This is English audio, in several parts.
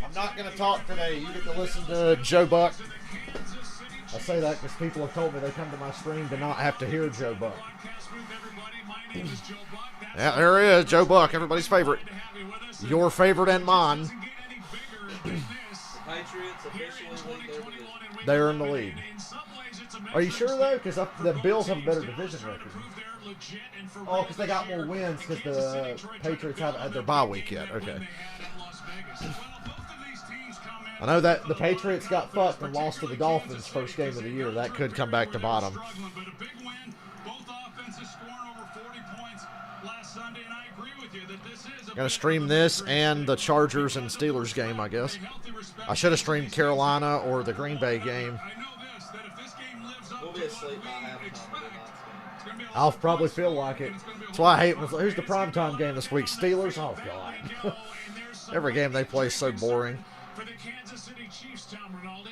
I'm not going to talk today. You get to listen to Joe Buck. I say that because people have told me they come to my stream to not have to hear Joe Buck. Yeah, there he is, Joe Buck, everybody's favorite. Your favorite and mine. Patriots officially lead their division. They're in the lead. Are you sure, though? Because the Bills have a better division record. Oh, because they got more wins because the Patriots haven't had their bye week yet. Okay. I know that the Patriots got fucked and lost to the Dolphins first game of the year. That could come back to bottom. Gonna stream this and the Chargers and Steelers game, I guess. I should have streamed Carolina or the Green Bay game. We'll be asleep by halftime. I'll probably feel like it. That's why I hate when it's like, who's the primetime game this week? Steelers? Oh, God. Every game they play is so boring. For the Kansas City Chiefs, Tom Rinaldi.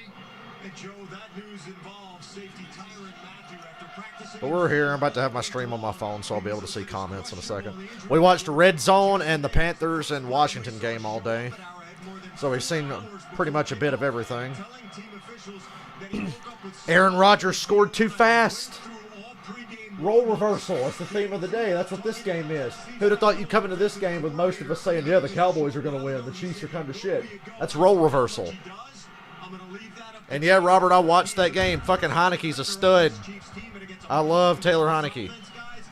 And Joe, that news involves safety Tyrann Mathieu after practicing. But we're here. I'm about to have my stream on my phone, so I'll be able to see comments in a second. We watched Red Zone and the Panthers and Washington game all day. So we've seen pretty much a bit of everything. Aaron Rodgers scored too fast. Role reversal. That's the theme of the day. That's what this game is. Who'd have thought you'd come into this game with most of us saying, yeah, the Cowboys are going to win. The Chiefs are kind of shit. That's role reversal. And yeah, Robert, I watched that game. Fucking Heineke's a stud. I love Taylor Heineke.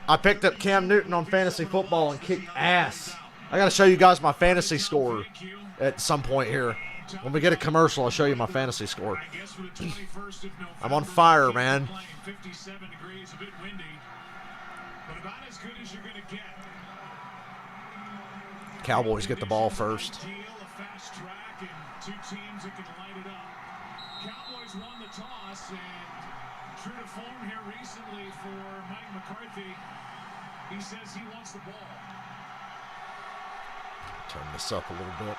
I picked up Cam Newton on fantasy football and kicked ass. I got to show you guys my fantasy score at some point here. When we get a commercial, I'll show you my fantasy score. I'm on fire, man. 57 degrees, a bit windy, but about as good as you're going to get. Cowboys get the ball first. A fast track and two teams that can light it up. Cowboys won the toss, and true to form here recently for Mike McCarthy, he says he wants the ball. Turn this up a little bit.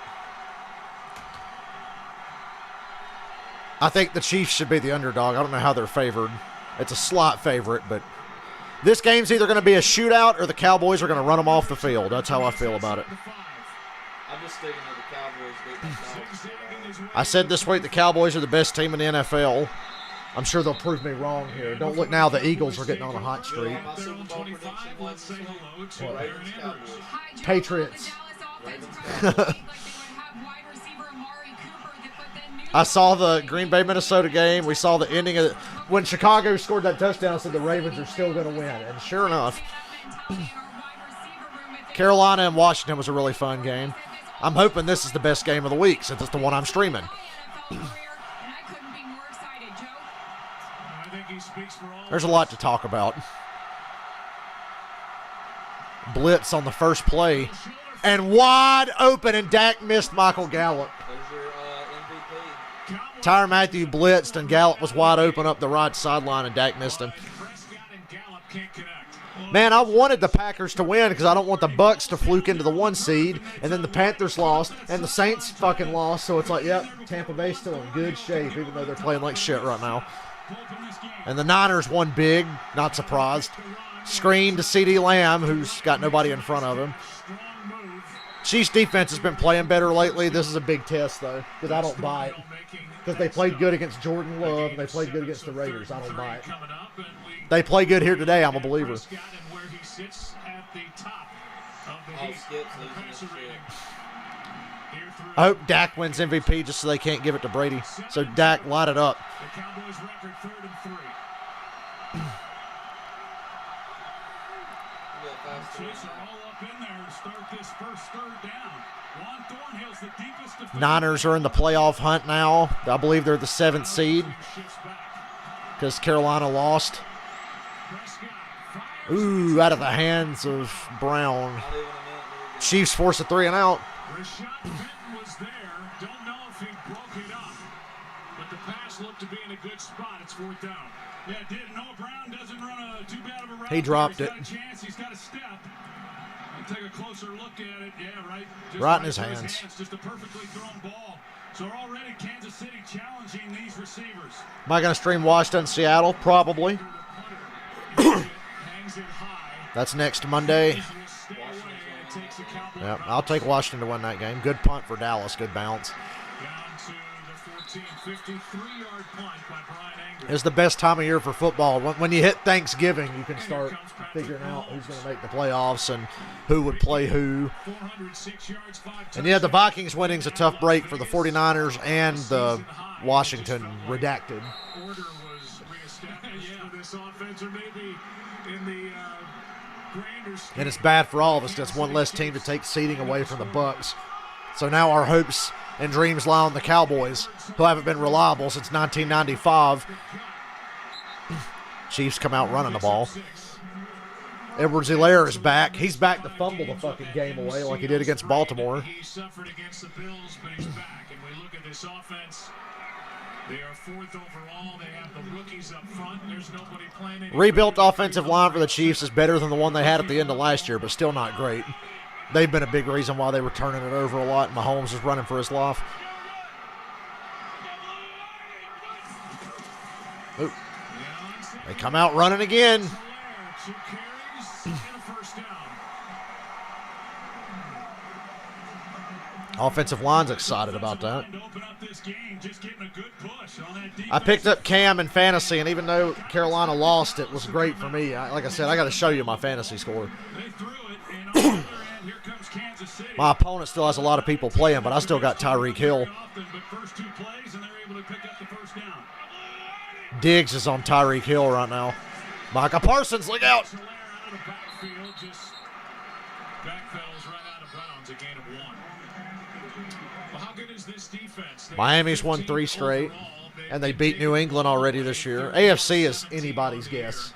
I think the Chiefs should be the underdog. I don't know how they're favored. It's a slot favorite, but this game's either going to be a shootout or the Cowboys are going to run them off the field. That's how I feel about it. I'm just sticking to the Cowboys beating the Dolphins. I said this week the Cowboys are the best team in the NFL. I'm sure they'll prove me wrong here. Don't look now, the Eagles are getting on a hot streak. My Super Bowl prediction was Ravens Cowboys. Patriots. Ravens Cowboys. I saw the Green Bay Minnesota game. We saw the ending of it. When Chicago scored that touchdown, I said the Ravens are still going to win. And sure enough, Carolina and Washington was a really fun game. I'm hoping this is the best game of the week since it's the one I'm streaming. There's a lot to talk about. Blitz on the first play. And wide open, and Dak missed Michael Gallup. There's your MVP. Tyrann Mathieu blitzed, and Gallup was wide open up the right sideline, and Dak missed him. Man, I wanted the Packers to win because I don't want the Bucks to fluke into the 1 seed, and then the Panthers lost, and the Saints fucking lost, so it's like, yep, Tampa Bay's still in good shape, even though they're playing like shit right now. And the Niners won big, not surprised. Screen to CeeDee Lamb, who's got nobody in front of him. Chiefs defense has been playing better lately. This is a big test, though, because I don't buy it. Because they played good against Jordan Love, and they played good against the Raiders. I don't buy it. They play good here today. I'm a believer. All skips losing his shit. I hope Dak wins MVP just so they can't give it to Brady. So Dak, light it up. The Cowboys record 3rd and 3. Chiefs are all up in there to start this first 3rd down. Juan Thornhill's the deepest defender. Niners are in the playoff hunt now. I believe they're the 7th seed because Carolina lost. Ooh, out of the hands of Brown. Not even a minute. Chiefs force a 3 and out. Rashad Fenton was there. Don't know if he broke it up, but the pass looked to be in a good spot. It's 4th down. Yeah, it did. Noah Brown doesn't run too bad of a route. He dropped He's it. got a chance. He's got a step. I'll take a closer look at it. Yeah, right. Just Right in his for hands. Just a perfectly thrown ball. So already Kansas City challenging these receivers. Am I going to stream Washington, Seattle? Probably. Hangs it high. That's next Monday. stay away, and it takes the Cowboys. Yeah, I'll take Washington to win that game. Good punt for Dallas. Good bounce. Down to the 14, 53-yard punt by Brian Anger. It's the best time of year for football. When you hit Thanksgiving, you can start figuring out who's going to make the playoffs and who would play who. 406 yards, 5 And yeah, the Vikings winning's a tough break for the 49ers and the Washington redacted. Order was reestablished for this offense, or maybe in the grander scheme. And it's bad for all of us. That's one less team to take seeding away from the Bucks. So now our hopes and dreams lie on the Cowboys, who haven't been reliable since 1995. Chiefs come out running the ball. Edwards-Helaire is back. He's back to fumble the fucking game away like he did against Baltimore. He suffered against the Bills, but he's back. And we look at this offense. They are 4th overall. They have the rookies up front. There's nobody playing any. Rebuilt offensive line for the Chiefs is better than the one they had at the end of last year, but still not great. They've been a big reason why they were turning it over a lot. Mahomes is running for his life. Ooh. They come out running again. 2 carries and a first down. Offensive line's excited about that. To open up this game, just getting a good push on that defense. I picked up Cam in fantasy, and even though Carolina lost, it was great for me. Like I said, I got to show you my fantasy score. They threw it, and on the other end, here comes Kansas City. My opponent still has a lot of people playing, but I still got Tyreek Hill. But first 2 plays, and they're able to pick up the first down. Diggs is on Tyreek Hill right now. Micah Parsons, look out. Soler out of the backfield, just backpedals right out of bounds, a gain of 1. Well, how good is this defense? Miami's won 3 straight, and they beat New England already this year. AFC is anybody's guess.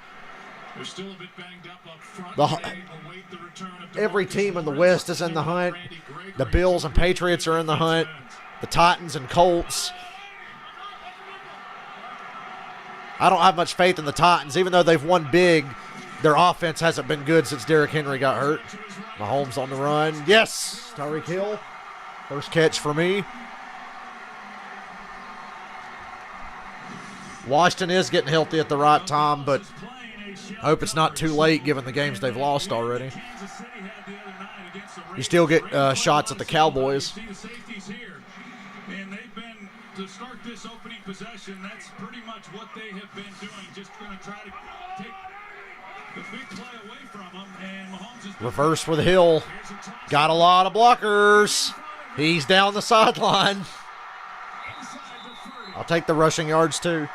They're still a bit banged up front. The- They await the return of Every DeMarcus team in the Lawrence West is in the hunt. Randy Gregory. The Bills and Patriots are in the hunt. The Titans and Colts. I don't have much faith in the Titans. Even though they've won big, their offense hasn't been good since Derrick Henry got hurt. Mahomes on the run. Yes, Tyreek Hill. First catch for me. Washington is getting healthy at the right time, but I hope it's not too late given the games they've lost already. You still get shots at the Cowboys. And they've been, to start this opening possession, that's pretty much what they have been doing. Just going to try to take the big play away from them. And Mahomes is Reverse with Hill. Got a lot of blockers. He's down the sideline. I'll take the rushing yards too.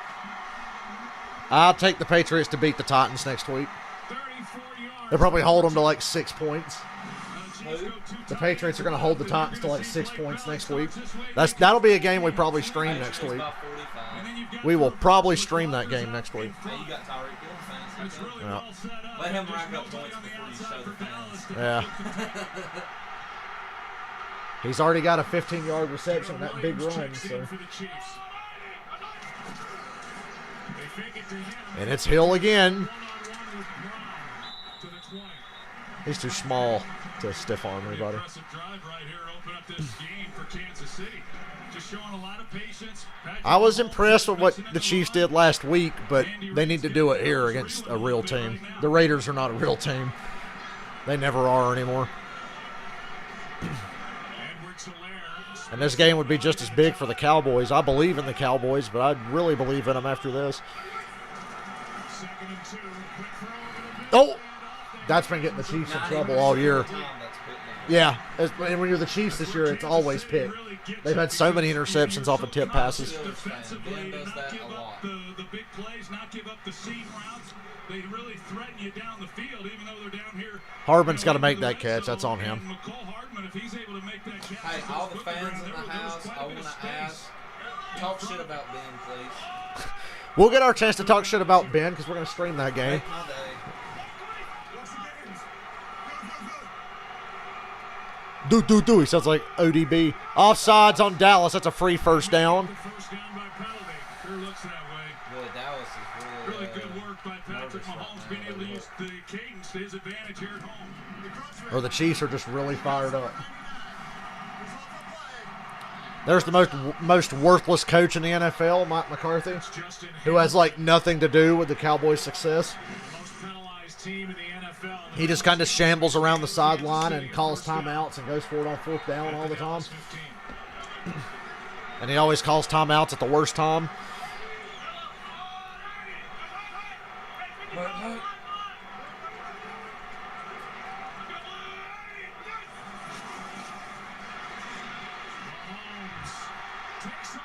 I'll take the Patriots to beat the Titans next week. 34 yards. They'll probably hold them to like 6 points. The Patriots are going to hold the Titans to like 6 points next week. That'll be a game we probably stream next week. About 45. We will probably stream that game next week. Hey, you got Tyreek Hill fans. It's really Yeah. well set up. Let him There's rack up nobody points on the before you outside show for the Dallas. Yeah. He's already got a 15-yard reception, that big run. So. For the Chiefs. They fake it to him. And it's Hill again. One-on-one with Brown to the 20. He's too small to stiff arm anybody. Impressive drive right here to open up this game for Kansas City. Just showing a lot of patience. I was impressed with what the Chiefs did last week, but they need to do it here against a real team. The Raiders are not a real team. They never are anymore. And this game would be just as big for the Cowboys. I believe in the Cowboys, but I really believe in them after this. Oh! That's been getting the Chiefs in trouble all year. Yeah, and when you're the Chiefs this year, it's always picked. They've had so many interceptions off of tip passes. Ben does that a lot. The big plays, not give up the seam routes. They really threaten you down the field, even though they're down here. Hardman's got to make that catch. That's on him. Hey, all the fans in the house, I want to ask, talk shit about Ben, please. We'll get our chance to talk shit about Ben because we're going to stream that game. Make my day. Do. He sounds like ODB. Offsides on Dallas. That's a free first down. First down by penalty. Sure looks that way. Boy, Dallas is Really good work by Patrick nervous right Mahomes now, being able to but- use the cadence to his advantage here at home. Or the Chiefs are just really fired up. There's the most worthless coach in the NFL, Mike McCarthy, Justin who has like nothing to do with the Cowboys' success. most penalized team in the NFL. He just kind of shambles around the sideline and calls timeouts and goes for it on fourth down all the time. And he always calls timeouts at the worst time.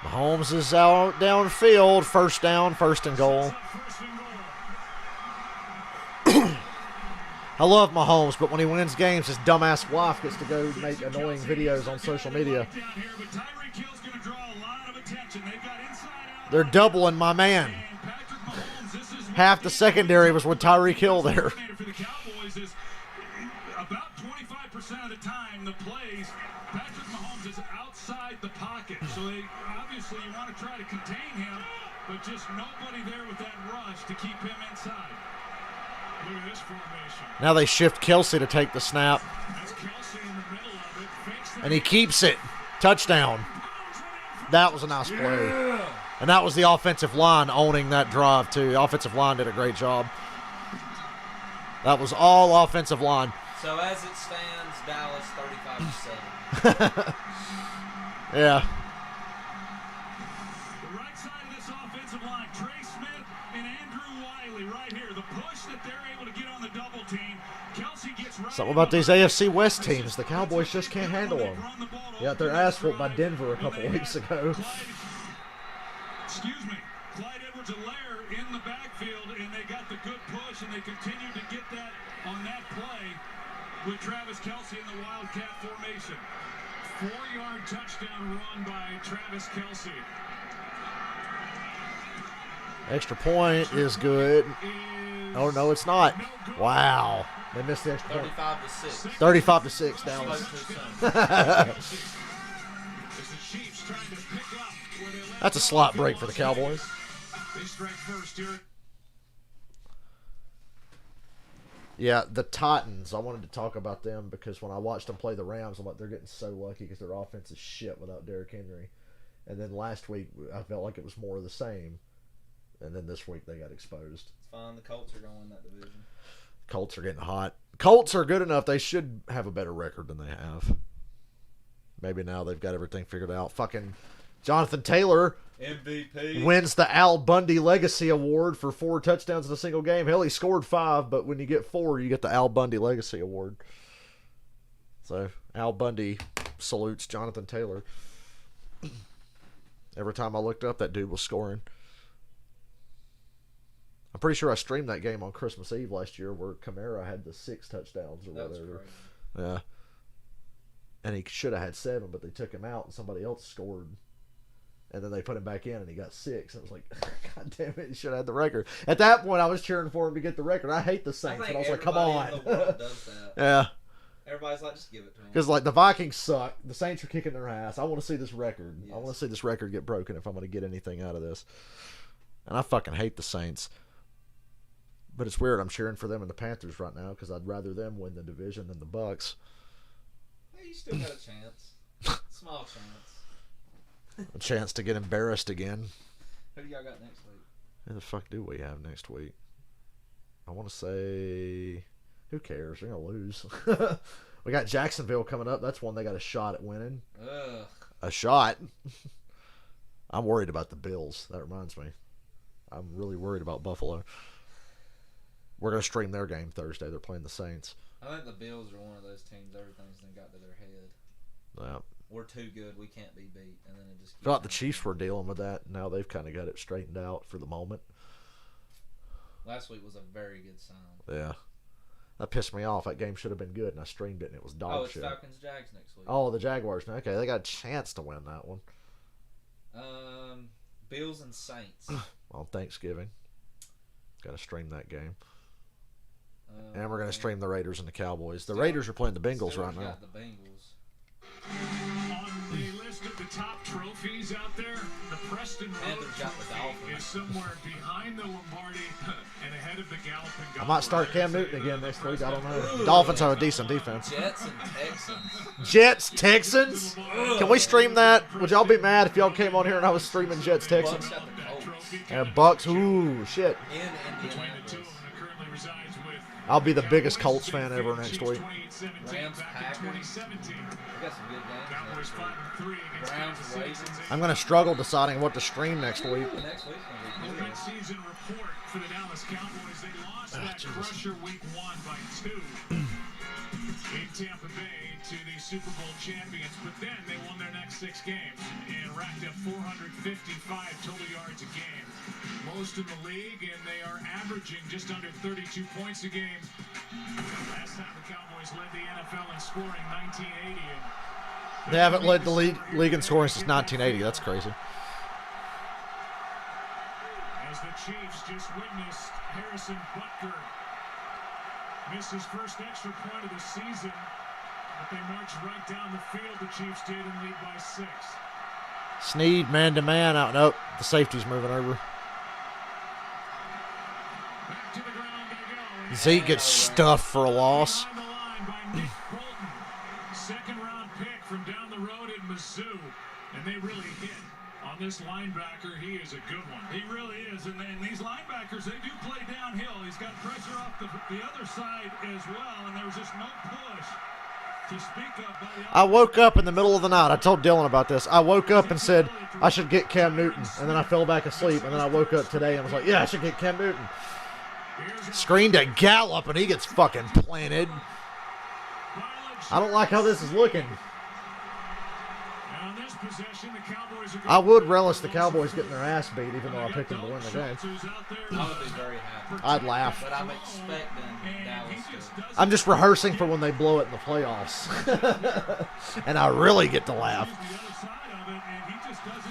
Mahomes is out downfield. First down, first and goal. I love Mahomes, but when he wins games, his dumbass wife gets to go make annoying videos on social media. They're doubling my man. Half the secondary was with Tyreek Hill there. About 25% of the time, the plays, Patrick Mahomes is outside the pocket. So obviously you want to try to contain him, but just nobody there with that rush to keep him inside. Look at this formation. Now they shift Kelsey to take the snap. That's Kelsey in the middle of it. And he keeps it. Touchdown. That was a nice play. And that was the offensive line owning that drive, too. The offensive line did a great job. That was all offensive line. So as it stands, Dallas 35-7. Yeah. The right side of this offensive line, Trey Smith and Andrew Wiley right here. The push that they're able to get on the double team. Kelsey gets right. Something about these AFC West teams. The Cowboys just can't handle them. Yeah, their ass whooped by Denver a couple weeks ago. Excuse me. Clyde Edwards-Helaire in the backfield, and they got the good push, and they continue to get that on that play with Travis Kelsey in the Wildcat formation. 4-yard touchdown run by Travis Kelsey. Extra point is good. Oh, no, it's not. Wow. They missed the extra point. 35-6. 35-6, Dallas. That's a slot break for the Cowboys. They strike first here. Yeah, the Titans. I wanted to talk about them because when I watched them play the Rams, I'm like, they're getting so lucky because their offense is shit without Derrick Henry. And then last week, I felt like it was more of the same. And then this week, they got exposed. It's fine. The Colts are going to win that division. Colts are getting hot. Colts are good enough. They should have a better record than they have. Maybe now they've got everything figured out. Fucking Jonathan Taylor MVP wins the Al Bundy Legacy Award for 4 touchdowns in a single game. Hell, he scored 5, but when you get 4, you get the Al Bundy Legacy Award. So Al Bundy salutes Jonathan Taylor. Every time I looked up, that dude was scoring. I'm pretty sure I streamed that game on Christmas Eve last year where Kamara had the 6 touchdowns or whatever. Yeah. And he should have had 7, but they took him out and somebody else scored. And then they put him back in and he got 6. And it was like, God damn it, he should have had the record. At that point, I was cheering for him to get the record. I hate the Saints, but I was like, come on. In the world does that. Yeah. Everybody's like, just give it to them. Because, like, the Vikings suck. The Saints are kicking their ass. I want to see this record. Yes. I want to see this record get broken if I'm going to get anything out of this. And I fucking hate the Saints. But it's weird. I'm cheering for them and the Panthers right now because I'd rather them win the division than the Bucks. Hey, you still got a chance. Small chance. A chance to get embarrassed again. Who do y'all got next week? Who the fuck do we have next week? I want to say... Who cares? They're going to lose. We got Jacksonville coming up. That's one they got a shot at winning. Ugh. A shot? I'm worried about the Bills. That reminds me. I'm really worried about Buffalo. We're going to stream their game Thursday. They're playing the Saints. I think the Bills are one of those teams everything's then got to their head. Yeah. We're too good. We can't be beat. And then it just I thought the Chiefs were dealing with that. Now they've kind of got it straightened out for the moment. Last week was a very good sign. Yeah. That pissed me off. That game should have been good, and I streamed it, and it was dog shit. Falcons-Jags next week. Oh, the Jaguars. Okay, they got a chance to win that one. Bills and Saints. On Thanksgiving. Got to stream that game. And we're going to stream the Raiders and the Cowboys. The Raiders are playing the Bengals right now. Got the Bengals. On the list of the top trophies out there, the Preston Road Trophy is somewhere behind the Lombardi and ahead of the Galloping Goblin. I might start Cam Newton again next week. I don't know. Dolphins have a decent defense. Jets and Texans. Jets, Texans? Can we stream that? Would y'all be mad if y'all came on here and I was streaming Jets, Texans? Bucks got the Colts. And Bucks, ooh, shit. In Between the two Indianapolis. of them, currently resides with I'll be the biggest Colts fan ever next week. Rams, Packers. We got some good games Cowboys next week. 5-3 Browns, against Ravens. I'm going to struggle deciding what to stream next week. Next week's gonna be good. Mid-season report for the Dallas Cowboys. They lost that crusher week 1 by 2 in Tampa Bay to the Super Bowl champions, but then they won their next 6 games and racked up 455 total yards a game, most in the league, and they are averaging just under 32 points a game. Last time the Cowboys led the NFL in scoring, 1980. They haven't led the league in scoring since 1980. That's crazy. As the Chiefs just witnessed Harrison Butker miss his first extra point of the season, but they marched right down the field. The Chiefs did and lead by 6. Snead man-to-man out. Nope, the safety's moving over. Back to the ground they go. Zeke gets stuffed for a loss. On the line by Nick Bolton, second-round pick from down the road in Mizzou, and they really hit on this linebacker. He is a good one. He really is, and these linebackers, they do play downhill. He's got pressure off the other side as well, and there was just no push to speak of by the I woke up in the middle of the night. I told Dylan about this. I woke up and said I should get Cam Newton, and then I fell back asleep, and then I woke up today and was like, yeah, I should get Cam Newton. Screened at Gallup, and he gets fucking planted. I don't like how this is looking. On this possession, the Cowboys are I would relish the Cowboys getting their ass beat, even though I picked them to win the game. I would be very happy. I'd laugh. But I'm expecting Dallas to. I'm just rehearsing for when they blow it in the playoffs. And I really get to laugh.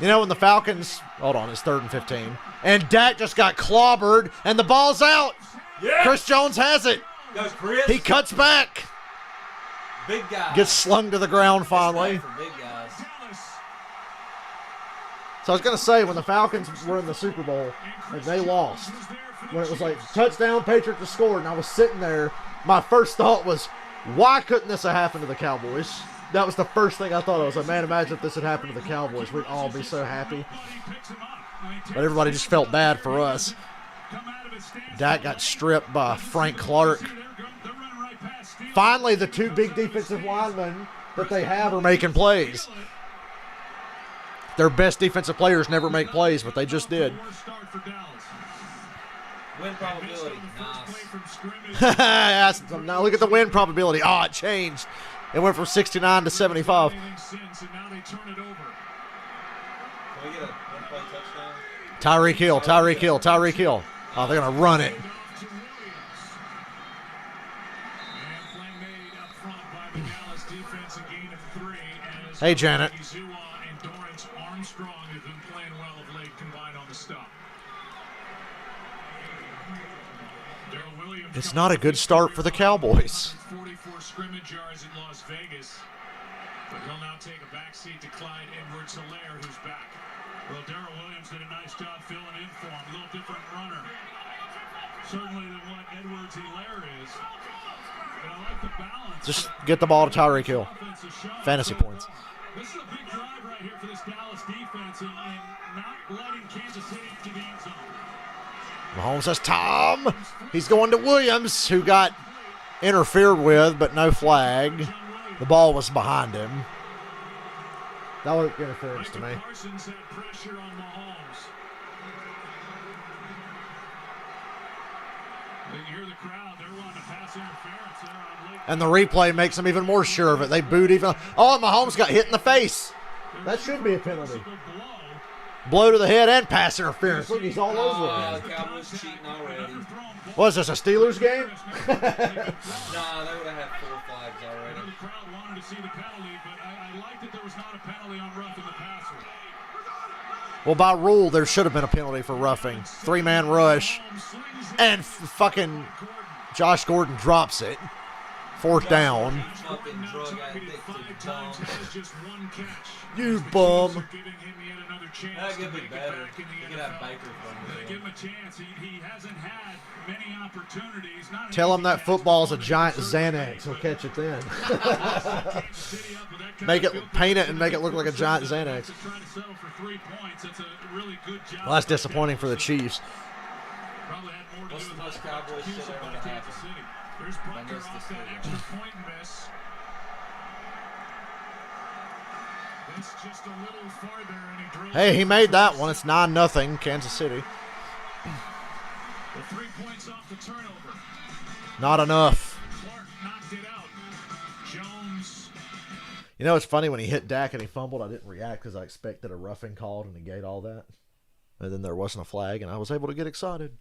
You know, when the Falcons... Hold on, it's 3rd and 15. And Dak just got clobbered, and the ball's out. Yeah. Chris Jones has it. Go, Chris. He cuts back. Big guy. Gets slung to the ground finally. For big guys. So I was going to say, when the Falcons were in the Super Bowl, and they lost, when it was like, touchdown, Patriots have scored, and I was sitting there, my first thought was, why couldn't this have happened to the Cowboys? That was the first thing I thought. I was like, man, imagine if this had happened to the Cowboys. We'd all be so happy. But everybody just felt bad for us. Dak got stripped by Frank Clark. Finally, the 2 big defensive linemen that they have are making plays. Their best defensive players never make plays, but they just did. Win probability. Nice. Now look at the win probability. Oh, it changed. It went from 69 to 75. Can we get a one-play touchdown? Tyreek Hill, Tyreek Hill, Tyreek Hill. Oh, they're going to run it. Hey, Janet. It's not a good start for the Cowboys. 44 scrimmage yards in Las Vegas, but he'll now take a back seat to Clyde Edwards-Helaire, who's back. Well, Darrell Williams did a nice job filling in for him. A little different runner, certainly than what Edwards-Helaire is. But I like the balance. Just get the ball to Tyreek Hill. Fantasy points. This is a big drive right here for this Dallas defense, and not letting Kansas City to the end zone. Mahomes says, Tom. He's going to Williams, who got interfered with, but no flag. The ball was behind him. That was interference to me. Parsons had pressure on Mahomes. You hear the crowd, they're wanting to pass interference there on late. And the replay makes them even more sure of it. They booed even. Oh, and Mahomes got hit in the face. That should be a penalty. Blow to the head and pass interference. Look, he's all over it. The Cowboys cheating already. What is this, a Steelers game? Nah, they would have had 4 flags already. The crowd wanted to see the penalty, but I like that there was not a penalty on roughing the passer. Well, by rule, there should have been a penalty for roughing. 3-man rush. And fucking Josh Gordon drops it. 4th down. Fucking drug addicted bum. You bum. That could be better. You could have Baker from Give him a chance. He hasn't had many opportunities. Tell him that football's a giant Xanax. He'll catch it then. Paint it and make it look like a giant Xanax. Well, that's disappointing for the Chiefs. What's the most Cowboys shit ever to happen? Here's Bunker missed off this that field extra goal. point miss. It's just a little farther, and he drills. Hey, he made that one. It's 9-0 Kansas City. The 3 points off the turnover. Not enough. Clark knocked it out. Jones. You know, it's funny when he hit Dak and he fumbled, I didn't react because I expected a roughing call to negate all that. And then there wasn't a flag, and I was able to get excited.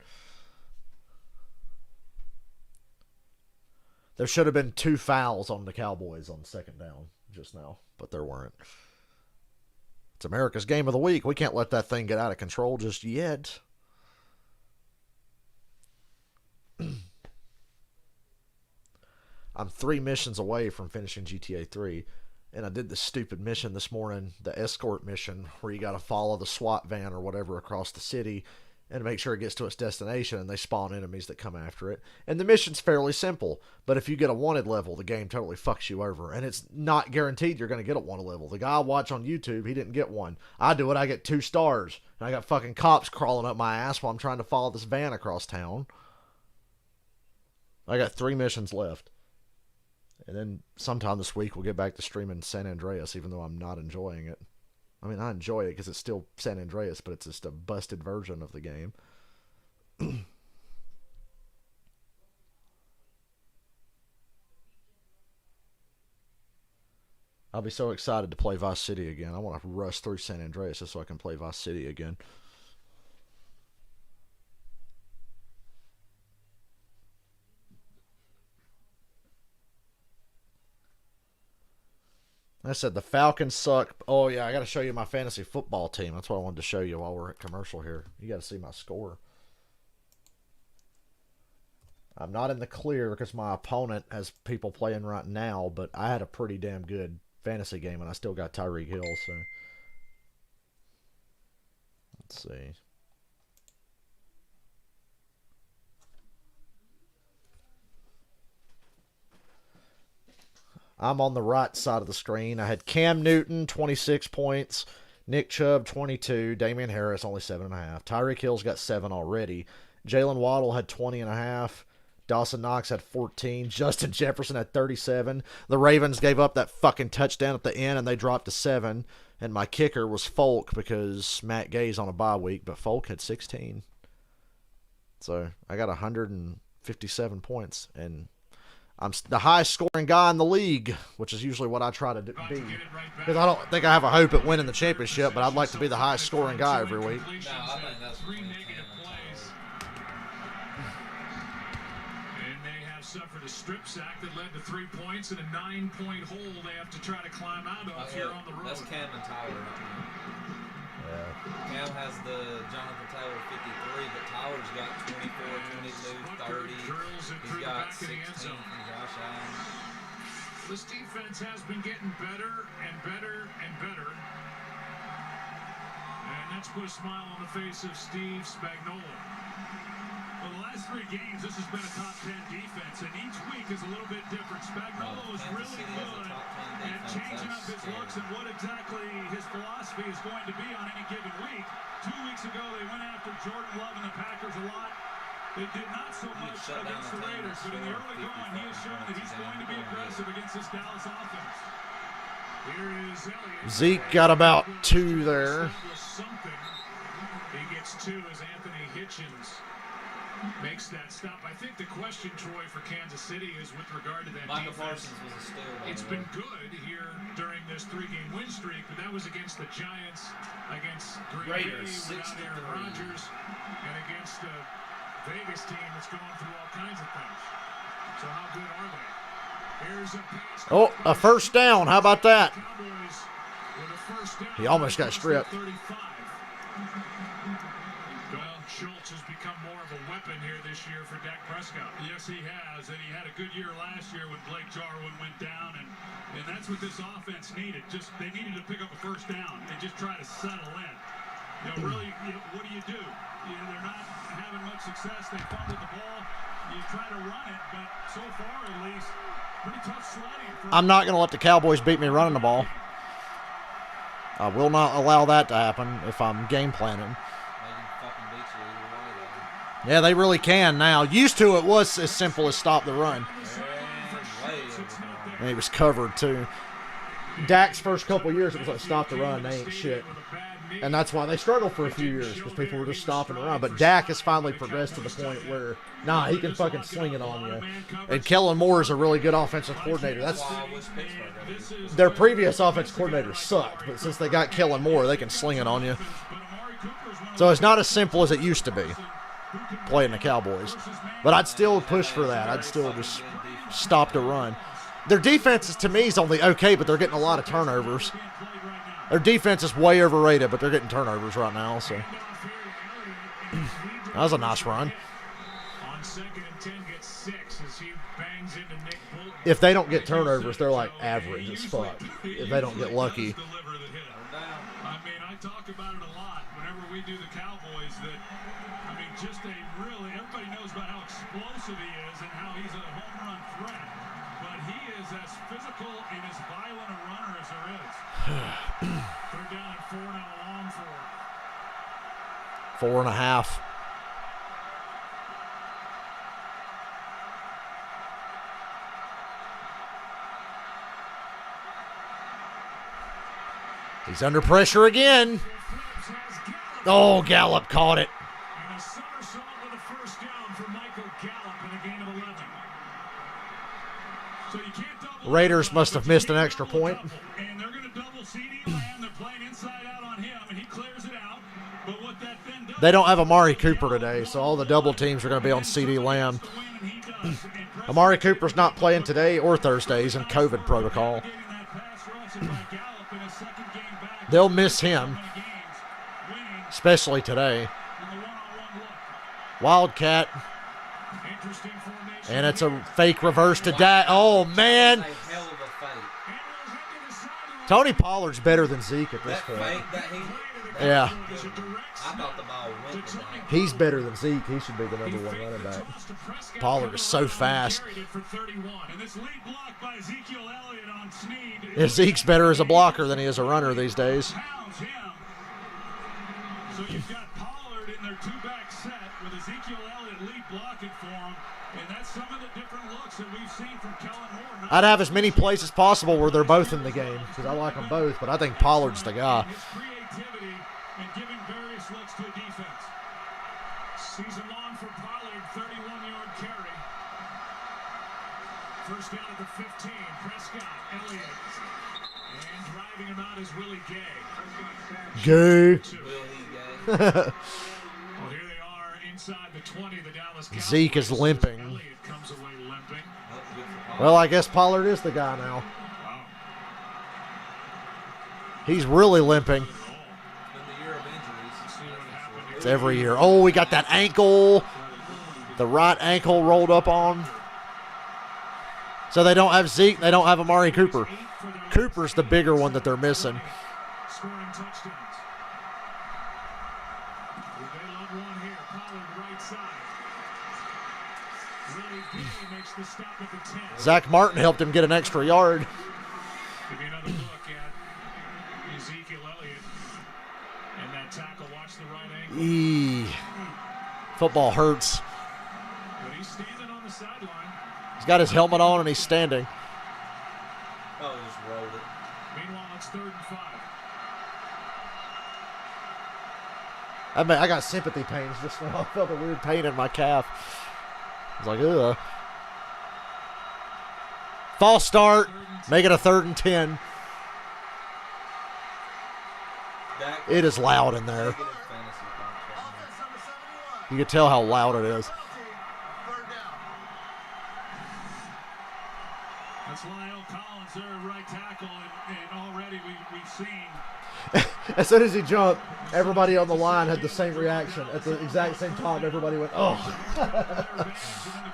There should have been 2 fouls on the Cowboys on second down just now, but there weren't. It's America's game of the week. We can't let that thing get out of control just yet. I'm 3 missions away from finishing GTA 3, and I did this stupid mission this morning, the escort mission, where you got to follow the SWAT van or whatever across the city and make sure it gets to its destination, and they spawn enemies that come after it. And the mission's fairly simple, but if you get a wanted level, the game totally fucks you over, and it's not guaranteed you're going to get a wanted level. The guy I watch on YouTube, he didn't get one. I do it, I get 2 stars, and I got fucking cops crawling up my ass while I'm trying to follow this van across town. I got 3 missions left. And then sometime this week we'll get back to streaming San Andreas, even though I'm not enjoying it. I mean, I enjoy it because it's still San Andreas, but it's just a busted version of the game. I'll be so excited to play Vice City again. I want to rush through San Andreas just so I can play Vice City again. I said the Falcons suck. Oh, yeah, I got to show you my fantasy football team. That's what I wanted to show you while we're at commercial here. You got to see my score. I'm not in the clear because my opponent has people playing right now, but I had a pretty damn good fantasy game, and I still got Tyreek Hill, so. Let's see. I'm on the right side of the screen. I had Cam Newton, 26 points. Nick Chubb, 22. Damian Harris, only 7.5. Tyreek Hill's got 7 already. Jalen Waddle had 20.5. Dawson Knox had 14. Justin Jefferson had 37. The Ravens gave up that fucking touchdown at the end, and they dropped to 7. And my kicker was Folk because Matt Gay's on a bye week, but Folk had 16. So I got 157 points, and I'm the highest scoring guy in the league, which is usually what I try to be. Because I don't think I have a hope at winning the championship, but I'd like to be the highest scoring guy every week. No, I think that's Three negative plays. And they have suffered a strip sack that led to 3 points and a 9-point hole they have to try to climb out of here on the road. That's Cam and Tyler right now. Yeah. Cam has the Jonathan Taylor 53, but Tyler's got 24, 22, 30. He's got 16 from Josh Allen. This defense has been getting better and better and better. And that's put a smile on the face of Steve Spagnuolo. Well, the last 3 games, this has been a top 10 defense, and each week is a little bit different. Spagnuolo is really good at changing up his looks and what exactly his philosophy is going to be on any given week. 2 weeks ago, they went after Jordan Love and the Packers a lot. They did not so much against the Raiders, but in the early going, he has shown that he's going to be aggressive against this Dallas offense. Here is Elliott. Zeke got about 2 there. He gets 2 as Anthony Hitchens makes that stop. I think the question, Troy, for Kansas City is with regard to that Michael defense. Parsons was a steal. It's been good here during this 3-game win streak, but that was against the Giants, against Green Raiders, Bay without Aaron 63. Rodgers, and against a Vegas team that's going through all kinds of things. So how good are they? Here's a pass. Oh, a first down. How about that? Cowboys with a first down. He almost got stripped. 35. Well, Schultz has become more of a weapon here this year for Dak Prescott. Yes, he has, and he had a good year last year when Blake Jarwin went down, and that's what this offense needed. Just they needed to pick up a first down and just try to settle in. Really, what do? They're not having much success. They fumbled the ball. You try to run it, but so far at least, pretty tough sledding. I'm not going to let the Cowboys beat me running the ball. I will not allow that to happen if I'm game planning. They can fucking beat you either way, though. Yeah, they really can now. Used to, it was as simple as stop the run. And he was covered, too. Dak's first couple years, it was like stop the run. They ain't shit. And that's why they struggled for a few years, because people were just stopping the run. But Dak has finally progressed to the point where, he can fucking sling it on you. And Kellen Moore is a really good offensive coordinator. That's their previous offensive coordinator sucked, but since they got Kellen Moore, they can sling it on you. So it's not as simple as it used to be playing the Cowboys. But I'd still push for that. I'd still just stop the run. Their defense, to me, is only okay, but they're getting a lot of turnovers. Their defense is way overrated, but they're getting turnovers right now. So that was a nice run. If they don't get turnovers, they're like average as fuck. If they don't get lucky. I mean, I talk about it a lot whenever we do the Cowboys. Just everybody knows about how explosive he is and how he's a home run threat. But he is as physical and as violent a runner as there is. They're down at 4 now, a long 4. 4.5. He's under pressure again. Oh, Gallup caught it. And a somersault with a first down for Michael Gallup in a gain of 11. So you can't double. Raiders must have missed an extra point. And they're going to double CeeDee Lamb. They're playing inside out on him, and he clears it out. But what that then does, They don't have Amari Cooper today, so all the double teams are going to be on CeeDee Lamb. Amari Cooper's not playing today or Thursday. He's in COVID protocol. They'll miss him, especially today. Wildcat. And it's a fake reverse to Dak. Oh, man. Tony Pollard's better than Zeke at this point. Yeah. I thought the ball went to Dak. He's better than Zeke. He should be the number one running back. Pollard is so fast. Yeah, Zeke's better as a blocker than he is a runner these days. So you've got Pollard in their two-back set with Ezekiel Elliott lead blocking for him, and that's some of the different looks that we've seen from Kellen Moore. I'd have as many plays as possible where they're both in the game because I like them both, but I think Pollard's the guy. His creativity and giving various looks to a defense. Season long for Pollard, 31-yard carry. First down at the 15. Prescott, Elliott. And driving him out is Willie Gay. Gay. Well, here they are inside the 20, the Dallas Cowboys. Zeke is limping. Elliott comes away limping. Well, I guess Pollard is the guy now. Wow. He's really limping. It's been the year of injuries. It's every year. Oh, we got that ankle. The right ankle rolled up on. So they don't have Zeke. They don't have Amari Cooper. Cooper's the bigger one that they're missing. Scoring touchdowns. They love one here. Pollard right side. Willie Gay makes the stop at the 10. Zach Martin helped him get an extra yard. Give you another look at Ezekiel Elliott. And that tackle, watch the right ankle. Eee. Football hurts. But he's standing on the sideline. He's got his helmet on and he's standing. Probably just rolled it. Meanwhile, it's 3rd and 5. I got sympathy pains just now. I felt a weird pain in my calf. I was like, ugh. False start. Make it a 3rd and 10. Dak It is loud in there. negative fantasy points right now. You can tell how loud it is. That's Lyle Collins there, right tackle, and already we've seen. As soon as he jumped, everybody on the line had the same reaction. At the exact same time, everybody went, oh.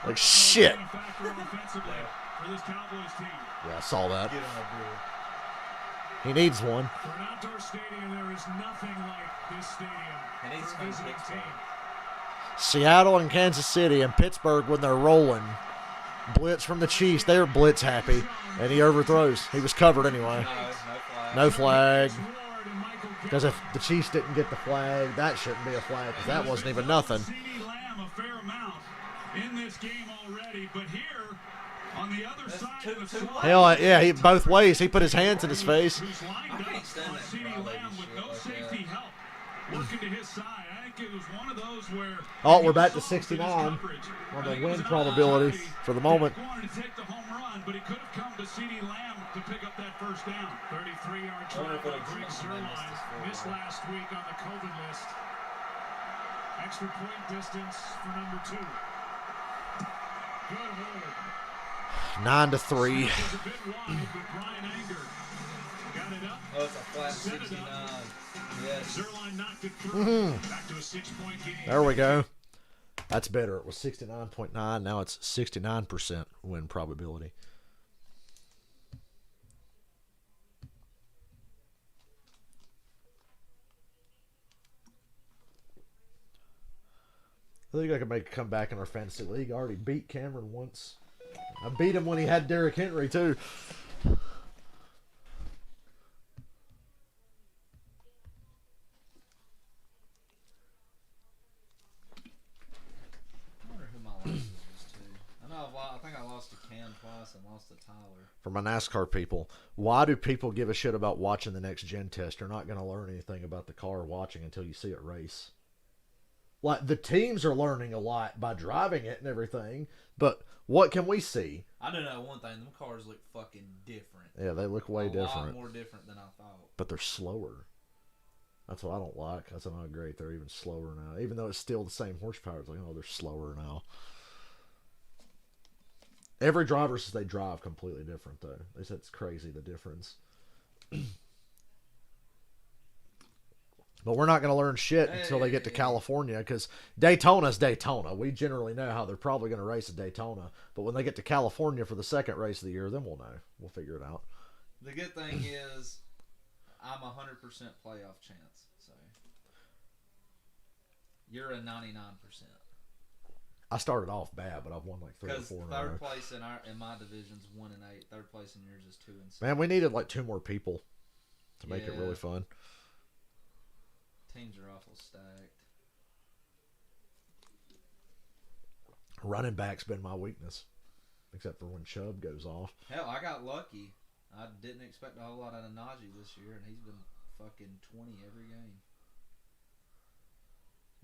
Like, shit. For this Cowboys team. Yeah, I saw that. Get him a beer. He needs one. For an outdoor stadium, there is nothing like this stadium And he's for a from visiting Pittsburgh. team. Seattle and Kansas City and Pittsburgh when they're rolling. Blitz from the Chiefs. They're blitz happy. And he overthrows. He was covered anyway. No flag. No flag. Because if the Chiefs didn't get the flag, that shouldn't be a flag because that wasn't even nothing. CeeDee Lamb, a fair On the other That's side two of the ways. Hell, yeah, he both ways. He put his hands in his face. who's lined I can't up stand on that CeeDee crybaby Lamb with shit no like safety that. help working to his side. I think it was one of those where Oh, we're back to he was 69 soft in his coverage. on I the think it was win an probability opportunity. for the moment. Dak wanted to take the home run, but he could have come to CeeDee Lamb to pick up that first down. 33-yard try wonder if by it'll Greg count when they missed Zuerlein. this field Missed goal. last week on the COVID list. Extra point distance for number 2. Good hold. 9-3. It was a bit wide, but Brian Anger got it up. Oh, it's a flat Set it up. 69. Yes. Zuerlein knocked it through. Back to a 6-point game. There we go. That's better. It was 69.9. Now it's 69% win probability. I think I could make a comeback in our fantasy league. I already beat Cameron once. I beat him when he had Derrick Henry, too. I wonder who my losses was to. I know I think I lost to Cam twice and lost to Tyler. For my NASCAR people, why do people give a shit about watching the next gen test? You're not going to learn anything about the car watching until you see it race. Like, the teams are learning a lot by driving it and everything, but what can we see? I do know one thing. Them cars look fucking different. Yeah, they look way a lot different, more different than I thought. but they're slower. That's what I don't like. That's not great. They're even slower now. Even though it's still the same horsepower, it's like, oh, they're slower now. Every driver says they drive completely different, though. They said it's crazy, the difference. But we're not going to learn shit until they get to California, because Daytona's Daytona. We generally know how they're probably going to race at Daytona. But when they get to California for the second race of the year, then we'll know. We'll figure it out. The good thing is I'm 100% playoff chance. So you're a 99%. I started off bad, but I've won like 3 or Because 4 in a third row. place in my division's 1 and 8. Third place in yours is 2 and 6. Man, we needed like 2 more people to make it Yeah. really fun. Teams are awful stacked. Running back's been my weakness, except for when Chubb goes off. Hell, I got lucky. I didn't expect a whole lot out of Najee this year, and he's been fucking 20 every game.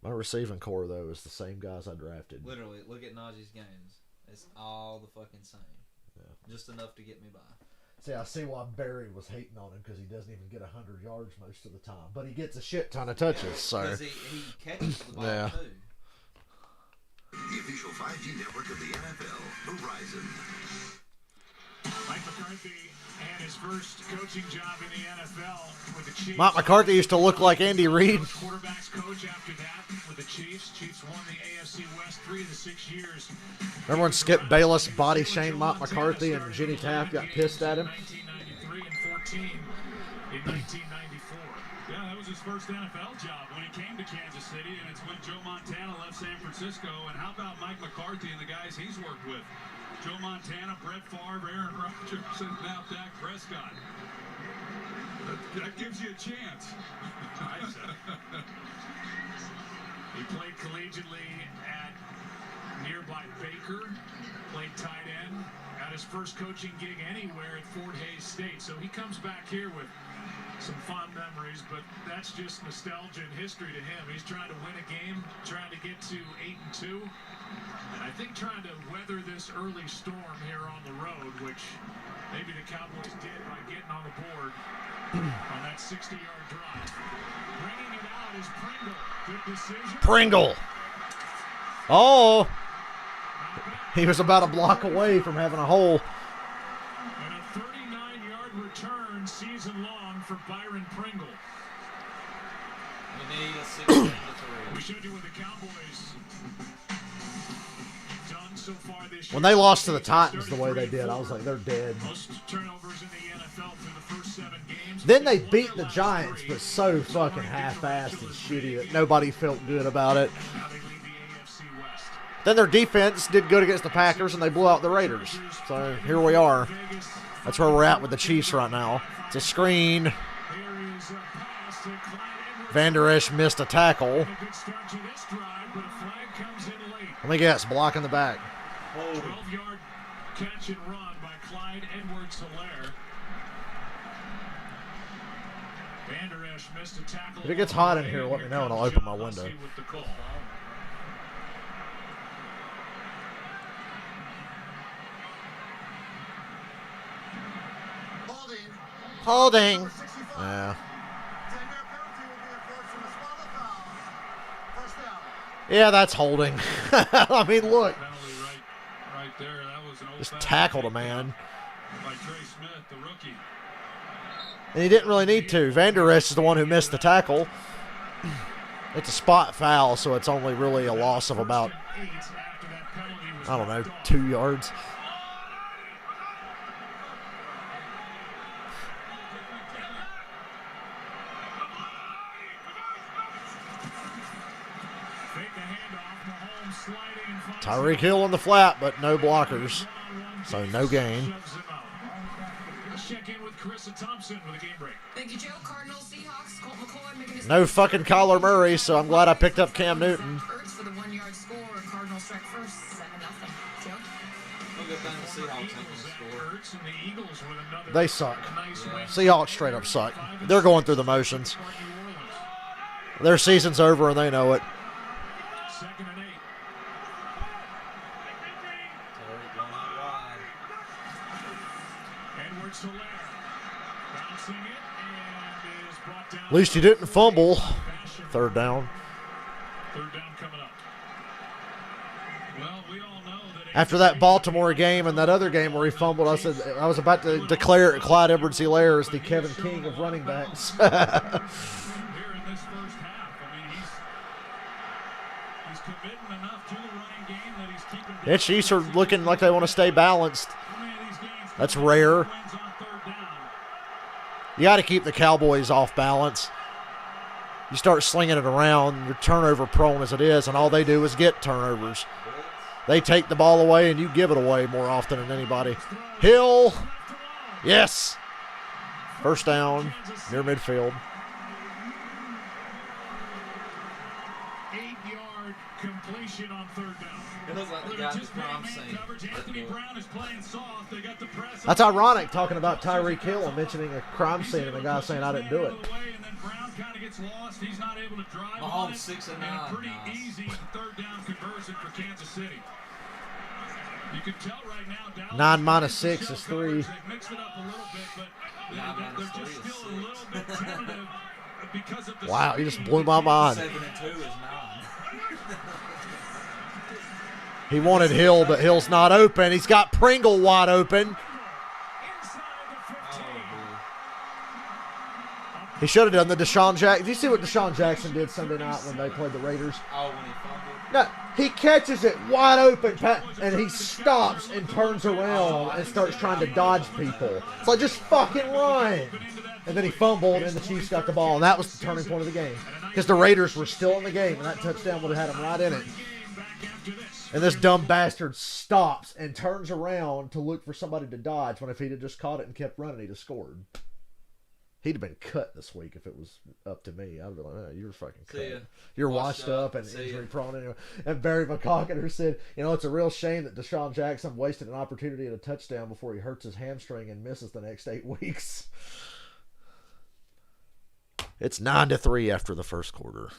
My receiving core, though, is the same guys I drafted. Literally, look at Najee's games. It's all the fucking same. Yeah. Just enough to get me by. See, I see why Barry was hating on him, because he doesn't even get 100 yards most of the time. But he gets a shit ton of touches, so... Because he catches the ball, Yeah. too. The official 5G network of the NFL, Verizon. Mike McCarthy had his first coaching job in the NFL with the Chiefs. Mike McCarthy used to look like Andy Reid. Quarterbacks coach after that with the Chiefs. Chiefs won the AFC West 3 of the 6 years. Remember when Skip Bayless body shamed Mike McCarthy and Jenny Taft got pissed at him? 1993 and 14 in 1994. Yeah, that was his first NFL job when he came to Kansas City, and it's when Joe Montana left San Francisco. And how about Mike McCarthy and the guys he's worked with? Joe Montana, Brett Favre, Aaron Rodgers, and now Dak Prescott. That gives you a chance. He played collegiately at nearby Baker, played tight end, got his first coaching gig anywhere at Fort Hays State. So he comes back here with some fond memories, but that's just nostalgia and history to him. He's trying to win a game, trying to get to 8-2, and I think trying to weather this early storm here on the road, which maybe the Cowboys did by getting on the board on that 60-yard drive. Bringing it out is Pringle. Good decision. Pringle! Oh! He was about a block away from having a hole. And a 39-yard return season-long for Byron Pringle. We need a 16 to 3. We showed you what the Cowboys done so far this year. When they lost to the Titans the way they did, I was like, they're dead. Most turnovers in the NFL through the first 7 games. Then they beat the Giants, but so fucking half-assed and shitty that nobody felt good about it. Now they lead the AFC West. Then their defense did good against the Packers, and they blew out the Raiders. So here we are. Vegas. That's where we're at with the Chiefs right now. It's a screen. Here is a pass to Clyde Edwards. Van Der Esch missed a tackle. A good start to this drive, but a flag comes in late. Let me guess, block in the back. 12-yard catch and run by Clyde Edwards-Helaire. Vander Esch missed a tackle. If it gets hot in here, let me know and I'll open my window. With the call. Holding. Yeah. Yeah, that's holding. I mean, look. Right there. That was an Just tackled a man. by Trey Smith, the rookie. And he didn't really need to. Vander Esch is the one who missed the tackle. It's a spot foul, so it's only really a loss of about, I don't know, 2 yards. Tyreek Hill on the flat, but no blockers, so no gain. Check in with Carissa Thompson with a game break. Thank you, Joe. Cardinals, Seahawks, Colt McCoy making his No fucking Kyler Murray, so I'm glad I picked up Cam Newton. Hurts for the 1-yard score. Cardinals strike first, 7-0. Joe? We'll get down to Seahawks ain't gonna score. Hurts and the Eagles with another They suck. nice win. Seahawks straight up suck. They're going through the motions. New Orleans. Their season's over and they know it. 2nd and 8. Tyreek going out wide. Edwards-Helaire bouncing it and is brought down. At least he didn't fumble. 3rd down. 3rd down coming up. Well, we all know that After that Baltimore game and that other game where he fumbled, I said I was about to declare Clyde Edwards-Helaire as the Kevin King of running backs. here in this first half, I mean, he's committing enough to the running game that he's keeping. The Chiefs are looking like they want to stay balanced. How many of these games That's rare. wins on 3rd down? You got to keep the Cowboys off balance. You start slinging it around, you're turnover prone as it is, and all they do is get turnovers. They take the ball away, and you give it away more often than anybody. Hill, yes. 1st down, near midfield. 8-yard completion on 3rd down. It looks like the guy in the crime scene. Anthony Brown is playing soft. They got the press. That's ironic, talking about Tyreek Hill and mentioning a crime scene and a guy saying I didn't do it. And then Brown kind of gets lost. He's not able to drive. Mahomes on it. 6 and And 9. a pretty Nice. easy 3rd down conversion for Kansas City. You can tell right now. Dallas 9 minus 6 is 3. They've mixed it up a little bit, but 9 they're minus just 3 is still a little bit tentative because of the. Wow, you just speed. blew my mind. 7 and 2 is 9. He wanted Hill, but Hill's not open. He's got Pringle wide open. Inside the 15. He should have done the Deshaun Jackson. Do you see what Deshaun Jackson did Sunday night when they played the Raiders? Oh, when he fumbled. No, he catches it wide open, and he stops and turns around and starts trying to dodge people. It's like, just fucking run. And then he fumbled, and the Chiefs got the ball, and that was the turning point of the game. Because the Raiders were still in the game, and that touchdown would have had them right in it. And this dumb bastard stops and turns around to look for somebody to dodge, when if he'd have just caught it and kept running, he'd have scored. He'd have been cut this week if it was up to me. I'd be like, oh, you're fucking cut. See ya. You're washed up and See ya. injury prone anyway. And Barry McCockiner said, you know, it's a real shame that Deshaun Jackson wasted an opportunity at a touchdown before he hurts his hamstring and misses the next 8 weeks. It's 9-3 after the first quarter.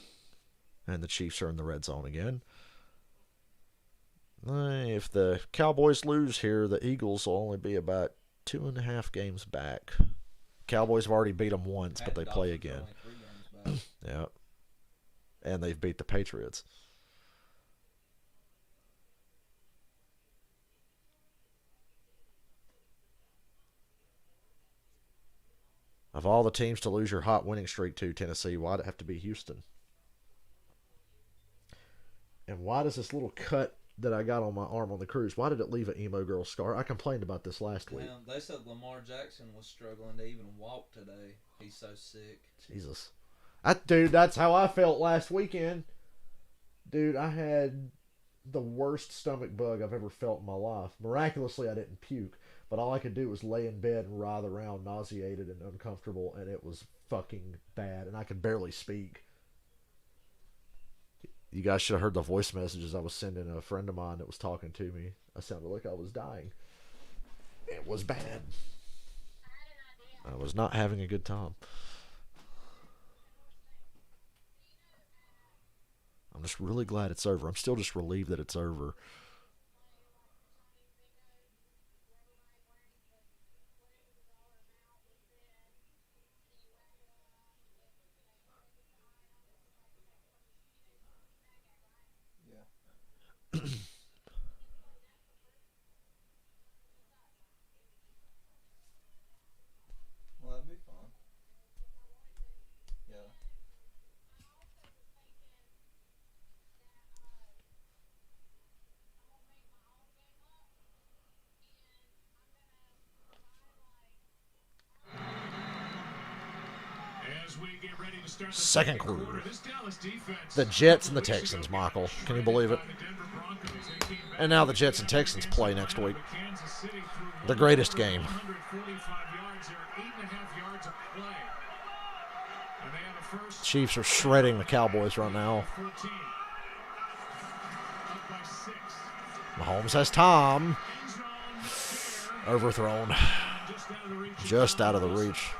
And the Chiefs are in the red zone again. If the Cowboys lose here, the Eagles will only be about 2.5 games back. Cowboys have already beat them once, but they play again. Yeah. And they've beat the Patriots. Of all the teams to lose your hot winning streak to, Tennessee, why'd it have to be Houston? And why does this little cut that I got on my arm on the cruise, why did it leave an emo girl scar? I complained about this last week. They said Lamar Jackson was struggling to even walk today. He's so sick. Jesus. Dude, that's how I felt last weekend. Dude, I had the worst stomach bug I've ever felt in my life. Miraculously, I didn't puke, but all I could do was lay in bed and writhe around, nauseated and uncomfortable, and it was fucking bad, and I could barely speak. You guys should have heard the voice messages I was sending a friend of mine that was talking to me. I sounded like I was dying. It was bad. I was not having a good time. I'm just really glad it's over. I'm still just relieved that it's over. Well, that'd be fun. Yeah. As we get ready to start the Second quarter. this Dallas defense. The Jets and the Texans, Michael. Can you believe it? And now the Jets and Texans play next week. The greatest game. 145 yards there, 8.5 yards of play. And they have a first. Chiefs are shredding the Cowboys right now. 14. Up by 6. Mahomes has time. End zone there. Overthrown. Just out of the reach. Just out of the reach.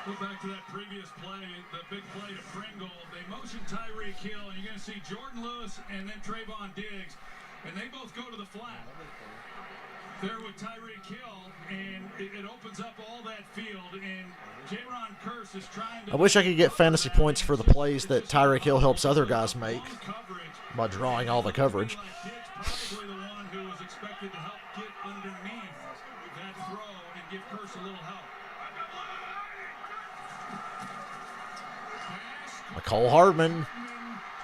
Go back to that previous play, the big play to Pringle. They motion Tyreek Hill, and you're going to see Jordan Lewis and then Trayvon Diggs, and they both go to the flat. There with Tyreek Hill, and it opens up all that field, and Jaron Curse is trying to... I wish I could get fantasy points for the plays that Tyreek Hill helps other guys make by drawing all the coverage. Probably the one who was expected to help get underneath that throw and give Curse a little help. McCole Hardman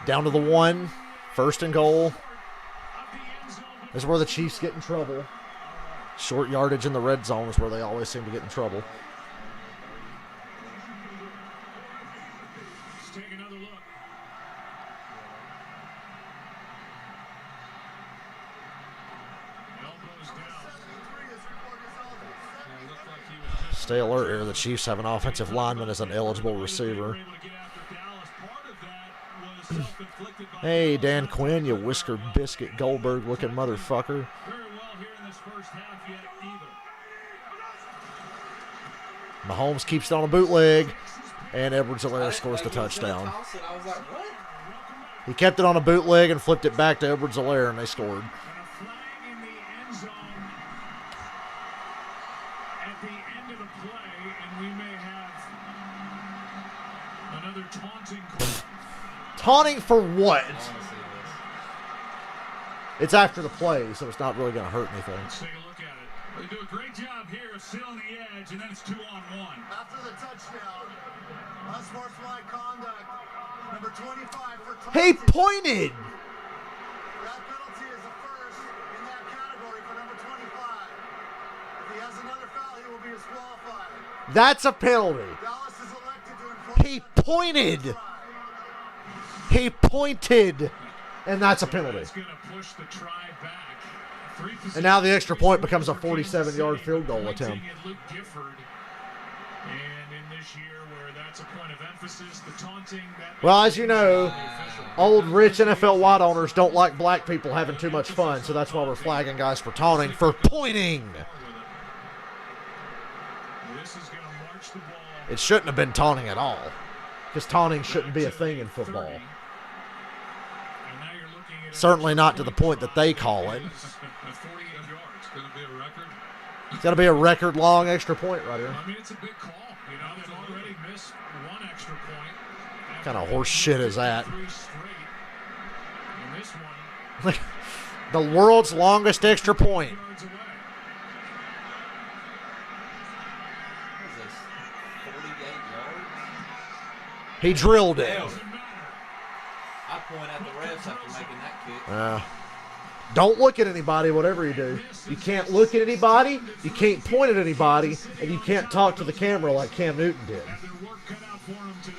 down to the 1. First and goal. This is where the Chiefs get in trouble. Short yardage in the red zone is where they always seem to get in trouble. Let's take another look. Elbows down. Stay alert here. The Chiefs have an offensive lineman as an eligible receiver. Hey, Dan Quinn, you whisker biscuit Goldberg looking motherfucker. Mahomes keeps it on a bootleg, and Edwards-Helaire scores the touchdown. I was like, what? He kept it on a bootleg and flipped it back to Edwards-Helaire, and they scored. And a flag in the end zone at the end of the play, and we may have another taunting call. Taunting for what? I want to see this. It's after the play, so it's not really going to hurt anything. Let's take a look at it. They do a great job here of sealing the edge, and then it's 2-on-1. After the touchdown, unsportsmanlike conduct, number 25 for He taunting. pointed! That penalty is a first in that category for number 25. If he has another foul, he will be disqualified. That's a penalty. Dallas is elected to enforce He pointed. He pointed, and that's a penalty. It's going to push the try back. And now the extra point becomes a 47-yard field goal attempt. Luke Gifford. And in this year where that's a point of emphasis, the taunting that Well, as you know, old rich NFL wide owners don't like black people having too much fun, so that's why we're flagging guys for taunting for pointing. this is going to march the ball. It shouldn't have been taunting at all, because taunting shouldn't be a thing in football. And now you're looking at Certainly not to the point that they call it. 48 yards. Going to be a record. It's going to be a record-long extra point right here. I mean, it's a big call. You know, they've already missed one extra point. What kind of horse shit is that? 3 straight. And this one, The world's longest extra point. yards away. What is this? 48 yards? He drilled it. Damn. I point at the refs after making that kick. Don't look at anybody, whatever you do. You can't look at anybody, you can't point at anybody, and you can't talk to the camera like Cam Newton did. Have their work cut out for them today.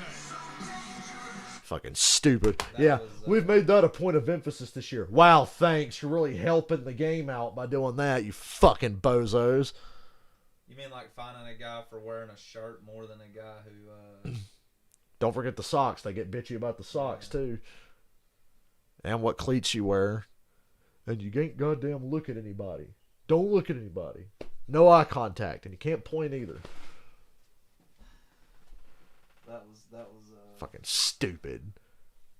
Fucking stupid. Yeah, we've made that a point of emphasis this year. Wow, thanks. You're really helping the game out by doing that, you fucking bozos. You mean like finding a guy for wearing a shirt more than a guy who, Don't forget the socks. They get bitchy about the socks, too. And what cleats you wear. And you can't goddamn look at anybody. Don't look at anybody. No eye contact, and you can't point either. That was Fucking stupid.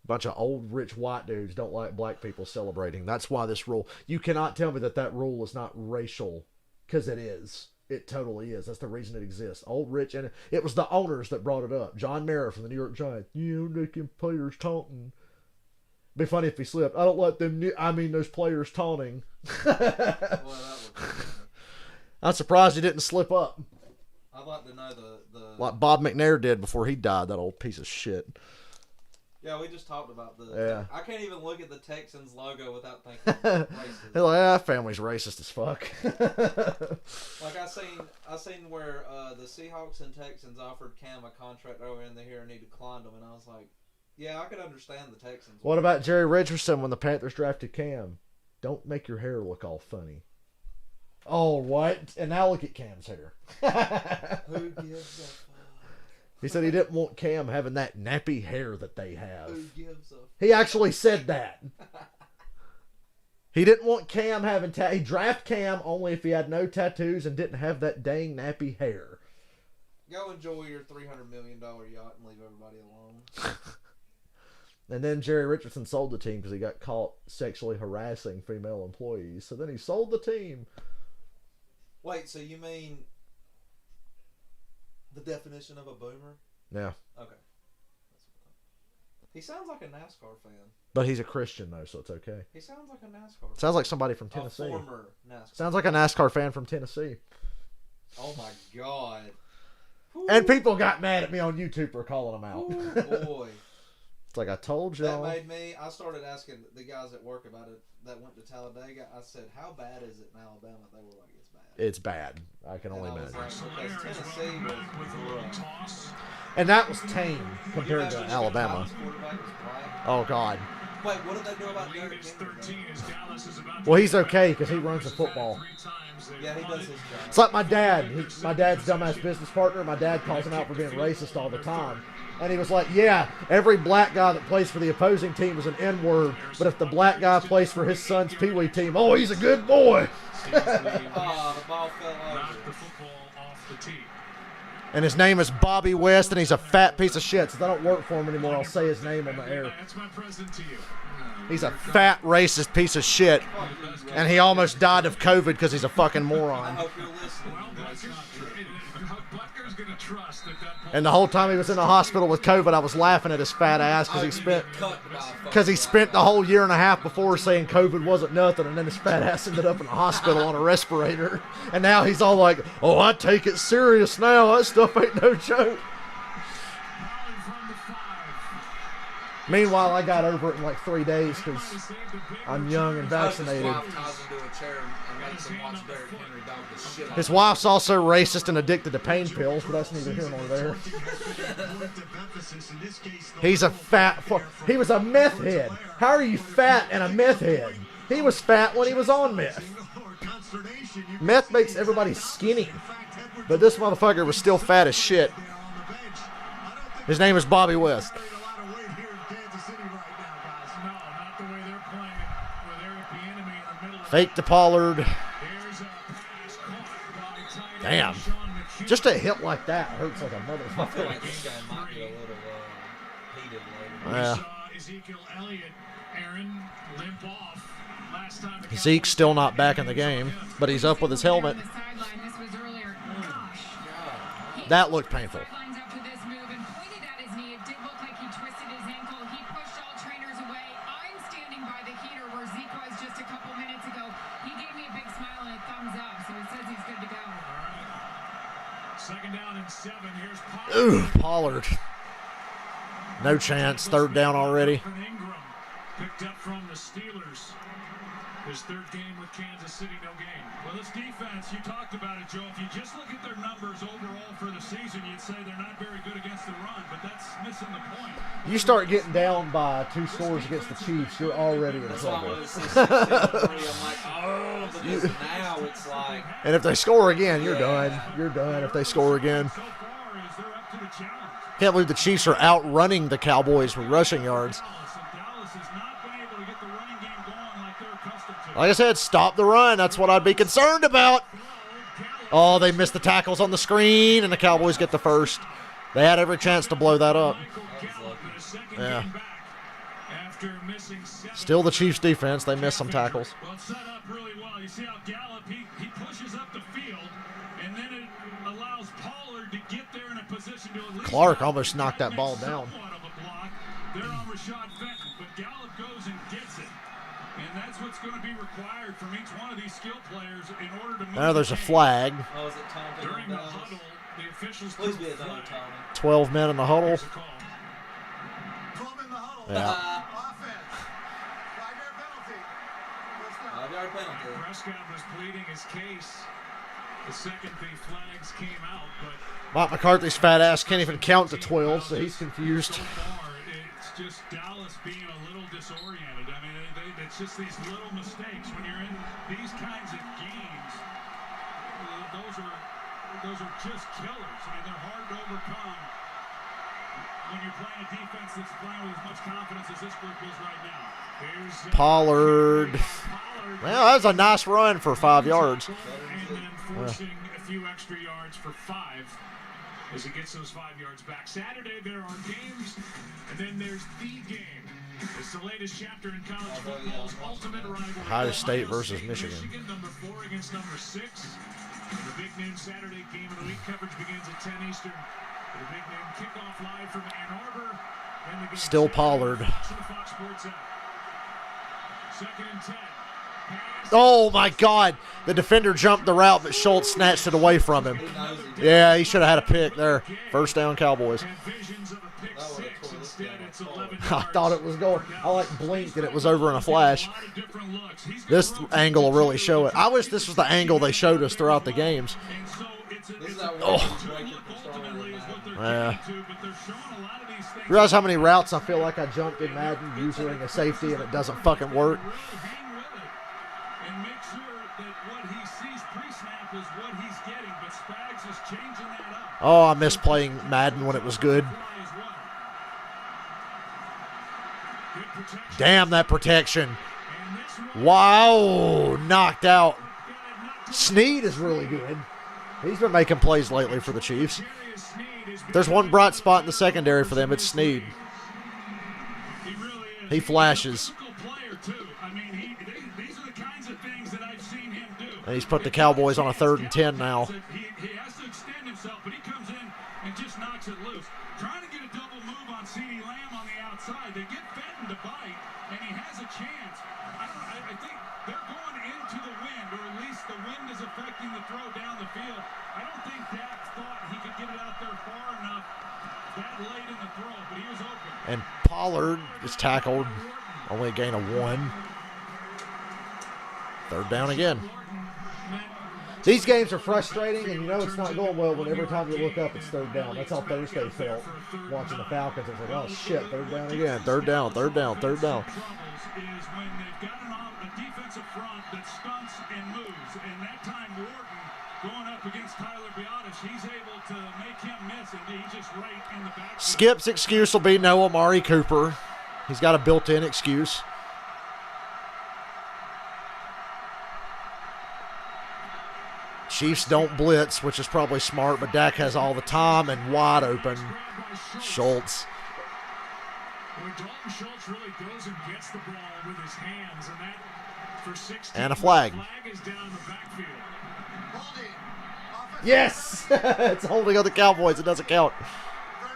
Bunch of old rich white dudes don't like black people celebrating. That's why this rule. You cannot tell me that rule is not racial, because it is. It totally is. That's the reason it exists. Old rich, and it was the owners that brought it up. John Mara from the New York Giants. They can players taunting. Be funny if he slipped. I don't like them. Those players taunting. well, that was I'm surprised he didn't slip up. I'd like to know the Like Bob McNair did before he died, that old piece of shit. Yeah, we just talked about the. Yeah. I can't even look at the Texans logo without thinking racist. They're like, family's racist as fuck. Like I seen where the Seahawks and Texans offered Cam a contract over in here and he declined them, and I was like, yeah, I could understand the Texans. What about Jerry Richardson when the Panthers drafted Cam? Don't make your hair look all funny. Oh, what? And now look at Cam's hair. Who gives a fuck? He said he didn't want Cam having that nappy hair that they have. Who gives a fuck? He actually said that. He didn't want Cam having he drafted Cam only if he had no tattoos and didn't have that dang nappy hair. Go enjoy your $300 million yacht and leave everybody alone. And then Jerry Richardson sold the team because he got caught sexually harassing female employees. So then he sold the team. Wait, so you mean the definition of a boomer? Yeah. Okay. He sounds like a NASCAR fan. But he's a Christian, though, so it's okay. He sounds like a NASCAR fan. Sounds like somebody from Tennessee. A former NASCAR. Sounds like a NASCAR fan from Tennessee. Oh, my God. And people got mad at me on YouTube for calling him out. Ooh, boy. It's like I told y'all. I started asking the guys at work about it that went to Talladega. I said, how bad is it in Alabama? They were like, it's bad. It's bad. I can only imagine. Like, because Tennessee was And that was tame compared to Alabama. Oh, God. Wait, what did they do about Derrick Henry? Well, he's okay because he runs the football. Yeah, he does his job. It's like my dad. My dad's dumbass business partner. My dad calls him out for being racist all the time. And he was like, yeah, every black guy that plays for the opposing team is an N-word, but if the black guy plays for his son's Pee Wee team, oh, he's a good boy. The ball fell over. And his name is Bobby West, and he's a fat piece of shit. Since I don't work for him anymore, I'll say his name on the air. He's a fat, racist piece of shit. And he almost died of COVID because he's a fucking moron. I hope you're listening. And the whole time he was in the hospital with COVID, I was laughing at his fat ass because he spent the whole year and a half before saying COVID wasn't nothing, and then his fat ass ended up in the hospital on a respirator. And now he's all like, oh, I take it serious now. That stuff ain't no joke. Meanwhile, I got over it in like 3 days because I'm young and vaccinated. His wife's also racist and addicted to pain pills, but that's neither here nor there. He's a fat he was a meth head. How are you fat and a meth head? He was fat when he was on meth. Meth makes everybody skinny, but this motherfucker was still fat as shit. His name is Bobby West. Fake to Pollard. Damn. Just a hit like that hurts like a motherfucker. Yeah. Zeke's still not back in the game, but he's up with his helmet. That looked painful. Ooh, Pollard. No chance. Third down already. Picked up from the Steelers. His third game with Kansas City, no game. Well, this defense, you talked about it, Joe. If you just look at their numbers overall for the season, you'd say they're not very good against the run, but that's missing the point. You start getting down by 2 scores against the Chiefs, you're already in trouble. Now it's like. And if they score again, you're done. You're done if they score again. Can't believe the Chiefs are outrunning the Cowboys with rushing yards. Dallas has not been able to get the running game going like they're accustomed to. Like I said, stop the run. That's what I'd be concerned about. Oh, they missed the tackles on the screen, and the Cowboys get the first. They had every chance to blow that up. Yeah. Still the Chiefs' defense. They missed some tackles. Well, it's set up really well. You see how Gallup, he pushes up the field, and then it allows Pollard to get there in a position to at least Clark almost knocked that ball down. somewhat of a block. They're on Rashad Fenton, but Gallup goes and gets it. And that's what's going to be required from each one of these skill players in order to move. Now there's a the game. flag. Oh, is it taunting During on the Dallas? huddle, the officials Please threw be a another flag. taunting. 12 men in the huddle. Here's a call. 12 in the huddle. Yeah. Offense. 5-yard penalty. First down. 5-yard penalty. Prescott was pleading his case. The second the flags came out, but Mike McCarthy's fat ass can't even count to 12, so he's confused. so far it's just Dallas being a little disoriented. I mean, it's just these little mistakes when you're in these kinds of games. Those are just killers. I mean, they're hard to overcome when you're playing a defense that's playing with as much confidence as this group is right now. Here's Pollard. Well, that was a nice run for 5 yards. And then forcing a few extra yards for 5 as he gets those 5 yards back. Saturday there are games, and then there's the game. It's the latest chapter in college football's ultimate rivalry. Ohio State versus Michigan. Number 4 against number 6. The big noon Saturday game of the week coverage begins at 10 Eastern. The big noon kickoff live from Ann Arbor. Then the game Still Saturday Pollard. on the Fox Sports app. 2nd and 10. Pass. Oh, my God. The defender jumped the route, but Schultz snatched it away from him. He knows he did. Yeah, he should have had a pick there. First down, Cowboys. And visions of a pick That would've 6. tore this Instead, game it's apart. 11 I yards. thought it was going. I like blinked and it was over in a flash. A lot of different looks. He's This gonna angle will rotate really to show it. the I wish this was the angle they showed us throughout the games. And so it's This is a that Oh. one breaking look for Starling ultimately is what they're Yeah. getting to, but they're showing a lot of these things. You realize how many routes I feel like I jumped in Madden using a safety and it doesn't fucking work? Really hang with it and make sure that what he sees pre-snap is what he's getting, but Spags is changing that up. Oh, I miss playing Madden when it was good. Fly as well. Good protection. Damn, that protection. And this one Wow, knocked out. got it knocked Snead is really good. He's been making plays lately for the Chiefs. Darius Sneed has been There's one bright spot in the secondary for them. It's Snead. He really is. He flashes. He's a physical player too. I mean, these are the kinds of things that I've seen him do. And he's put the Cowboys on a 3rd and 10 now. He has to extend himself, but he comes in and just knocks it loose. Trying to get a double move on CeeDee Lamb on the outside. They get Fenton to bite, and he has a chance. I think they're going into the wind, or at least the wind is affecting the throw down the field. I don't think Dak thought he could get it out there far enough that late in the throw, but he was open. And Pollard is tackled. Only a gain of 1. 3rd down again. These games are frustrating, and you know it's not going well when every time you look up it's 3rd down. That's how Thursday felt watching the Falcons. It's like, oh shit, 3rd down again. 3rd down, 3rd down, 3rd down. Troubles is when they've got a defensive front that stunts and moves, and that time Wharton going up against Tyler Biotish, he's able to make him miss, and he's just right in the back. Skip's excuse will be no Amari Cooper. He's got a built-in excuse. Chiefs don't blitz, which is probably smart, but Dak has all the time and wide open. Schultz. Where Dalton Schultz really goes and gets the ball with his hands, and that for 16. And a flag. Flag is down the backfield. Holding. Offensive Yes! It's holding on the Cowboys. It doesn't count. 3rd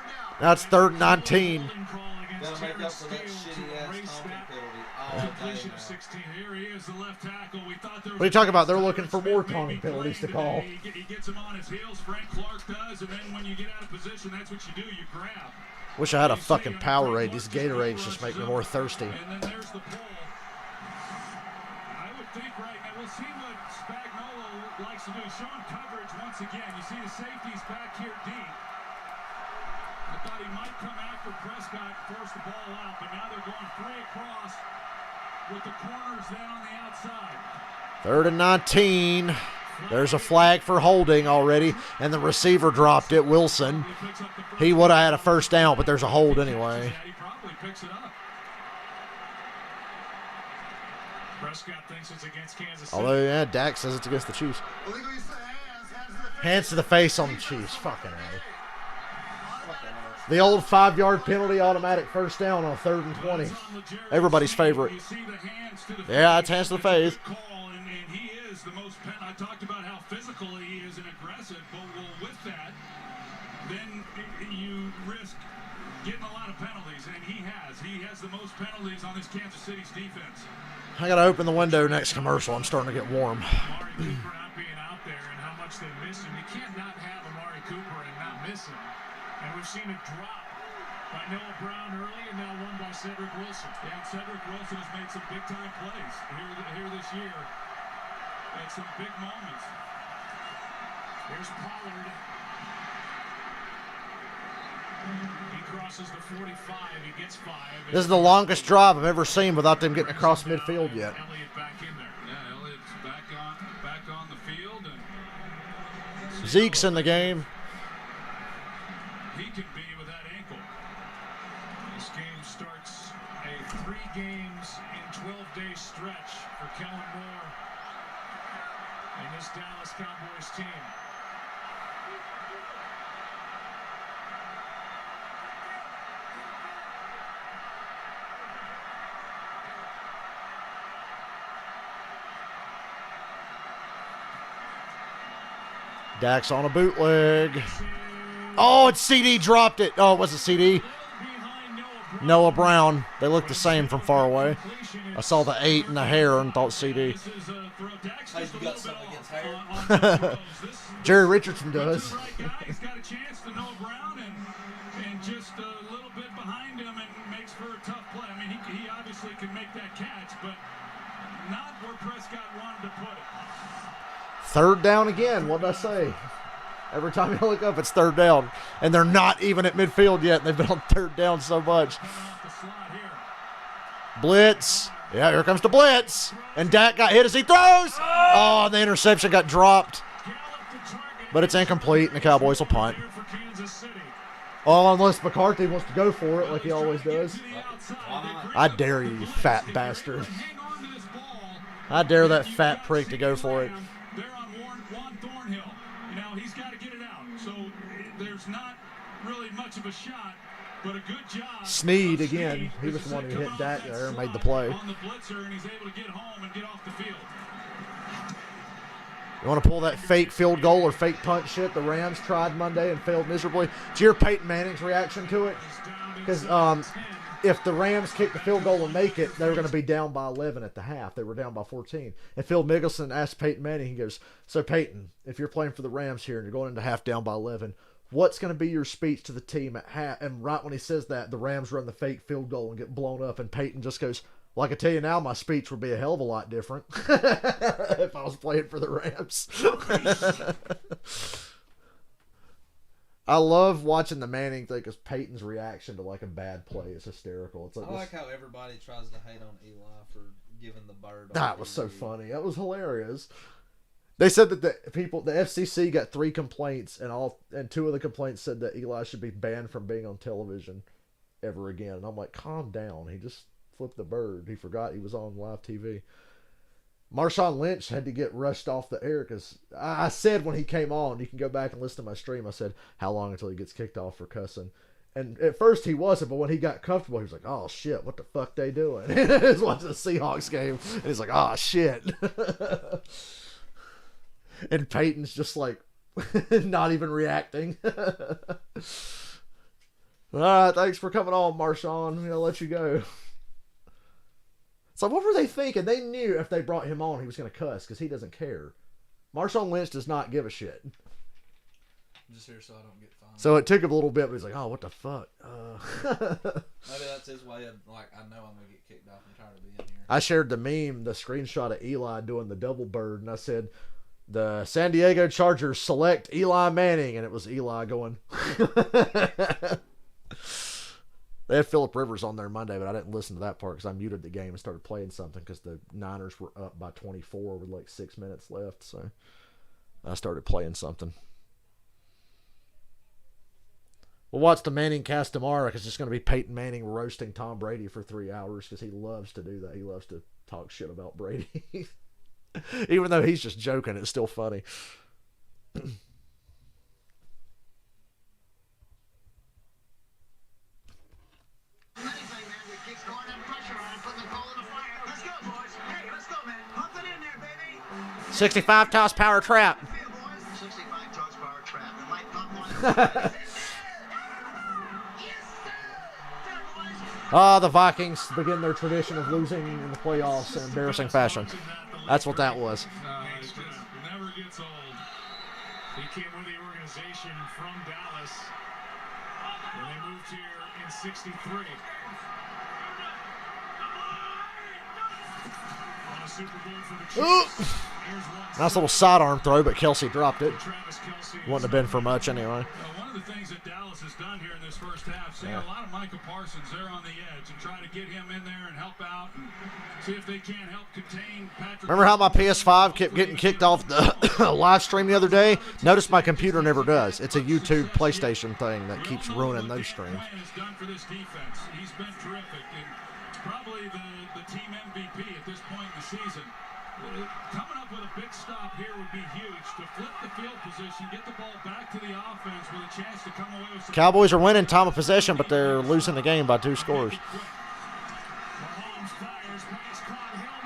down. Now it's 3rd and 19. Holding call against Gotta make up Terrence for that Steele to shitty ass erase taunting that penalty all day completion of now. 16. Here he is, the left tackle. We thought there was What are you talking about? They're looking for Smith more may be taunting penalties to playing call. today. He gets him on his heels. Frank Clark does, and then when you get out of position, that's what you do. You grab. Wish I had a fucking Powerade. These Gatorades just make me more thirsty. And then there's the pull. I would think right now, we'll see what Spagnuolo likes to do. Showing coverage once again. You see the safeties back here deep. I thought he might come after Prescott, force the ball out, but now they're going 3 across with the corners then on the outside. 3rd and 19. There's a flag for holding already, and the receiver dropped it, Wilson. He picks up the first He would have had a 1st down, but there's a hold anyway. Yeah, he probably picks it up. Prescott thinks it's against Kansas City. Although, yeah, Dak says it's against the Chiefs. Illegal use of hands. Hands to the face on the Chiefs. Fucking A. The old 5-yard penalty, automatic first down on 3rd and 20. Everybody's favorite. Yeah, it's hands to the face. And he is the most. I talked about how physical he is and aggressive, but with that, then you risk getting a lot of penalties, and he has. He has the most penalties on this Kansas City's defense. I gotta open the window next commercial. I'm starting to get warm. Amari Cooper not being out there and how much they miss him. You can't not have Amari Cooper and not miss him. And we've seen it drop by Noah Brown early and now one by Cedric Wilson. Yeah, Cedric Wilson has made some big-time plays here this year. At some big moments. Here's Pollard. He crosses the 45. He gets 5. This is the longest drive I've ever seen without them getting across midfield yet. Elliott back in there. Yeah, Elliott's back on the field, and Zeke's in the game. He can be with that ankle. This game starts a 3 games in 12-day stretch for Kellen Moore and this Dallas Cowboys team. Dak's on a bootleg. Oh, it's CD dropped it. Oh, it was a CD. Noah Brown. They look the same from far away. I saw the 8 and the hair and thought CD. Hey, you got something against hair? Jerry Richardson does. He's got a chance to Noah Brown and just a little bit behind him and makes for a tough play. I mean, he obviously can make that catch, but not where Prescott wanted to put it. 3rd down again. What did I say? Every time you look up, it's 3rd down. And they're not even at midfield yet. They've been on 3rd down so much. Blitz. Yeah, here comes the blitz. And Dak got hit as he throws. Oh, and the interception got dropped. But it's incomplete, and the Cowboys will punt. Oh, unless McCarthy wants to go for it like he always does. I dare you, you fat bastard. I dare that fat prick to go for it. They're on Juan Thornhill. Now he's got to get it out. So there's not really much of a shot, but a good job. Snead again. He was the one who hit Dak there and made the play. On the blitzer, and he's able to get home and get off the field. You want to pull that fake field goal or fake punt shit the Rams tried Monday and failed miserably? Did you hear Peyton Manning's reaction to it? Because if the Rams kick the field goal and make it, they were going to be down by 11 at the half. They were down by 14. And Phil Mickelson asked Peyton Manning, he goes, so Peyton, if you're playing for the Rams here and you're going into half down by 11, what's going to be your speech to the team at half? And right when he says that, the Rams run the fake field goal and get blown up. And Peyton just goes, well, I can tell you now, my speech would be a hell of a lot different if I was playing for the Rams. I love watching the Manning thing because Peyton's reaction to like a bad play is hysterical. It's I like how everybody tries to hate on Eli for giving the bird. That was so funny. That was hilarious. They said that the FCC got 3 complaints, and 2 of the complaints said that Eli should be banned from being on television ever again. And I'm like, calm down. He just flipped the bird. He forgot he was on live TV. Marshawn Lynch had to get rushed off the air because I said when he came on, you can go back and listen to my stream, I said, how long until he gets kicked off for cussing? And at first he wasn't, but when he got comfortable, he was like, oh shit, what the fuck they doing? He was watching the Seahawks game, and he's like, oh shit. And Peyton's just like, not even reacting. All right, thanks for coming on, Marshawn. I'm going to let you go. So what were they thinking? They knew if they brought him on, he was going to cuss because he doesn't care. Marshawn Lynch does not give a shit. I'm just here so I don't get fined. So it took him a little bit, but he's like, oh, what the fuck? Maybe that's his way of, like, I know I'm going to get kicked off. I'm tired of being here. I shared the meme, the screenshot of Eli doing the double bird, and I said, the San Diego Chargers select Eli Manning, and it was Eli going. They had Phillip Rivers on there Monday, but I didn't listen to that part because I muted the game and started playing something because the Niners were up by 24 with like 6 minutes left. So I started playing something. We'll watch the Manning cast tomorrow because it's going to be Peyton Manning roasting Tom Brady for 3 hours because he loves to do that. He loves to talk shit about Brady. Even though he's just joking, it's still funny. Anything, man, that keeps going and pressure on it, putting the coal in the fire. Let's go, boys. Hey, let's go, man. Pump it in there, baby. 65 toss power trap. Feel, boys. 65 toss power trap. It might pump one. The Vikings begin their tradition of losing in the playoffs in embarrassing fashion. That's what that was. It just never gets old. He came with the organization from Dallas when they moved here in '63. Won a Super Bowl for the Chiefs. Here's one. Nice little sidearm throw, but Kelsey dropped it. Travis Kelce. Wouldn't have been for much anyway. One of the things that Dallas has done here in this first half, seeing a lot of Micah Parsons there on the edge and trying to get him in there and help out and see if they can't help contain Patrick. Remember how my PS5 kept getting kicked off the live stream the other day? Notice my computer never does. It's a YouTube PlayStation thing that keeps ruining those streams. Has done for this defense. He's been terrific and probably the team MVP at this point in the season. Coming up with a big stop here would be huge to flip the field position, get the ball back to the offense with a chance to come away with some. Cowboys are winning time of possession, but they're losing the game by 2 scores.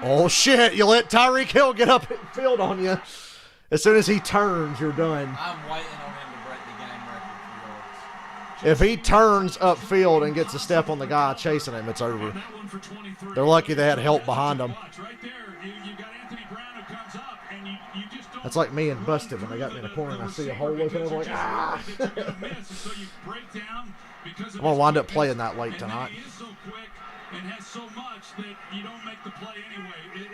Oh, shit. You let Tyreek Hill get up field on you. As soon as he turns, you're done. I'm waiting on him to break the game record for yards. If he turns upfield and gets a step on the guy chasing him, it's over. They're lucky they had help behind them. That's like me and Busted when they got me in the corner and I see a hole open. I'm like, ah. I'm going to wind up playing that late tonight. He is so quick and has so much that you don't make the play anyway. It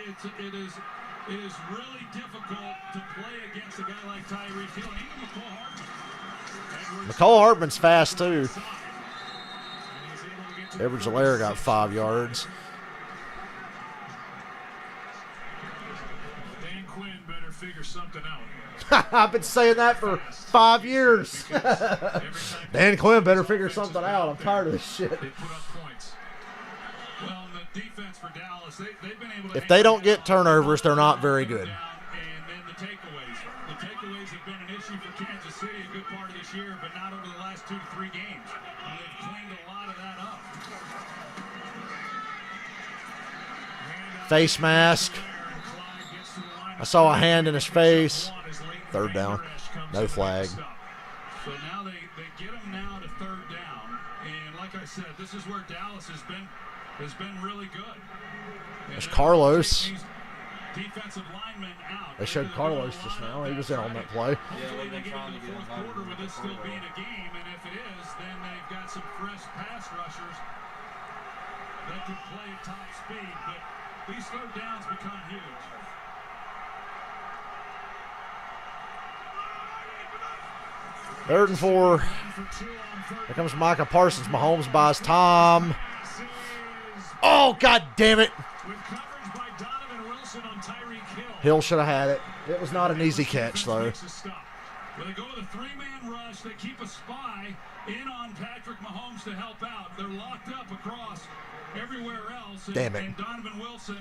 is really difficult to play against a guy like Tyreek Hill. Even McCall Hardman. McCall Hardman's fast too. Edwards Alaire got 5 yards. Dan Quinn better figure something out. I've been saying that for 5 years. Dan Quinn better figure something out. I'm tired of this shit. They put up points. Well, the defense for Dallas, they've been able to. If they don't get turnovers, they're not very good. And then the takeaways. The takeaways have been an issue for Kansas City a good part of this year, but not over the last 2 to 3 games. And they've cleaned a lot of that up. Face mask. I saw a hand in his face. 3rd down. No flag. So now they get him now to 3rd down. And like I said, this is where Dallas has been really good. There's Carlos. Defensive linemen out. They showed Carlos just now. He was in on that play. Yeah, we've been trying to get fourth invited quarter to with the this still Pro Bowl. being a game, and if it is, then they've got some fresh pass rushers that can play at top speed. But these 3rd downs become huge. Third and 4. Here comes Micah Parsons. Mahomes buys time. Oh, God damn it. With coverage by Donovan Wilson on Tyreek Hill. Hill should have had it. It was not an easy catch, though. Makes a stop. When they go with a 3-man rush, they keep a spy in on Patrick Mahomes to help out. They're locked up across everywhere else. And, Damn it. And Donovan Wilson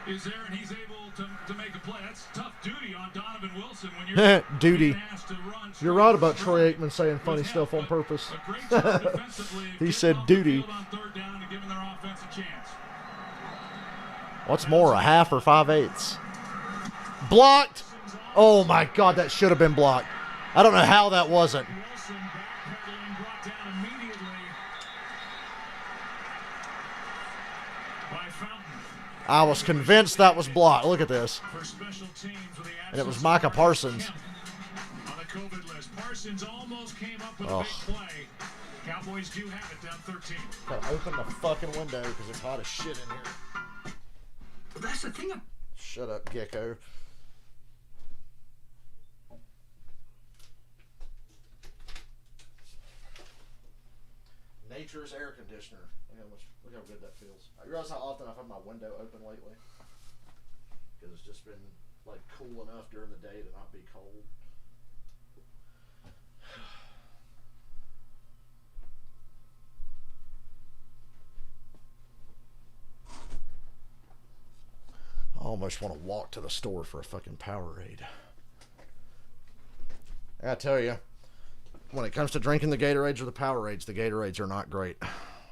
is there, and he's able to make a play. That's tough duty on Donovan Wilson when you're Duty. being asked to run. You're right about Troy Aikman saying funny stuff on purpose. A great job defensively. He Getting said off the duty. field on 3rd down and giving their offense a chance. What's more, a half or 5/8? Blocked. Oh, my God, that should have been blocked. I don't know how that wasn't. Wilson backpedaling, brought down immediately by Fountain. I was convinced that was blocked. Look at this. For special teams with the And it was absence Micah of Parsons. Kemp on the COVID list. Parsons almost came up with Oh. a big play. Cowboys do have it down 13. Gotta open the fucking window because it's hot as shit in here. That's the thing. Shut up, gecko. Nature's air conditioner. Look how good that feels. I realize how often I've had my window open lately. Because it's just been like cool enough during the day to not be cold. almost want to walk to the store for a fucking Powerade. I gotta tell you, when it comes to drinking the Gatorades or the Gatorades are not great.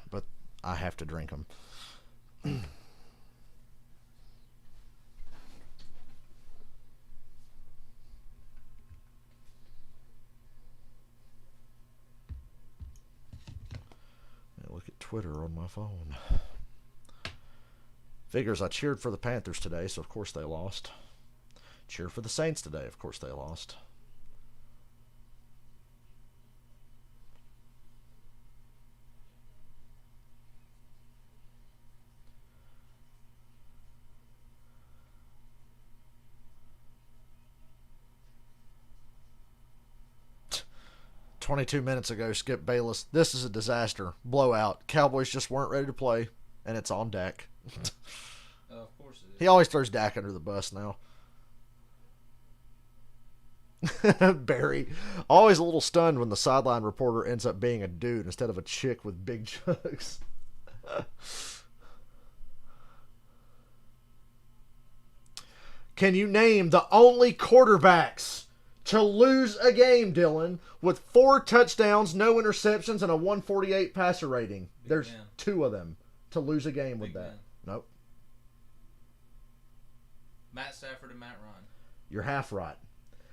But I have to drink them. Look at Twitter on my phone. Figures I cheered for the Panthers today, so of course they lost. Cheered for the Saints today, of course they lost. "22 minutes ago, Skip Bayless. This is a disaster. Blowout. Cowboys just weren't ready to play, and it's on Dak." Of course it is. He always throws Dak under the bus now. Barry. Always a little stunned when the sideline reporter ends up being a dude instead of a chick with big jugs. Can you name the only quarterbacks to lose a game, Dylan, with 4 touchdowns, no interceptions, and a 148 passer rating? There's Ben. 2 of them to lose a game with Big that. Ben. Nope. Matt Stafford and Matt Ryan. You're half right.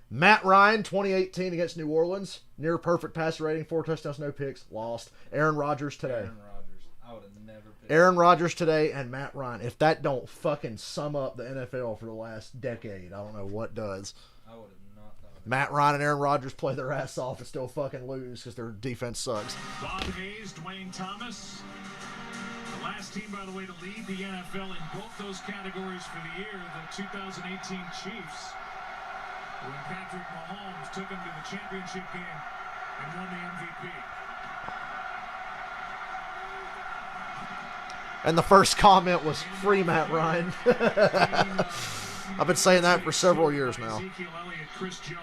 Matt Ryan, 2018 against New Orleans. Near perfect passer rating, 4 touchdowns, no picks. Lost. Aaron Rodgers today. Aaron Rodgers. I would have never picked Aaron Rodgers today and Matt Ryan. If that don't fucking sum up the NFL for the last decade, I don't know what does. I would have not thought of it. Matt Ryan and Aaron Rodgers play their ass off and still fucking lose because their defense sucks. Bob Hayes, Dwayne Thomas. The last team, by the way, to lead the NFL in both those categories for the year, the 2018 Chiefs, when Patrick Mahomes took them to the championship game and won the MVP. And the first comment was free Matt Ryan. I've been saying that for several years now. Ezekiel Elliott, Chris Jones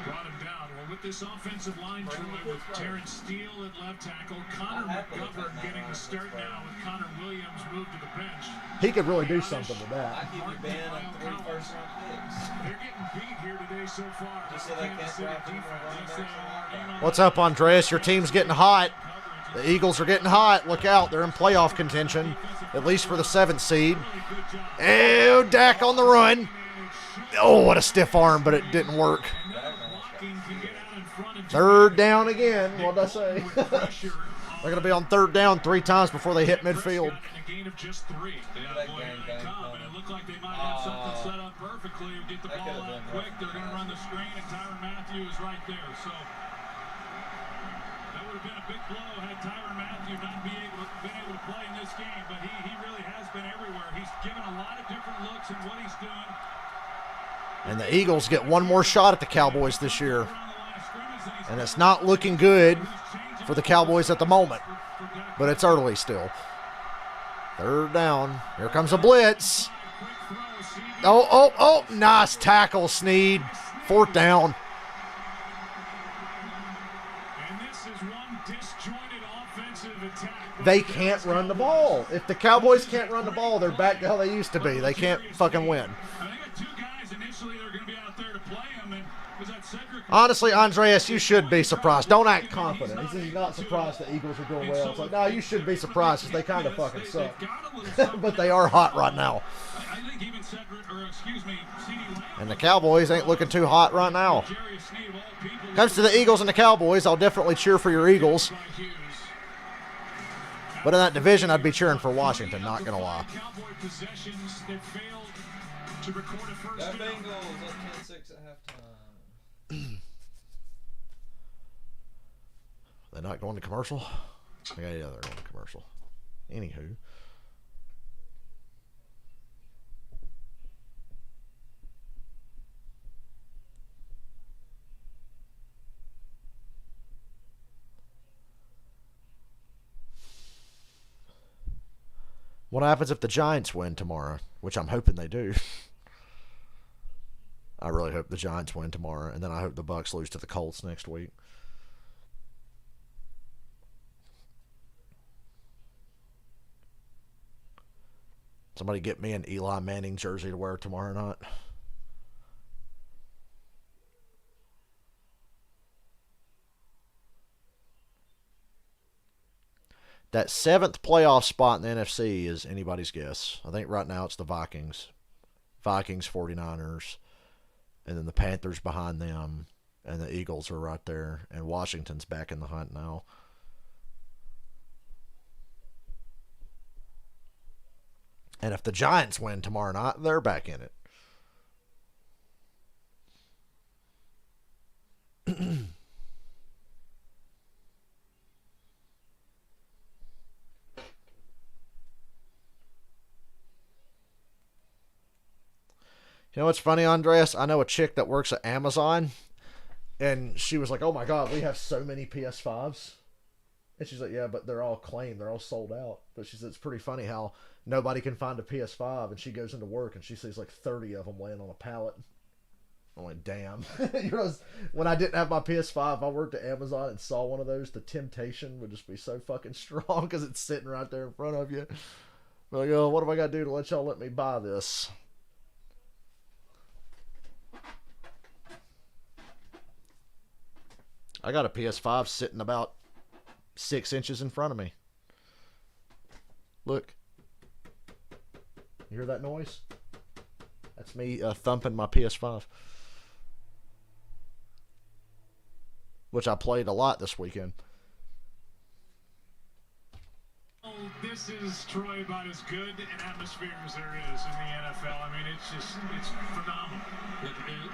brought him down. Well, with this offensive line, Troy, with Terrence Steele at left tackle, Connor McGovern getting the start now with Connor Williams moved to the bench. He could really do something with I that. give you Ben and 3 first-round picks. They're getting beat here today so far. Just so they can't draft any more running backs and linebackers. What's up, Andreas? Your team's getting hot. The Eagles are getting hot. Look out. They're in playoff contention, at least for the 7th seed. Oh, Dak on the run. Oh, what a stiff arm, but it didn't work. Third down again. What did I say? They're going to be on third down 3 times before they hit midfield. Gain of just 3. And it looked like they might have something set up perfectly. Get the ball out quick. They're going to run the screen, and Tyrann Mathieu is right there. So that would have been a big blow had Tyrann Mathieu not been able to play in this game. But he really has been everywhere. He's given a lot of different looks in what he's doing. And the Eagles get one more shot at the Cowboys this year. And it's not looking good for the Cowboys at the moment. But it's early still. Third down. Here comes a blitz. Oh. Nice tackle, Snead. 4th down. And this is one disjointed offensive attack. They can't run the ball. If the Cowboys can't run the ball, they're back to how they used to be. They can't fucking win. They got 2 guys initially that are going to be out there to play him. And was that Cedric? Honestly, Andreas, you should be surprised. Don't act confident. He says he's not surprised the Eagles are doing well. It's like, no, you should be surprised because they kind of fucking suck. But they are hot right now. I think even Cedric, or excuse me, CD Lamb. And the Cowboys ain't looking too hot right now. Jerry Sneed of all people. Comes to the Eagles and the Cowboys, I'll definitely cheer for your Eagles. But in that division, I'd be cheering for Washington, not going to lie. Cowboy possessions that failed to record a first Got down. Bengals up 10-6 at halftime. They're not going to commercial? Yeah, they're going to commercial. Anywho. What happens if the Giants win tomorrow? Which I'm hoping they do. I really hope the Giants win tomorrow, and then I hope the Bucs lose to the Colts next week. Somebody get me an Eli Manning jersey to wear tomorrow night. That 7th playoff spot in the NFC is anybody's guess. I think right now it's the Vikings. Vikings, 49ers, and then the Panthers behind them, and the Eagles are right there, and Washington's back in the hunt now. And if the Giants win tomorrow night, they're back in it. You know what's funny, Andreas? I know a chick that works at Amazon, and she was like, oh my God, we have so many PS5s. And she's like, yeah, but they're all claimed. They're all sold out. But she said it's pretty funny how nobody can find a PS5, and she goes into work, and she sees like 30 of them laying on a pallet. I'm like, damn. You know, when I didn't have my PS5, I worked at Amazon and saw one of those. The temptation would just be so fucking strong because it's sitting right there in front of you. Like, oh, what have I got to do to let y'all let me buy this? I got a PS5 sitting about 6 inches in front of me. Look. You hear that noise? That's me thumping my PS5. Which I played a lot this weekend. This is, Troy, about as good an atmosphere as there is in the NFL. I mean, it's phenomenal.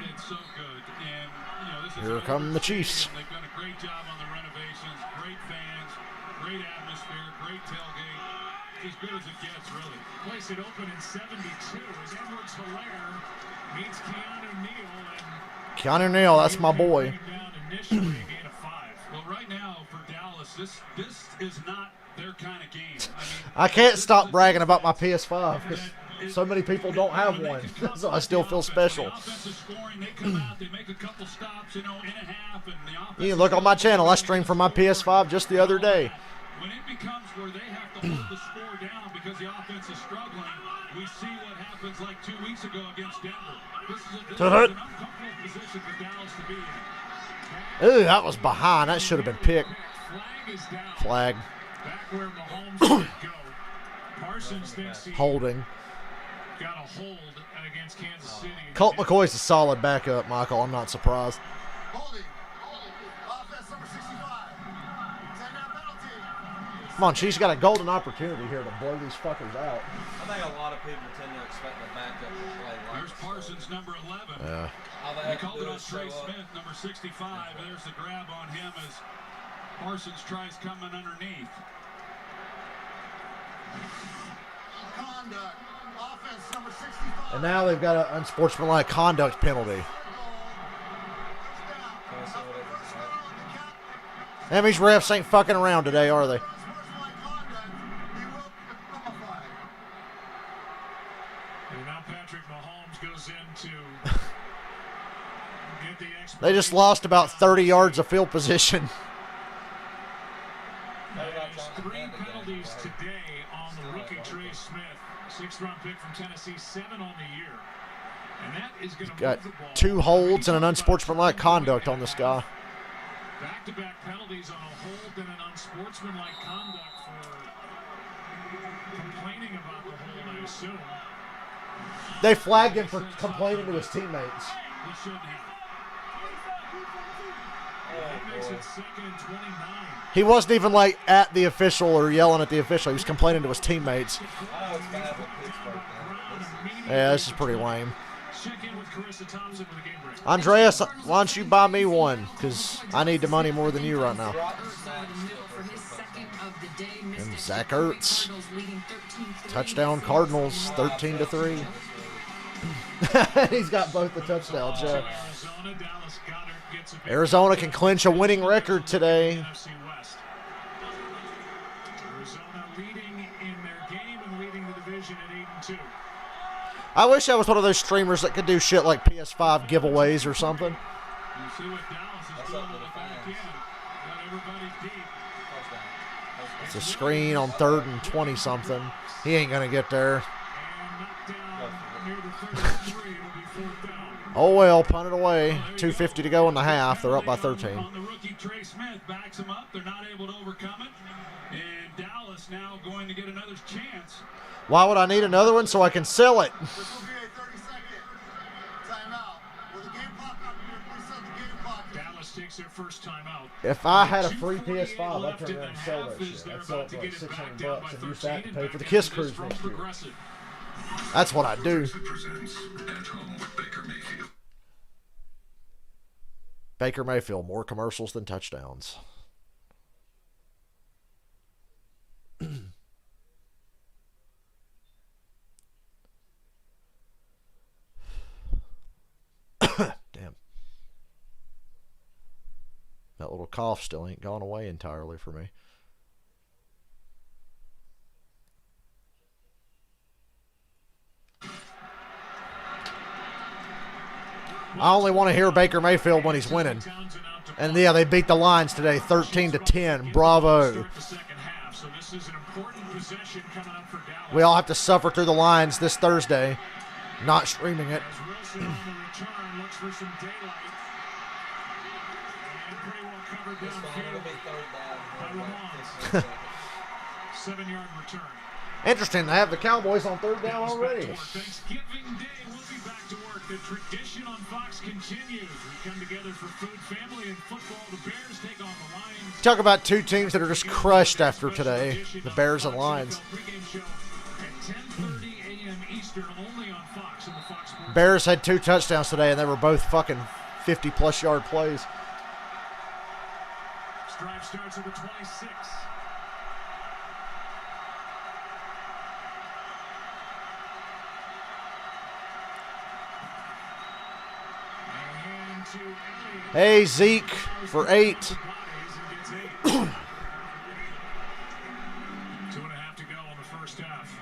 It's so good. And, you know, this is Here come the Chiefs. They've done a great job on the renovations. Great fans, great atmosphere, great tailgate. It's as good as it gets, really. Place it open in 72 as Edwards-Helaire meets Keanu Neal. And Keanu Neal, that's my boy. down initially a gain of 5. Well, right now for Dallas, this is not their kind of game. I mean, I can't stop bragging about my PS5 because so many people don't have one. So I still feel special. You can look on my channel. I streamed from my PS5 just the other day. When it becomes where they have to hold the score down because the offense is struggling, we see what happens like 2 weeks ago against Denver. This is an uncomfortable position for Dallas to be in. Ooh, that was behind. That should have been picked. Flag is down. Flag. Back where Mahomes would go. Parsons thinks he Holding. got a hold against Kansas City. Colt McCoy's a solid backup, Michael. I'm not surprised. Holding. Offense number 65. 10-down penalty. Come on, she's got a golden opportunity here to blow these fuckers out. I think a lot of people tend to expect the backup to play like There's Parsons, number 11. Yeah. All they They have to called do it on is show Trey up. Smith, number 65. There's the grab on him as Parsons tries coming underneath. Conduct. Offense number 65. And now they've got an unsportsmanlike conduct penalty. And these refs ain't fucking around today, are they? And now Patrick Mahomes goes into get the They just lost about 30 yards of field position. There's 3 penalties today on the rookie Trey Smith, 6th-round pick from Tennessee, 7 on the year. And that is going to Got move the ball. 2 holds and an unsportsmanlike conduct on this guy. Back-to-back penalties on a hold and an unsportsmanlike conduct for complaining about the hold, I assume. They flagged him for complaining to his teammates. He shouldn't have. That makes it 2nd and 29. He wasn't even like at the official or yelling at the official. He was complaining to his teammates. I know it's bad with Pittsburgh, man. Yeah, this is pretty lame. Check in with Carissa Thompson with a game break. Andreas, why don't you buy me one? Because I need the money more than you right now. And Zach Ertz. Touchdown Cardinals, 13-3. He's got both the touchdowns, yeah. Arizona, Dallas Goddard gets a big Arizona can clinch a winning record today. NFC West. Arizona leading in their game and leading the division at 8-2. I wish I was one of those streamers that could do shit like PS5 giveaways or something. You see what Dallas is doing on the back end. Got everybody deep. It's a screen on 3rd and 20-something. He ain't going to get there. knocked down near the 33. It'll be fourth down. Oh, well, punt it away. 2:50 to go in the half. They're up by 13. On the rookie, Trey Smith backs him up. They're not able to overcome it. And Dallas now going to get another chance. Why would I need another one? So I can sell it. This will be a 30-second timeout. With the game clock up here, please set the game clock. Dallas takes their first timeout. If I had a free PS5, I'd Left turn in around and the sell half that as shit. they're I'd sell about it to for like get it back down by $600 and use that to 13 pay and for the back Kiss into this Cruise from next year. Progressive. That's what I do. Presents At Home with Baker Mayfield. Baker Mayfield, more commercials than touchdowns. Damn. That little cough still ain't gone away entirely for me. I only want to hear Baker Mayfield when he's winning. And yeah, they beat the Lions today, 13-10. Bravo. We all have to suffer through the Lions this Thursday. Not streaming it. It's fine. It'll be third down. 7-yard return. Interesting, they have the Cowboys on third down already. Thanksgiving Day, we'll be back to work. The tradition on Fox continues. We come together for food, family, and football. The Bears take on the Lions. Talk about two teams that are just crushed after today, the Bears and Lions. Bears had 2 touchdowns today, and they were both fucking 50-plus yard plays. Drive starts at the 26. Hey, Zeke for 8. 2.5 to go in the first half.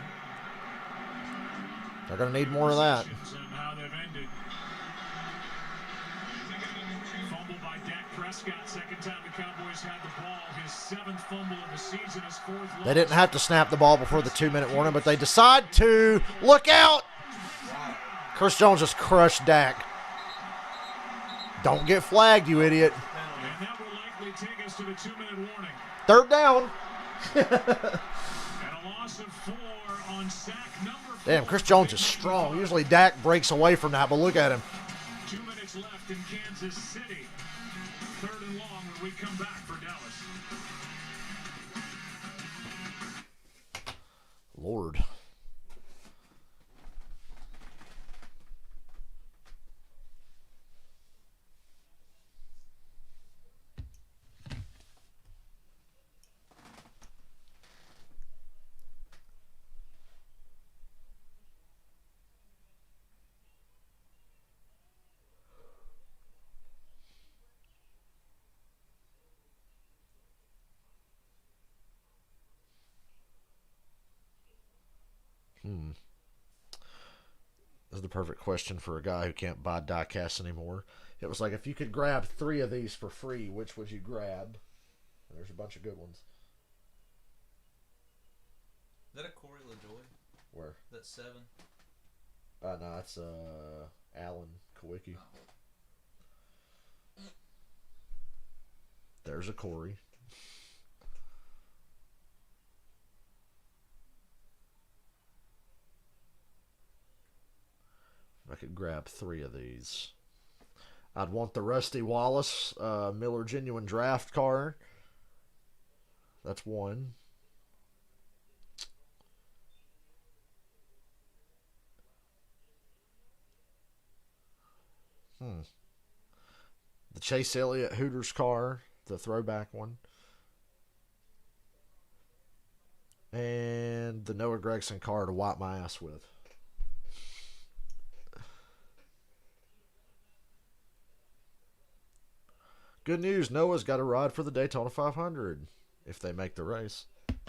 They're going to need more of that. And how they've ended. Fumble by Dak Prescott. Second time the Cowboys had the ball. His 7th fumble of the season. His 4th loss. They didn't have to snap the ball before the 2-minute warning, but they decide to. Look out! Chris Jones just crushed Dak. Don't get flagged, you idiot. And that will likely take us to the 2-minute warning. Third down. And a loss of 4 on sack number 4. Damn, Chris Jones is strong. Usually Dak breaks away from that, but look at him. 2 minutes left in Kansas City. 3rd and long when we come back for Dallas. Lord. This is the perfect question for a guy who can't buy die-casts anymore. It was like, if you could grab 3 of these for free, which would you grab? And there's a bunch of good ones. Is that a Corey LaJoy? Where? That's 7. No, it's Alan Kowicki. There's a Corey. I could grab 3 of these. I'd want the Rusty Wallace Miller Genuine Draft card. That's 1. The Chase Elliott Hooters car, the throwback one. And the Noah Gregson car to wipe my ass with. Good news, Noah's got a ride for the Daytona 500 if they make the race.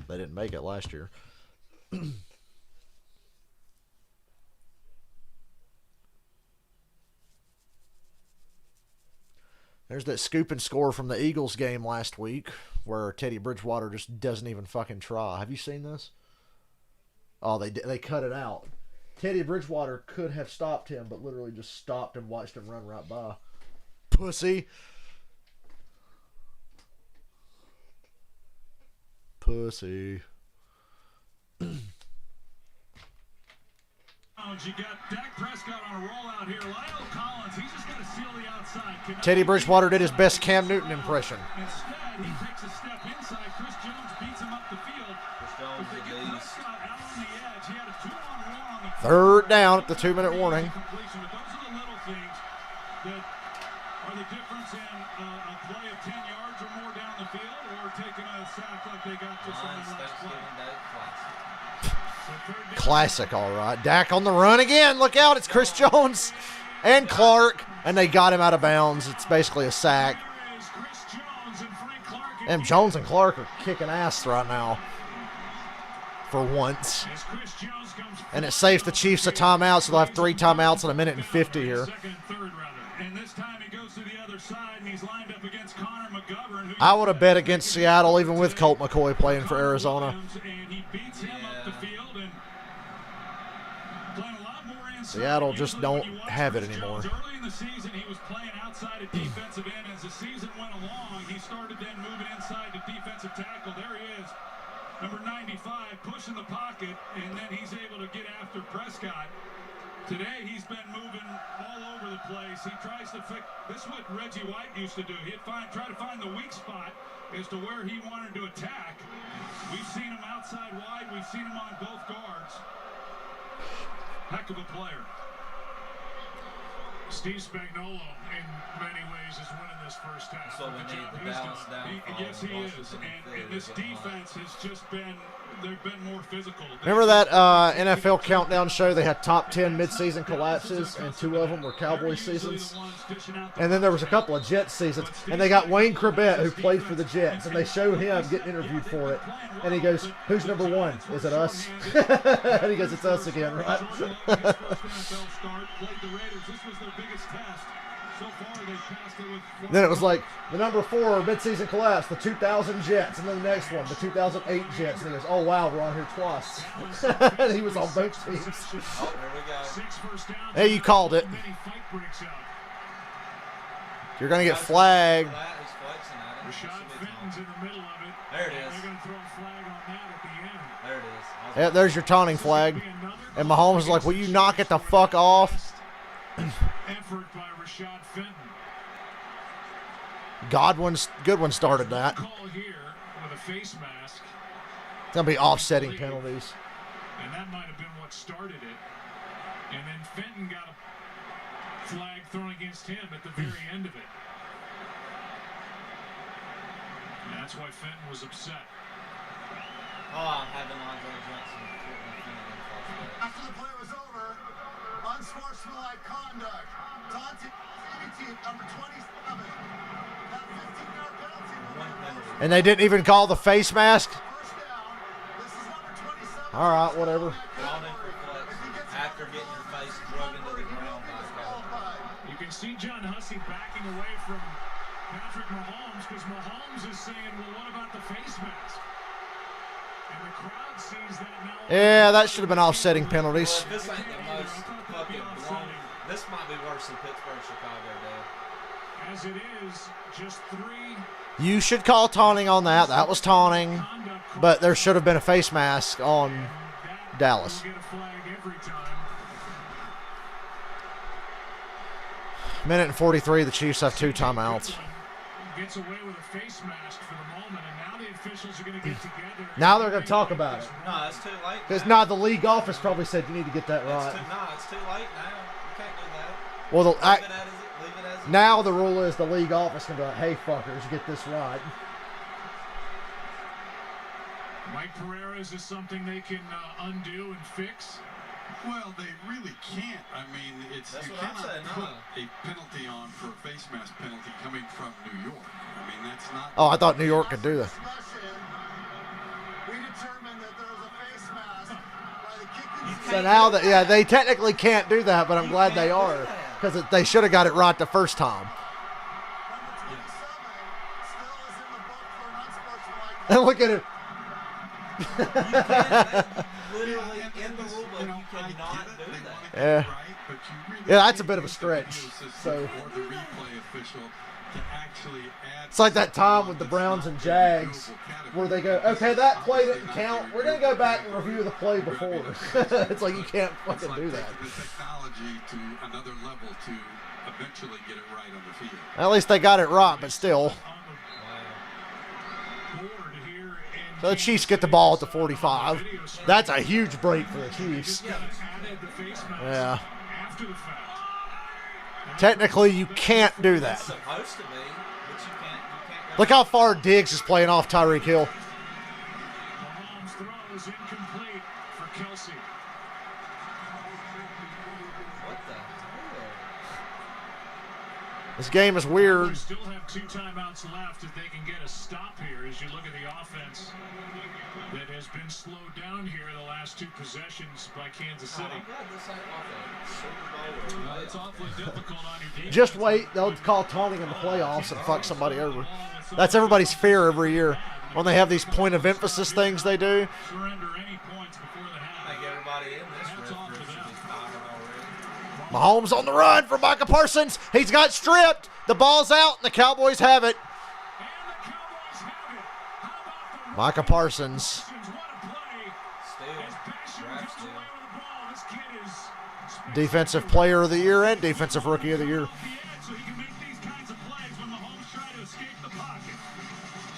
They didn't make it last year. There's that scoop and score from the Eagles game last week where Teddy Bridgewater just doesn't even fucking try. Have you seen this? Oh, they cut it out. Teddy Bridgewater could have stopped him, but literally just stopped and watched him run right by. Pussy. Pussy. You got Dak Prescott on a rollout here. Lyle Collins, he's just got to seal the outside. Teddy Bridgewater did his best Cam Newton impression. Instead, he takes a step inside. Chris Jones beats him up the field. Jones They get Prescott out on the edge. He had a 2-on-1 on the Third down at the 2-minute warning. completion. But those are the little things that are the difference in a play of 10 yards or more down the field or taking a sack like they got just on Lions the last play. Thanksgiving Day classic. Classic, all right. Dak on the run again. Look out. It's Chris Jones and Clark. And they got him out of bounds. It's basically a sack. There is Chris Jones and Frank Clark. And Jones and Clark are kicking ass right now. For once. As Chris Jones comes And it saves the Chiefs a timeout, so they'll have 3 timeouts in a minute and 50 here. second and third, rather. And this time he goes to the other side and he's lined up against Connor McGovern. Who I would have bet against Seattle, even with Colt McCoy playing for Arizona. And he beats him up the field and playing a lot more inside. Seattle just Usually when don't you watch have it Chris anymore. Jones early in the season, he was playing outside at defensive end. As the season went along, he started then moving inside to defensive tackle. There he is, number 95, pushing the pocket, and then he's able to get after Prescott. Today, he's been moving all over the place. He tries to fix. This is what Reggie White used to do. He'd try to find the weak spot as to where he wanted to attack. We've seen him outside wide. We've seen him on both guards. Heck of a player. Steve Spagnuolo, in many ways, is winning this first half. So we The need job the he's balance done. down. Yes, he is. And this defense has just been, they've been more physical. Remember that NFL Countdown show? They had top 10 midseason collapses, and 2 of them were Cowboys seasons. And then there was a couple of Jets seasons, and they got Wayne Corbett, who played for the Jets, and they showed him getting interviewed for it. And he goes, "Who's number 1? Is it us?" And he goes, "It's us again, right?" Then it was like the number 4 midseason collapse, the 2000 Jets, and then the next one, the 2008 Jets. And he goes, "Oh wow, we're on here twice." And he was on both teams. Oh, there we go. Hey, you called it. You're gonna get flagged. He's flexing at it. Rashad Fenton's in the middle of it. There it is. They're going to throw a flag on that at the end. There it is. Yeah, there's your taunting flag. And Mahomes is like, "Will you knock it the fuck off?" Effort by Rashad Fenton. Goodwin started that. Call here with a face mask, It's gonna be offsetting penalties. and that might have been what started it. And then Fenton got a flag thrown against him at the very end of it. And that's why Fenton was upset. Oh, I'm having Andre Johnson. After the play was over, unsportsmanlike conduct. Taunting team number 27. That 15-yard penalty will be a And they didn't even call the face mask. first down. This is number 27. All right, whatever. Drawn in for flex after getting your face drug into the ground by a guy. You can see John Hussey backing away from Patrick Mahomes because Mahomes is saying, well, what about the face mask? And the crowd sees that now. Yeah, that should have been offsetting penalties. Well, this ain't the most fucking blown. This might be worse than Pittsburgh, Chicago, Dale. As it is, just 3 You should call taunting on that. That was taunting. conduct But there should have been a face mask on Dallas. You get a flag every time. Minute and 43, the Chiefs have 2 timeouts. Gets away with a face mask for the moment, and now the officials are going to get together. Now they're going to talk about it. No, it's too late. Because now. now the league office probably said you need to get that right. It's too late now. You can't do that. Well, Leave it as it. now the rule is the league office can be like, "Hey, fuckers, get this right." Mike Pereira, is this something they can undo and fix? Well, they really can't. I mean, That's you what I'm cannot saying, put no. a penalty on for a face mask penalty coming from New York. I mean, that's not. Oh, I thought New York could do that. We determined that there was a face mask by the kicking. So now that they technically can't do that, but I'm glad they are because they should have got it right the first time. Number 27 still is in the book for an unsportsmanlike. And look at it. Literally in the rule book, you cannot do that. Yeah. Yeah, that's a bit of a stretch. So it's like that time with the Browns and Jags where they go, okay, that play didn't count. We're going to go back and review the play before. It's like you can't fucking do that. Technology to another level to eventually get it right on the field. At least they got it right, but still. So the Chiefs get the ball at the 45. That's a huge break for the Chiefs. Yeah. Technically, you can't do that. It's supposed to be, but you can't Look how far Diggs is playing off Tyreek Hill. Mahomes throws incomplete for Kelsey. What the hell? This game is weird. They still have 2 timeouts left if they can get a stop here as you look at the offense that has been slowed down here the last 2 possessions by Kansas City. I'm glad this ain't like a Super Bowl or It's awfully difficult on your defense. Just wait. They'll call taunting in the playoffs and fuck somebody over. That's everybody's fear every year. When they have these point of emphasis things they do. Surrender any points before the half. I think everybody in this That's room all for should be them. firing already. Mahomes on the run for Micah Parsons. He's got stripped. The ball's out, and the Cowboys have it. And the Cowboys have it. How about the Micah Parsons. What a play. Still, As Basham draft comes still. away with the ball, this kid is Defensive Player of the Year and Defensive Rookie of the Year. so he can make these kinds of plays when Mahomes try to escape the pocket.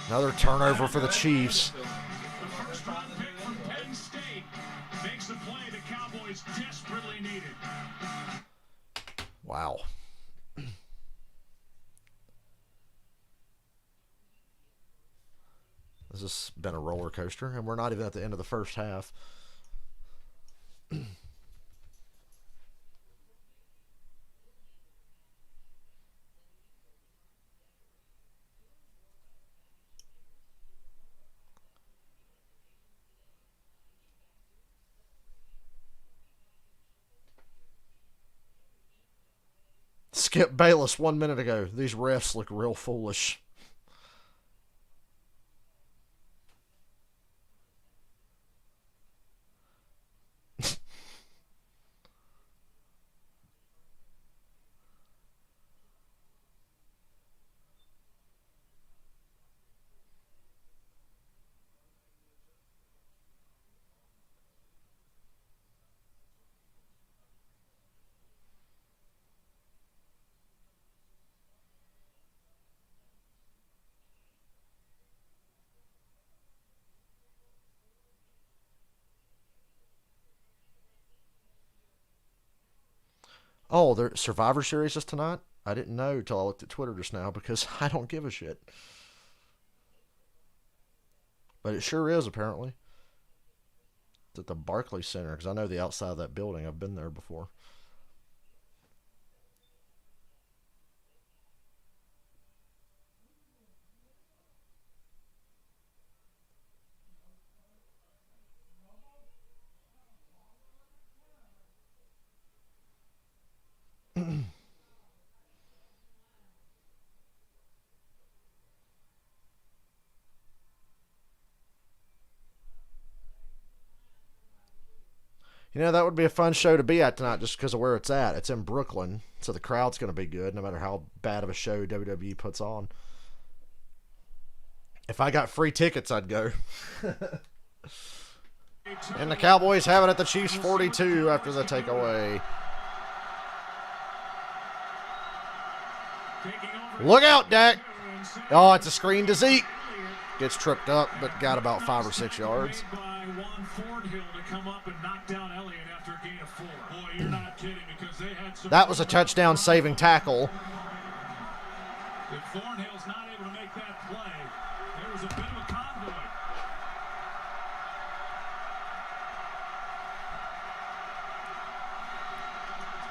Another turnover for the Chiefs. The first round pick from Penn State makes the play the Cowboys desperately needed. Wow. This has been a roller coaster, and we're not even at the end of the first half. Skip Bayless 1 minute ago. These refs look real foolish. Oh, the Survivor Series is tonight? I didn't know until I looked at Twitter just now because I don't give a shit. But it sure is, apparently. It's at the Barclays Center because I know the outside of that building. I've been there before. You know, that would be a fun show to be at tonight just because of where it's at. It's in Brooklyn, so the crowd's going to be good no matter how bad of a show WWE puts on. If I got free tickets, I'd go. And the Cowboys have it at the Chiefs 42 after the takeaway. Look out, Dak. Oh, it's a screen to Zeke. Gets tripped up, but got about 5 or 6 yards. That was a touchdown saving tackle. If Thornhill's not able to make that play, there was a bit of a convoy.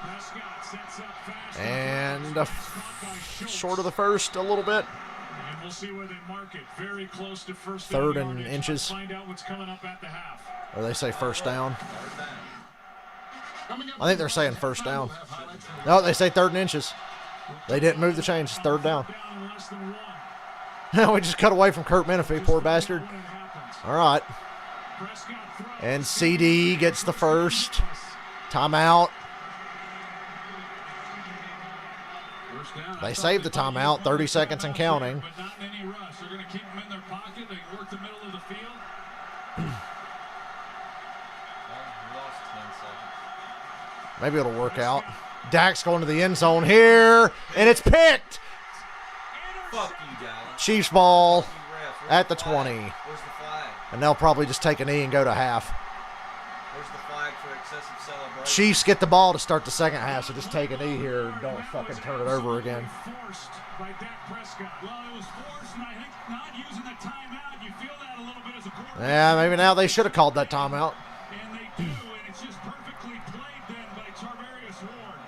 Prescott sets up fast. And short of the first a little bit. And we'll see where they mark it. Very close to first Third down and yardage. inches. Find out what's coming up at the half. Or they say first down. I think they're saying first down. No, they say third and inches. They didn't move the chains. Third down. Down in less than one. We just cut away from Kurt Menefee, poor bastard. When it happens. All right. Prescott throws. And CD gets the first. Timeout. First down. They saved the timeout, 30 seconds and counting. But not in any rush. They're going to keep them in their pocket. They can work the middle of the field. Well, we lost 10 seconds. Maybe it'll work out. Dak's going to the end zone here, and it's picked. Fuck you, Dallas. Chiefs ball Fuck you, refs. Where's at the flag? 20. Where's the flag? And they'll probably just take a knee and go to half. Where's the flag for excessive celebration? Chiefs get the ball to start the second half, so just take a knee here and don't fucking turn it over again. Forced by Dak Prescott. Well, it was forced, and I think not using the timeout, you feel that a little bit as a quarterback. Yeah, maybe now they should have called that timeout. And they do, and it's just perfectly played then by Charvarius Ward.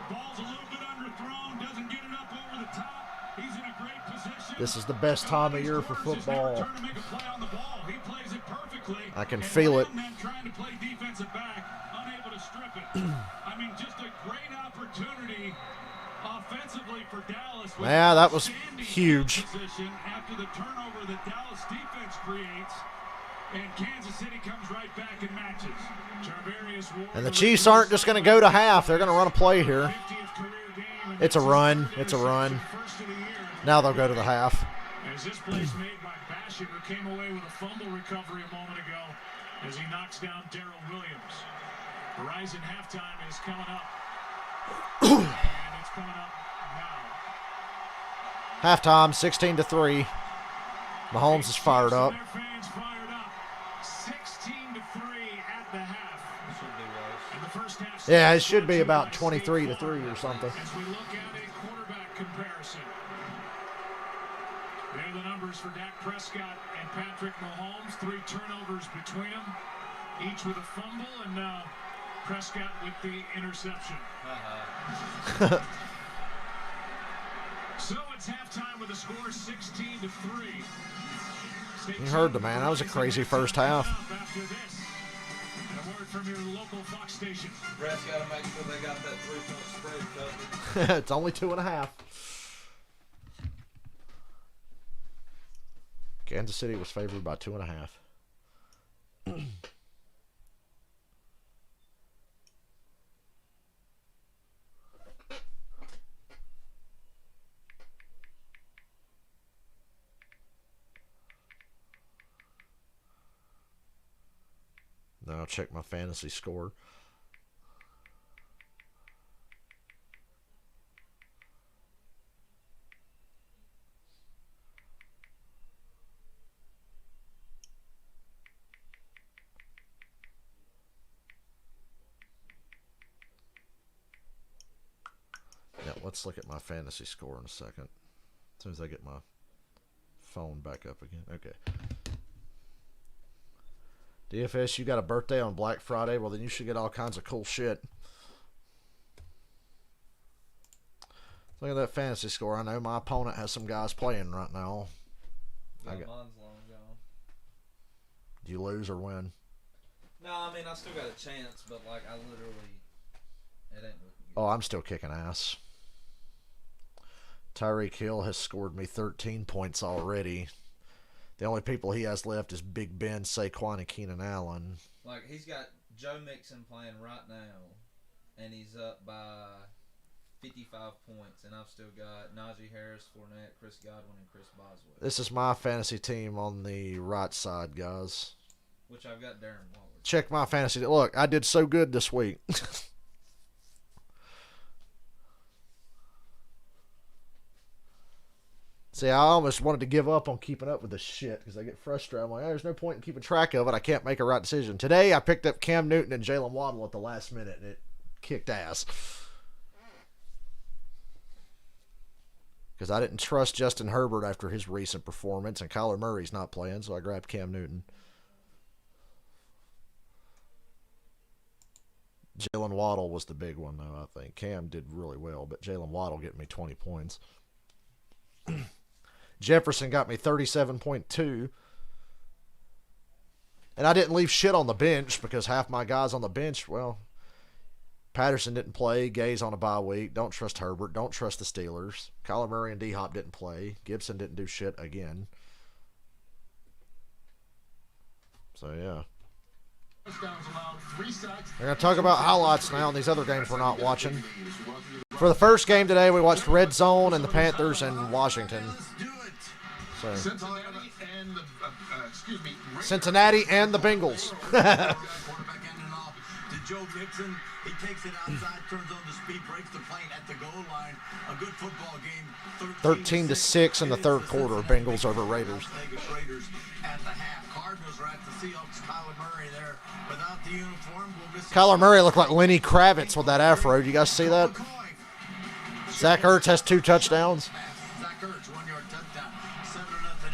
Ball's a little bit underthrown, doesn't get it up over the top. He's in a great position. This is the best time of year for football. Trying to make a play on the ball. He plays it perfectly. I can feel it. And then trying to play defensive back, unable to strip it. I mean, just a great opportunity offensively for Dallas. Yeah, that was Standing huge. position after the turnover that Dallas defense creates. And Kansas City comes right back and matches. Charvarius Ward. And the Chiefs aren't just going to go to half. They're going to run a play here. 50th career game, and It's a that's run. his It's a run. interception first of the year. Now they'll go to the half. As this play's made by Basham, who came away with a fumble recovery a moment ago as he knocks down Darrell Williams. Horizon halftime is coming up. And it's coming up now. Halftime, 16-3. Mahomes is fired up. Their fans fired up. 16-3 at the half. Should be worse. And the first half. Yeah, it should be about 23-3 or something. As we look at a quarterback comparison. There are the numbers for Dak Prescott and Patrick Mahomes. 3 turnovers between them, each with a fumble, and now Prescott with the interception. So it's halftime with a score 16-3. You heard the man. That was a crazy first half. After this, and a word from your local Fox station. Refs got to make sure they got that 3-point spread covered. It's only 2.5. Kansas City was favored by 2.5. Now I'll check my fantasy score. Yeah, let's look at my fantasy score in a second. As soon as I get my phone back up again. Okay. DFS, you got a birthday on Black Friday? Well, then you should get all kinds of cool shit. Look at that fantasy score. I know my opponent has some guys playing right now. Mine's long gone. Do you lose or win? No, I mean, I still got a chance, but, like, I literally, it ain't looking good. Oh, I'm still kicking ass. Tyreek Hill has scored me 13 points already. The only people he has left is Big Ben, Saquon, and Keenan Allen. Like, he's got Joe Mixon playing right now, and he's up by 55 points, and I've still got Najee Harris, Fournette, Chris Godwin, and Chris Boswell. This is my fantasy team on the right side, guys. Which I've got Darren Waller. Check my fantasy. Look, I did so good this week. See, I almost wanted to give up on keeping up with this shit because I get frustrated. I'm like, oh, there's no point in keeping track of it. I can't make a right decision. Today, I picked up Cam Newton and Jalen Waddle at the last minute, and it kicked ass. Because I didn't trust Justin Herbert after his recent performance, and Kyler Murray's not playing, so I grabbed Cam Newton. Jalen Waddle was the big one, though, I think. Cam did really well, but Jalen Waddle getting me 20 points. Jefferson got me 37.2. And I didn't leave shit on the bench because half my guys on the bench, well, Patterson didn't play. Gay's on a bye week. Don't trust Herbert. Don't trust the Steelers. Kyler Murray and D-Hop didn't play. Gibson didn't do shit again. So, yeah. We're going to talk about highlights now on these other games we're not watching. For the first game today, we watched Red Zone and the Panthers and Washington. So, Cincinnati and the Bengals. Joe Mixon, he takes it outside, turns on the speed, breaks the plane at the goal line. A good football game. 13-6 in the third quarter. Bengals over Raiders. Raiders at the half. Cardinals are at the Seahawks. Kyler Murray there without the uniform. Kyler Murray looked like Lenny Kravitz with that afro. Do you guys see that? Zach Ertz has 2 touchdowns. Zach Ertz, 1-yard touchdown. 7-0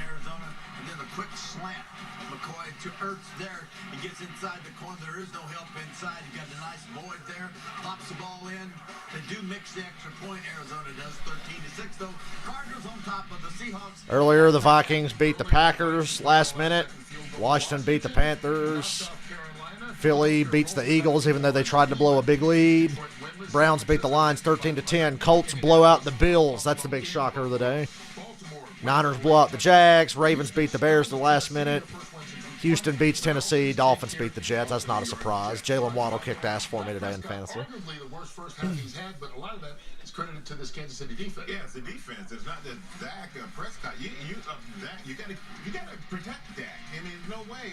Arizona. And then a quick slant. McCoy to Ertz there. He gets inside the corner. There is no help inside. You got a nice void there. Pops the ball in. They do mix the extra point. Arizona does 13-6 though. Cardinals on top of the Seahawks. Earlier, the Vikings beat the Packers last minute. Washington beat the Panthers. Philly beats the Eagles even though they tried to blow a big lead. Browns beat the Lions 13-10. Colts blow out the Bills. That's the big shocker of the day. Niners blow out the Jags. Ravens beat the Bears at the last minute. Houston beats Tennessee. Dolphins beat the Jets. That's not a surprise. Jalen Waddle kicked ass for me today in fantasy. Arguably the worst first half he's had, but a lot of that is credited to this Kansas City defense. Yeah, it's the defense. It's not the Dak Prescott. You gotta protect Dak. I mean, there's no way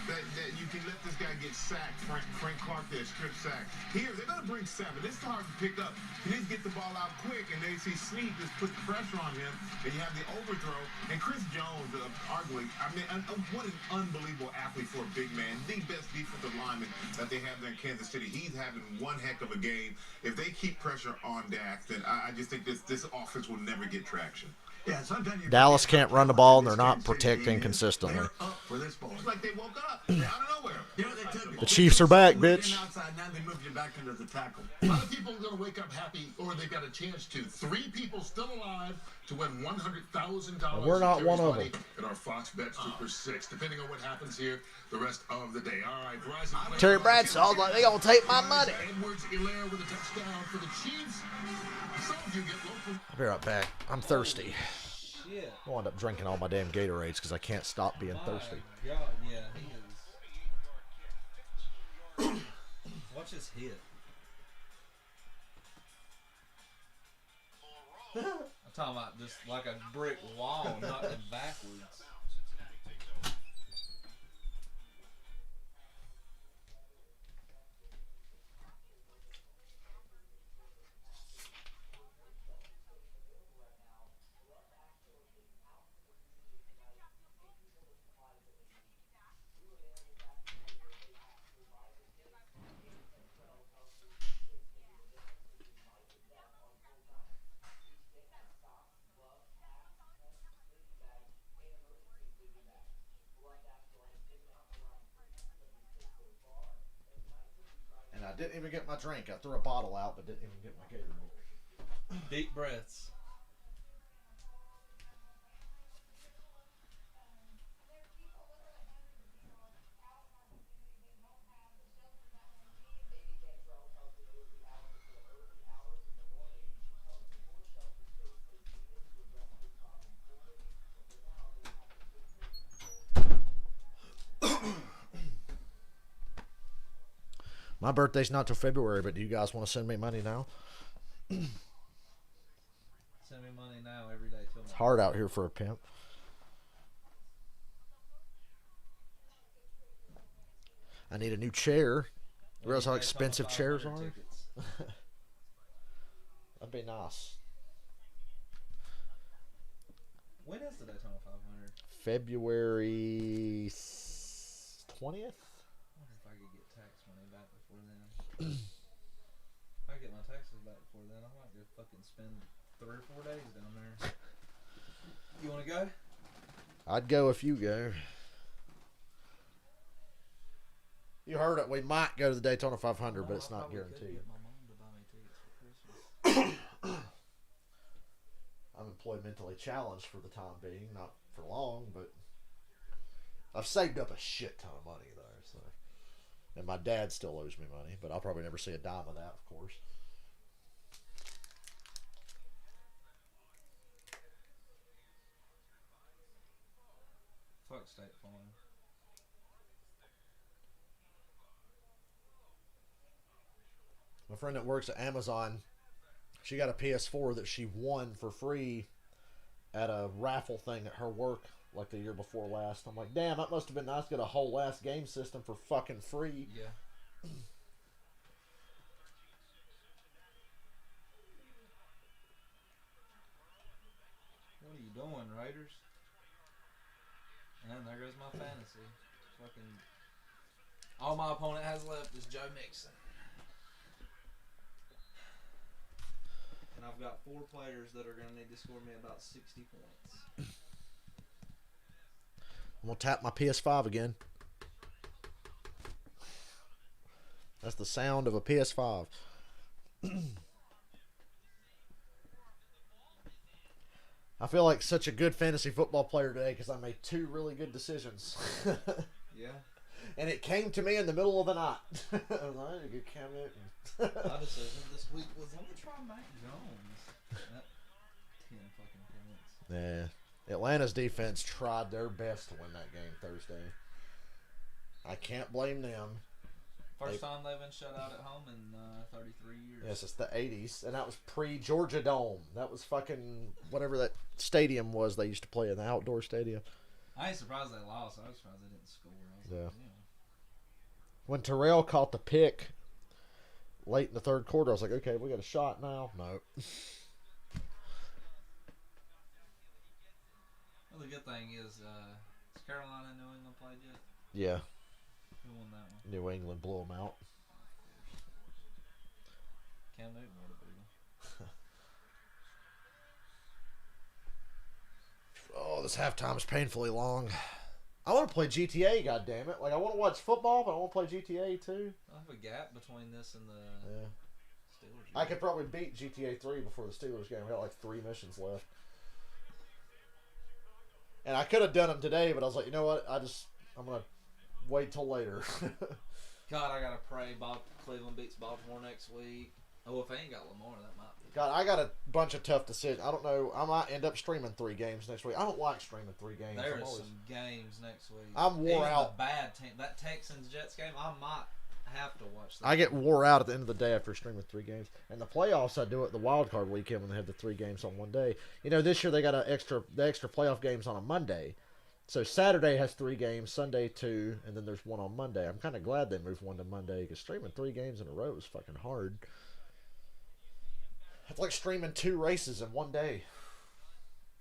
that you can let this guy get sacked. Frank Clark there, strip sack. Here, they're gonna bring 7. This is hard to pick up. He needs to get the ball out quick, and they see Sneak just put the pressure on him, and you have the overthrow. And Chris Jones, arguably, I mean, what an unbelievable athlete for a big man. The best defensive lineman that they have there in Kansas City. He's having one heck of a game. If they keep pressure on Dak, then I just think this offense will never get traction. Yeah, Dallas can't run the ball, and they're not protecting consistently. It's like they woke up out of nowhere. You know, they took The Chiefs are back, bitch. outside, now they moved you back into the tackle. A lot of people are going to wake up happy, or they've got a chance to. 3 people still alive to win $100,000. We're not one of them. In our Fox Bet Super 6, depending on what happens here the rest of the day. All right, Verizon. Terry Bradshaw's like, they gonna take my money. Edwards-Helaire with a touchdown for the Chiefs. Some of you get local. I'll be right back. I'm thirsty. Shit. I'll end up drinking all my damn Gatorades because I can't stop being thirsty. God, yeah, he is. Watch his hit. I'm talking about just like a brick wall, knocking backwards. And I didn't even get my drink. I threw a bottle out, but didn't even get my Gatorade. Deep breaths. My birthday's not till February, but do you guys want to send me money now? Send me money now every day till It's hard out here for a pimp. I need a new chair. You realize how expensive chairs are? That'd be nice. When is the Daytona 500? February 20th? I wonder if I could get tax money back before then. If I get my taxes back before then, I might go fucking spend 3 or 4 days down there. You want to go? I'd go if you go. You heard it. We might go to the Daytona 500, but it's not guaranteed. Get my mom to buy me tickets for Christmas. I'm employmentally challenged for the time being, not for long, but I've saved up a shit ton of money though. So, and my dad still owes me money, but I'll probably never see a dime of that, of course. Fuck State Farm. friend that works at Amazon, she got a PS4 that she won for free at a raffle thing at her work like the year before last. I'm like, damn, that must have been nice to get a whole ass game system for fucking free. Yeah. What are you doing, Raiders? And there goes my fantasy. Fucking all my opponent has left is Joe Mixon. And I've got 4 players that are going to need to score me about 60 points. I'm going to tap my PS5 again. That's the sound of a PS5. I feel like such a good fantasy football player today because I made 2 really good decisions. Yeah. And it came to me in the middle of the night. I was like, a good candidate. My decision this week was I'm going to try Mac Jones. That 10 fucking points. Yeah. Atlanta's defense tried their best to win that game Thursday. I can't blame them. First time they've been shut out at home in 33 years. Yes, it's the 80s. And that was pre-Georgia Dome. That was fucking whatever that stadium was they used to play in, the outdoor stadium. I ain't surprised they lost. I was surprised they didn't score. I was like, yeah. When Terrell caught the pick late in the third quarter, I was like, okay, we got a shot now. No. Well, the good thing is Carolina and New England played yet? Yeah. Who won that one? New England blew them out. Cam Newton would have beat them. Oh, this halftime is painfully long. I want to play GTA, goddammit. Like, I want to watch football, but I want to play GTA too. I have a gap between this and the Steelers. I could probably beat GTA 3 before the Steelers game. We got like 3 missions left. And I could have done them today, but I was like, you know what? I'm going to wait till later. God, I got to pray Cleveland beats Baltimore next week. Oh, if they ain't got Lamar, that might be. God, I got a bunch of tough decisions. I don't know. I might end up streaming 3 games next week. I don't like streaming 3 games. There is some games next week. I'm wore out. The bad team, that Texans-Jets game, I might have to watch that. I get wore out at the end of the day after streaming 3 games. And the playoffs, I do it the wild card weekend when they have the 3 games on one day. You know, this year they got the extra playoff games on a Monday. So Saturday has 3 games, Sunday 2, and then there's 1 on Monday. I'm kind of glad they moved 1 to Monday because streaming 3 games in a row is fucking hard. It's like streaming 2 races in one day,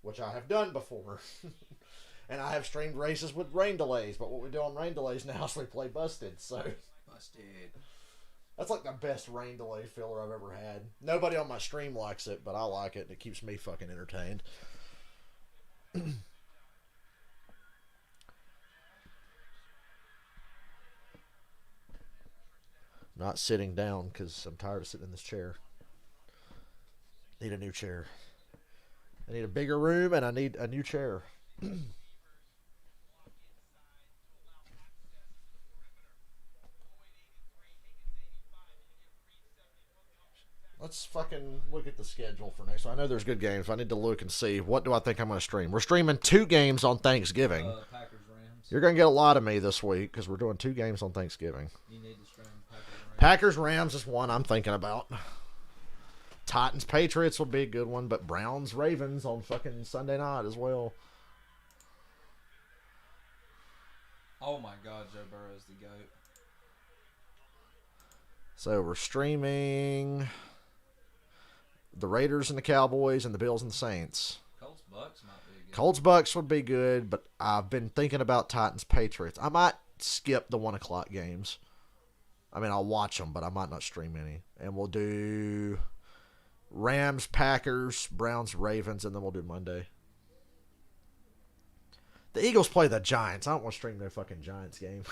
which I have done before. And I have streamed races with rain delays, but what we do on rain delays now is we play Busted, so. Busted. That's like the best rain delay filler I've ever had. Nobody on my stream likes it, but I like it, and it keeps me fucking entertained. Not sitting down because I'm tired of sitting in this chair. Need a new chair. I need a bigger room and I need a new chair. Let's fucking look at the schedule for next week. I know there's good games. I need to look and see what do I think I'm going to stream. We're streaming 2 games on Thanksgiving. Packers-Rams. You're going to get a lot of me this week because we're doing 2 games on Thanksgiving. You need to stream Packers-Rams. Packers-Rams is one I'm thinking about. Titans-Patriots will be a good one, but Browns-Ravens on fucking Sunday night as well. Oh my God, Joe Burrow's the GOAT. So we're streaming the Raiders and the Cowboys and the Bills and the Saints. Colts-Bucks might be good. Colts-Bucks would be good, but I've been thinking about Titans-Patriots. I might skip the 1 o'clock games. I mean, I'll watch them, but I might not stream any. And we'll do Rams, Packers, Browns, Ravens, and then we'll do Monday. The Eagles play the Giants. I don't want to stream their fucking Giants game.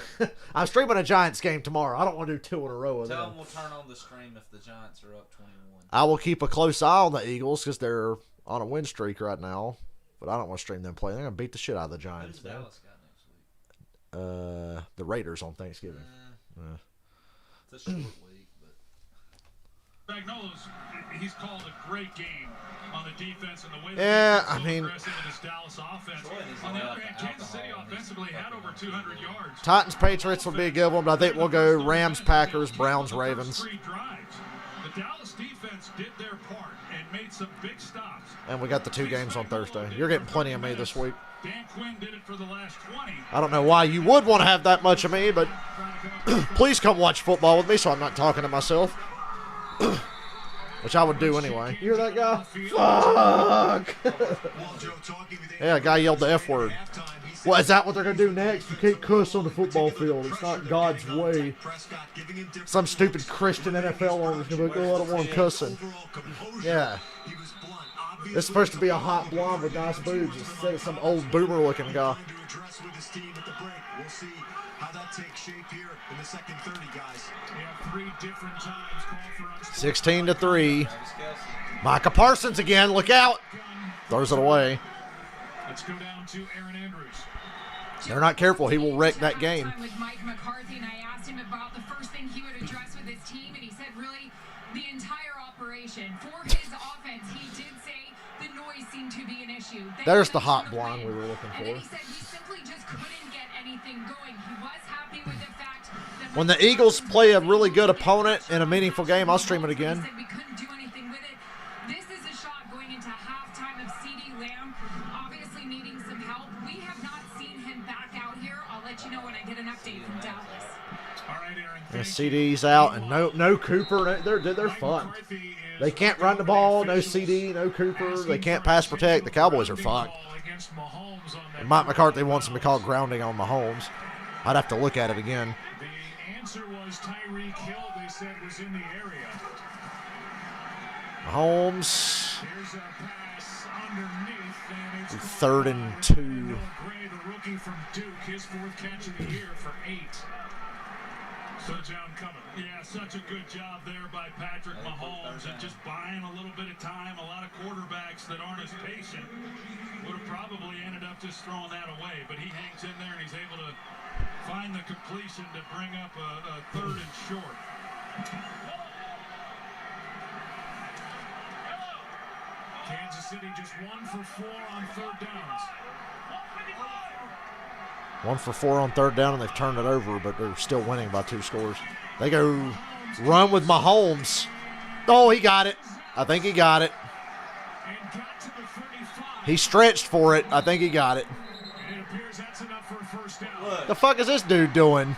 I'm streaming a Giants game tomorrow. I don't want to do 2 in a row of them. Tell them we'll turn on the stream if the Giants are up 21. I will keep a close eye on the Eagles because they're on a win streak right now. But I don't want to stream them play. They're going to beat the shit out of the Giants. Who's Dallas got next week? The Raiders on Thanksgiving. It's a short week, but Spagnuolo's, he's called a great game on the defense and the way I mean, aggressive in this Dallas offense. On the other hand, Kansas City offensively had over 200 yards. Titans Patriots would be a good one, but I think we'll go Rams, Packers, Browns, Ravens. 3 drives. The Dallas defense did their part and made some big stops. And we got the 2 games on Thursday. You're getting plenty of me this week. Dan Quinn did it for the last 20. I don't know why you would want to have that much of me, but please come watch football with me so I'm not talking to myself. Which I would do anyway. You hear that guy? Fuck! Yeah, a guy yelled the F word. Well, is that what they're going to do next? You can't cuss on the football field. It's not God's way. Some stupid Christian NFL owner's going to be like, oh, I don't want him cussing. Yeah. It's supposed to be a hot blonde with nice boobs instead of some old boomer-looking guy. 16-3. Micah Parsons again. Look out. Throws it away. Let's go down to Aaron Andrews. They're not careful. He will wreck that game. With Mike McCarthy, and I asked him about the first thing he would address with his team, and he said really the entire operation. For his offense, he did say the noise seemed to be an issue. There's the hot blonde we were looking And then for. he said he simply just couldn't get anything going. He was happy with the fact that When the Eagles play a really good opponent in a meaningful game, I'll stream it again. He said we couldn't do anything with it. This is a shot going into halftime of CD Lamb, obviously needing some help. We have not seen him back out here. I'll let you know when I get an update from Dallas. All right, Aaron. And CD's out, and no Cooper. They're fun. They can't run the ball. No CD, no Cooper. They can't pass protect. The Cowboys are fucked. And Mike McCarthy wants them to call grounding on Mahomes. I'd have to look at it again. The answer was Tyreek Hill, they said, was in the area. Mahomes. Here's a pass underneath, and it's 3rd and 2. Gray, the rookie from Duke, his 4th catch of the year for 8. Touchdown coming. Yeah, such a good job there by Patrick Mahomes and just buying a little bit of time. A lot of quarterbacks that aren't as patient would have probably ended up just throwing that away, but he hangs in there and he's able to find the completion to bring up a 3rd and short. Kansas City just 1 for 4 on 3rd downs. 1 for 4 on 3rd down, and they've turned it over, but they're still winning by 2 scores. They go run with Mahomes. Oh, he got it. I think he got it. And got to the 35. He stretched for it. I think he got it. And it appears that's enough for a 1st down. The fuck is this dude doing?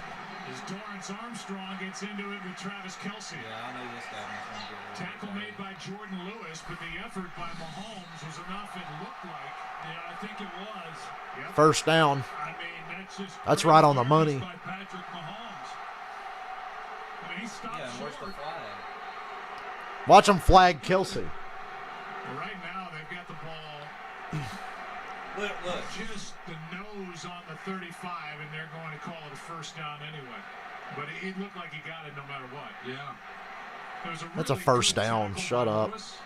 As Dorrance Armstrong gets into it with Travis Kelce. Yeah, I know this guy was going to get it. Tackle made by Jordan Lewis, but the effort by Mahomes was enough, it looked like. Yeah, I think it was. Yep. 1st down. I mean, That's right on the money. By Patrick Mahomes. I mean, he stopped Yeah, where's short. the flag? Watch him flag Kelsey. Right now, they've got the ball Look. just the nose on the 35, and they're going to call it a 1st down anyway. But it looked like he got it no matter what. Yeah. It was That's a really 1st good down. tackle Shut by up. Lewis.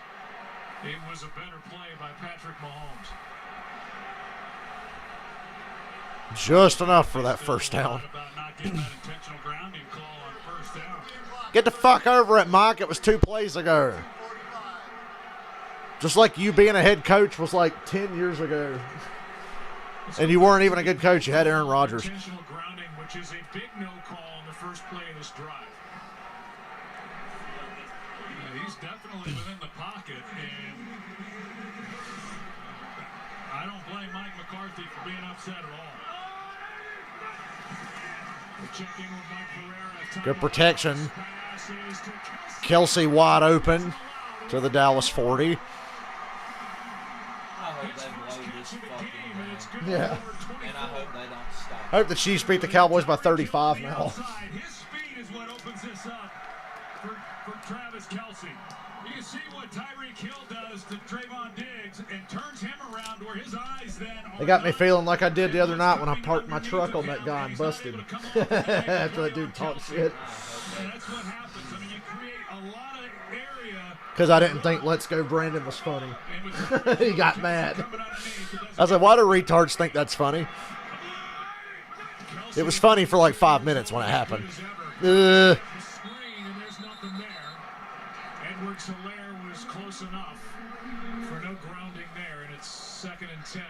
It was a better play by Patrick Mahomes. Just enough for that 1st down. About not getting that intentional grounding call on 1st down. Get the fuck over it, Mike. It was 2 plays ago. Just like you being a head coach was like 10 years ago. And you weren't even a good coach. You had Aaron Rodgers. Intentional grounding, which is a big no call on the first play of this drive. Yeah, he's definitely within the pocket, and I don't blame Mike McCarthy for being upset at all. Check in with Mike Pereira. Good protection. Pass is to Kelce. Kelsey wide open to the Dallas 40. I hope they blow this fucking game. Yeah. And I hope they don't stop. I hope the Chiefs beat the Cowboys by 35 now. His speed is what opens this up for Travis Kelce. You see what Tyreek Hill does to Trayvon Diggs and turns him around where his eyes then are. They got me feeling like I did the other night when I parked my truck on that guy and busted him. After that dude talked shit. And that's what happens. I mean, you create a lot of area. Because I didn't think Let's Go Brandon was funny. He got mad. I was like, why do retards think that's funny? It was funny for like 5 minutes when it happened. The screen, and there's nothing there. Edwards-Helaire was close enough for no grounding there, and it's 2nd and 10.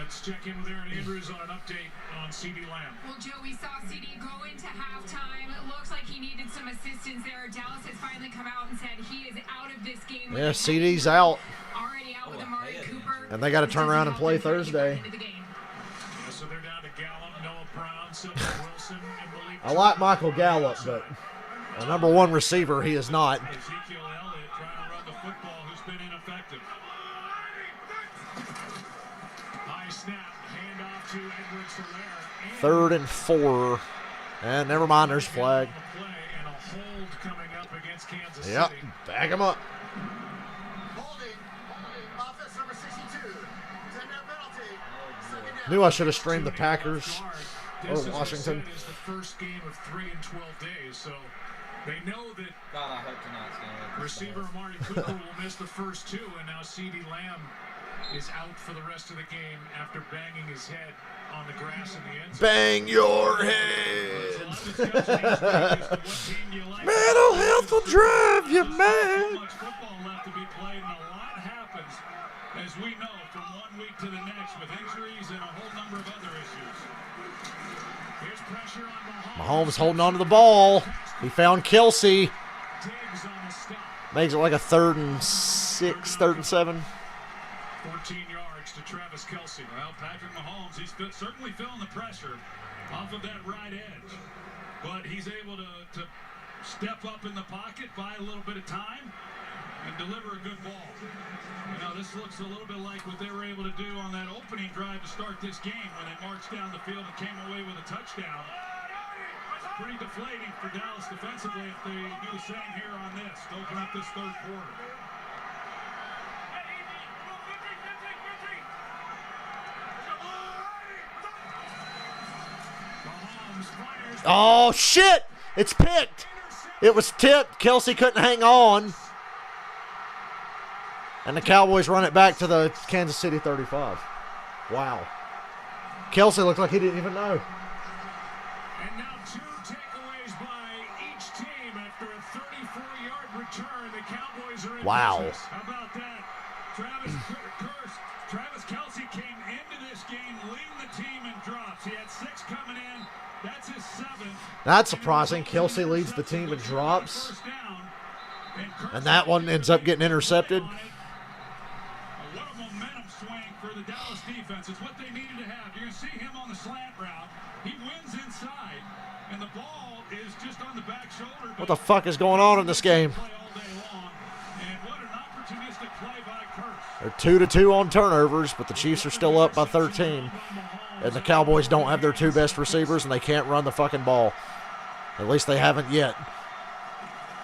Let's check in with Aaron Andrews on an update on CD Lamb. Well, Joe, we saw CD go into halftime. It looks like he needed some assistance there. Dallas has finally come out and said he is out of this game. Yeah, CD's out. Already out with Amari Cooper. And they got to turn around and play Thursday. Yeah, so they're down to Gallup, Noah Brown, Sylvia Wilson, and Malik. I like Michael Gallup, but a number one receiver, he is not. Ezekiel Elliott trying to run the football, who's been ineffective. High snap, handoff to Edwards-Helaire. 3rd and 4. And never mind, there's flag. And a hold coming up against Kansas Yep, City. bag him up. Offense number 62. 10-minute penalty. Second down. Knew I should have streamed the Packers or This, as I Washington. said, is the first game of 3 in 12 days, so they know that God, I hope tonight's going to receiver Amari Cooper will miss the first 2, and now CD Lamb is out for the rest of the game after banging his head on the grass in the end zone. Bang your head. Mental health will drive you mad. So much football left to be played, and a lot happens, as we know, from one week to the next with injuries and a whole number of other issues. Here's pressure on Mahomes holding on to the ball. He found Kelsey. Diggs on the stop. Makes it like a 3rd and 6, 3rd and 7. 14 yards to Travis Kelce. Well, Patrick Mahomes, he's certainly feeling the pressure off of that right edge. But he's able to step up in the pocket, buy a little bit of time, and deliver a good ball. You know, this looks a little bit like what they were able to do on that opening drive to start this game when they marched down the field and came away with a touchdown. Pretty deflating for Dallas defensively if they do the same here on this to open up this third quarter. Oh, shit. It's picked. It was tipped. Kelsey couldn't hang on. And the Cowboys run it back to the Kansas City 35. Wow. Kelsey looked like he didn't even know. And now 2 takeaways by each team after a 34-yard return. The Cowboys are in Wow. business. How about that? Travis Kelce came into this game leading the team in drops. He had 6 coming in. That's his 7th. That's surprising. Kelsey leads the team in drops. And that one ends up getting intercepted. What a momentum swing for the Dallas defense. It's what they needed to have. You're going to see him on the slant route. He wins inside, and the ball is just on the back shoulder. What the fuck is going on in this game? Play all day long. And what an opportunistic play by Kurtz. They're 2-2 on turnovers, but the Chiefs are still up by 13. And the Cowboys don't have their 2 best receivers, and they can't run the fucking ball. At least they haven't yet.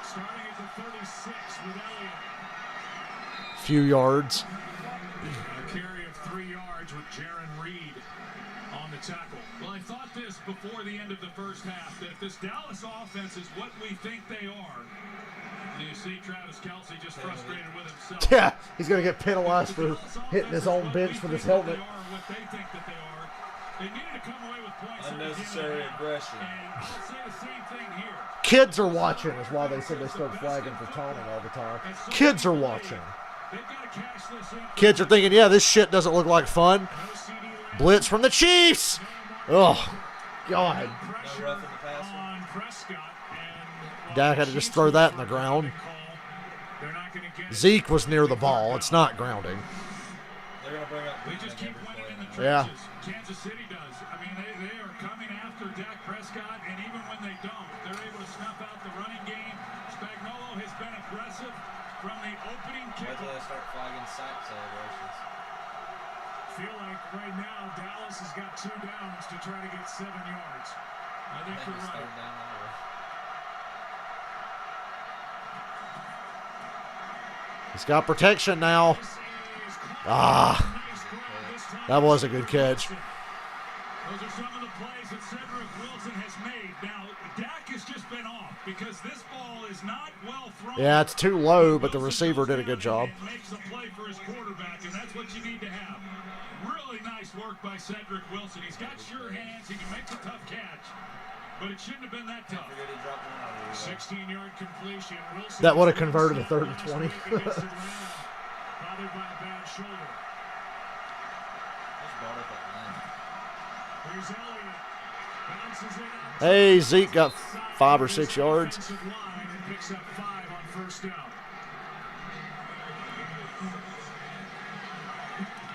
Starting at the 36 with Elliott. Few yards. A carry of 3 yards with Jaron Reed on the tackle. Well, I thought this before the end of the first half, that if this Dallas offense is what we think they are, you see Travis Kelce just frustrated with himself. Yeah, he's going to get penalized for hitting his own bench with his helmet. What they think that they are. They needed to come away with points. Unnecessary aggression. And I'll say the same thing here. Kids are watching is why they said they start flagging for taunting all the time. Kids are watching. They've got to cash this in. Kids are thinking, yeah, this shit doesn't look like fun. Blitz from the Chiefs. Oh, God. No roughing the passer. On Prescott, and Dak had to just throw that in the ground. they're not going to get it. Zeke was near the ball. It's not grounding. They're going to bring up. They just keep winning in the trenches. Yeah. Kansas City does. I mean, they are coming after Dak Prescott, and even when they don't, they're able to snuff out the running game. Spagnuolo has been aggressive from the opening Wait till kickoff. they start flagging sack celebrations. Feel like right now Dallas has got 2 downs to try to get 7 yards. I think you're It's right. 3rd down anyway. He's got protection now. Ah, that was a good catch. Those are some of the plays that Cedric Wilson has made. Now, Dak has just been off because this ball is not well thrown. Yeah, it's too low, but the receiver did a good job. And makes a play for his quarterback, and that's what you need to have. Really nice work by Cedric Wilson. He's got sure hands. He can make the tough catch, but it shouldn't have been that tough. Forget he dropped one out of the 16-yard completion. Wilson That would have converted a 3rd and 20. bothered by a bad shoulder. Those brought up Atlanta. Here's Elliott. Bounces it out. Hey, Zeke got 5 or 6 yards. Offensive line and picks up 5 on first down.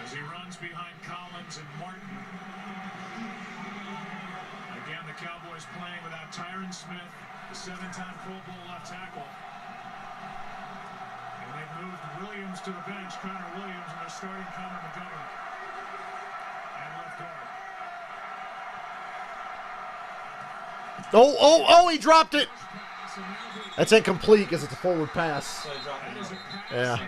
As he runs behind Collins and Martin. Again, the Cowboys playing without Tyron Smith, the 7-time Pro Bowl left tackle. And they've moved Williams to the bench, Connor Williams, and they're starting Connor Montgomery at left guard. Oh, he dropped it. That's incomplete because it's a forward pass. So he dropped it. Yeah.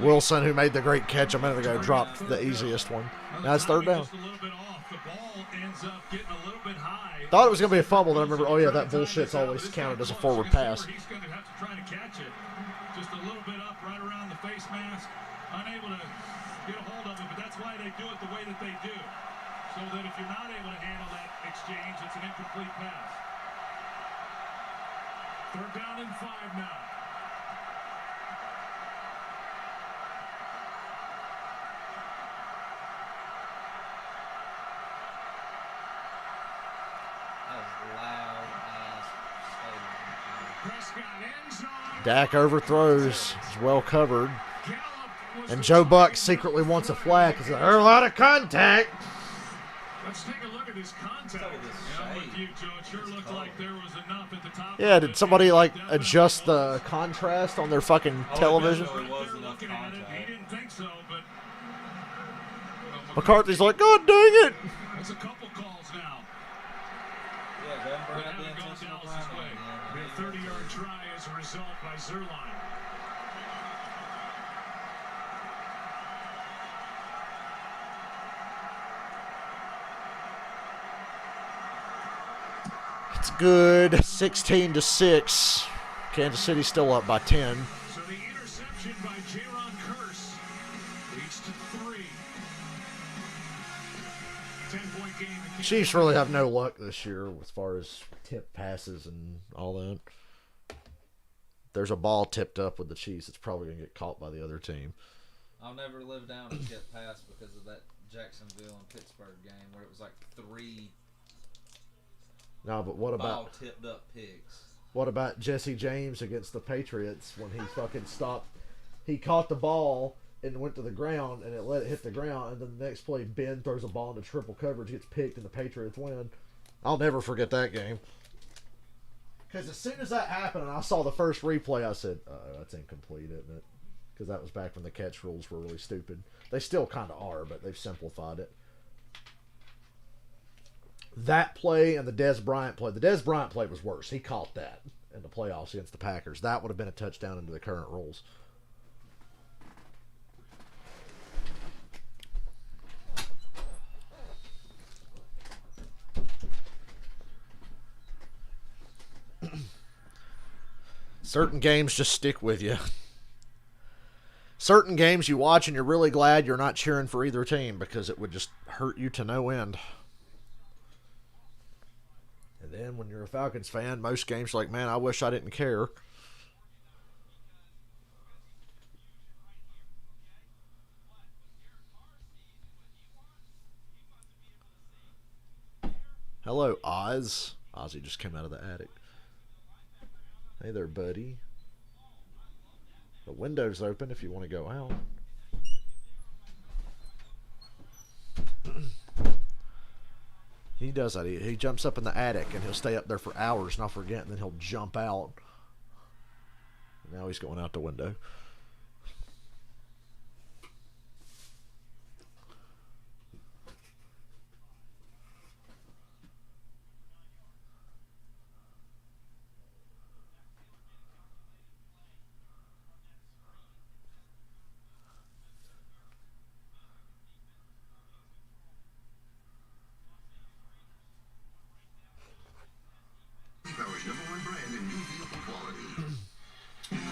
Wilson, who made the great catch a minute ago, dropped the easiest one. Now it's third down. Just a little bit off. The ball ends up getting a little bit high. Thought it was going to be a fumble, then I remember, oh yeah, that bullshit's always counted as a forward pass. He's going to have to try to catch it. Just a little bit up, right around the face mask. Unable to get a hold of it, but that's why they do it the way that they do. So that if you're not able to handle that exchange, it's an incomplete pass. Third down and 5 now. That was loud ass stadium. Prescott end zone. Dak overthrows. He's well covered. Gallup was And Joe Buck secretly wants a flag because there's a lot of contact. Let's take a look at this contact. Yeah, I'm with you, Joe. It sure looked like there was enough at the top. Yeah, did somebody like adjust the contrast on their fucking television? There was enough Looking at it, he contact. didn't think so, but McCarthy's like, God dang it. that's a couple calls now. Yeah, go But and bring haven't up the gone intentional Dallas's way. grounding. A 30-yard try as a result by Zerline. It's good. 16-6. Kansas City still up by 10. So the interception by Jaron Kearse leads to 3. 10-point game. Chiefs really have no luck this year as far as tip passes and all that. There's a ball tipped up with the Chiefs. It's probably going to get caught by the other team. I'll never live down to get past because of that Jacksonville and Pittsburgh game where it was like 3 No, but what ball about tipped up pigs. what about Jesse James against the Patriots when he fucking stopped? He caught the ball and went to the ground and it let it hit the ground, and then the next play Ben throws a ball into triple coverage, gets picked, and the Patriots win. I'll never forget that game. Because as soon as that happened and I saw the first replay, I said, that's incomplete, isn't it? Because that was back when the catch rules were really stupid. They still kind of are, but they've simplified it. That play and the Dez Bryant play. The Dez Bryant play was worse. He caught that in the playoffs against the Packers. That would have been a touchdown into the current rules. Certain games just stick with you. Certain games you watch and you're really glad you're not cheering for either team because it would just hurt you to no end. And then when you're a Falcons fan, most games you're like, man, I wish I didn't care. Hello, Oz. Ozzy just came out of the attic. Hey there, buddy. The window's open if you want to go out. He does that. He jumps up in the attic and he'll stay up there for hours and I'll forget, and then he'll jump out. Now he's going out the window.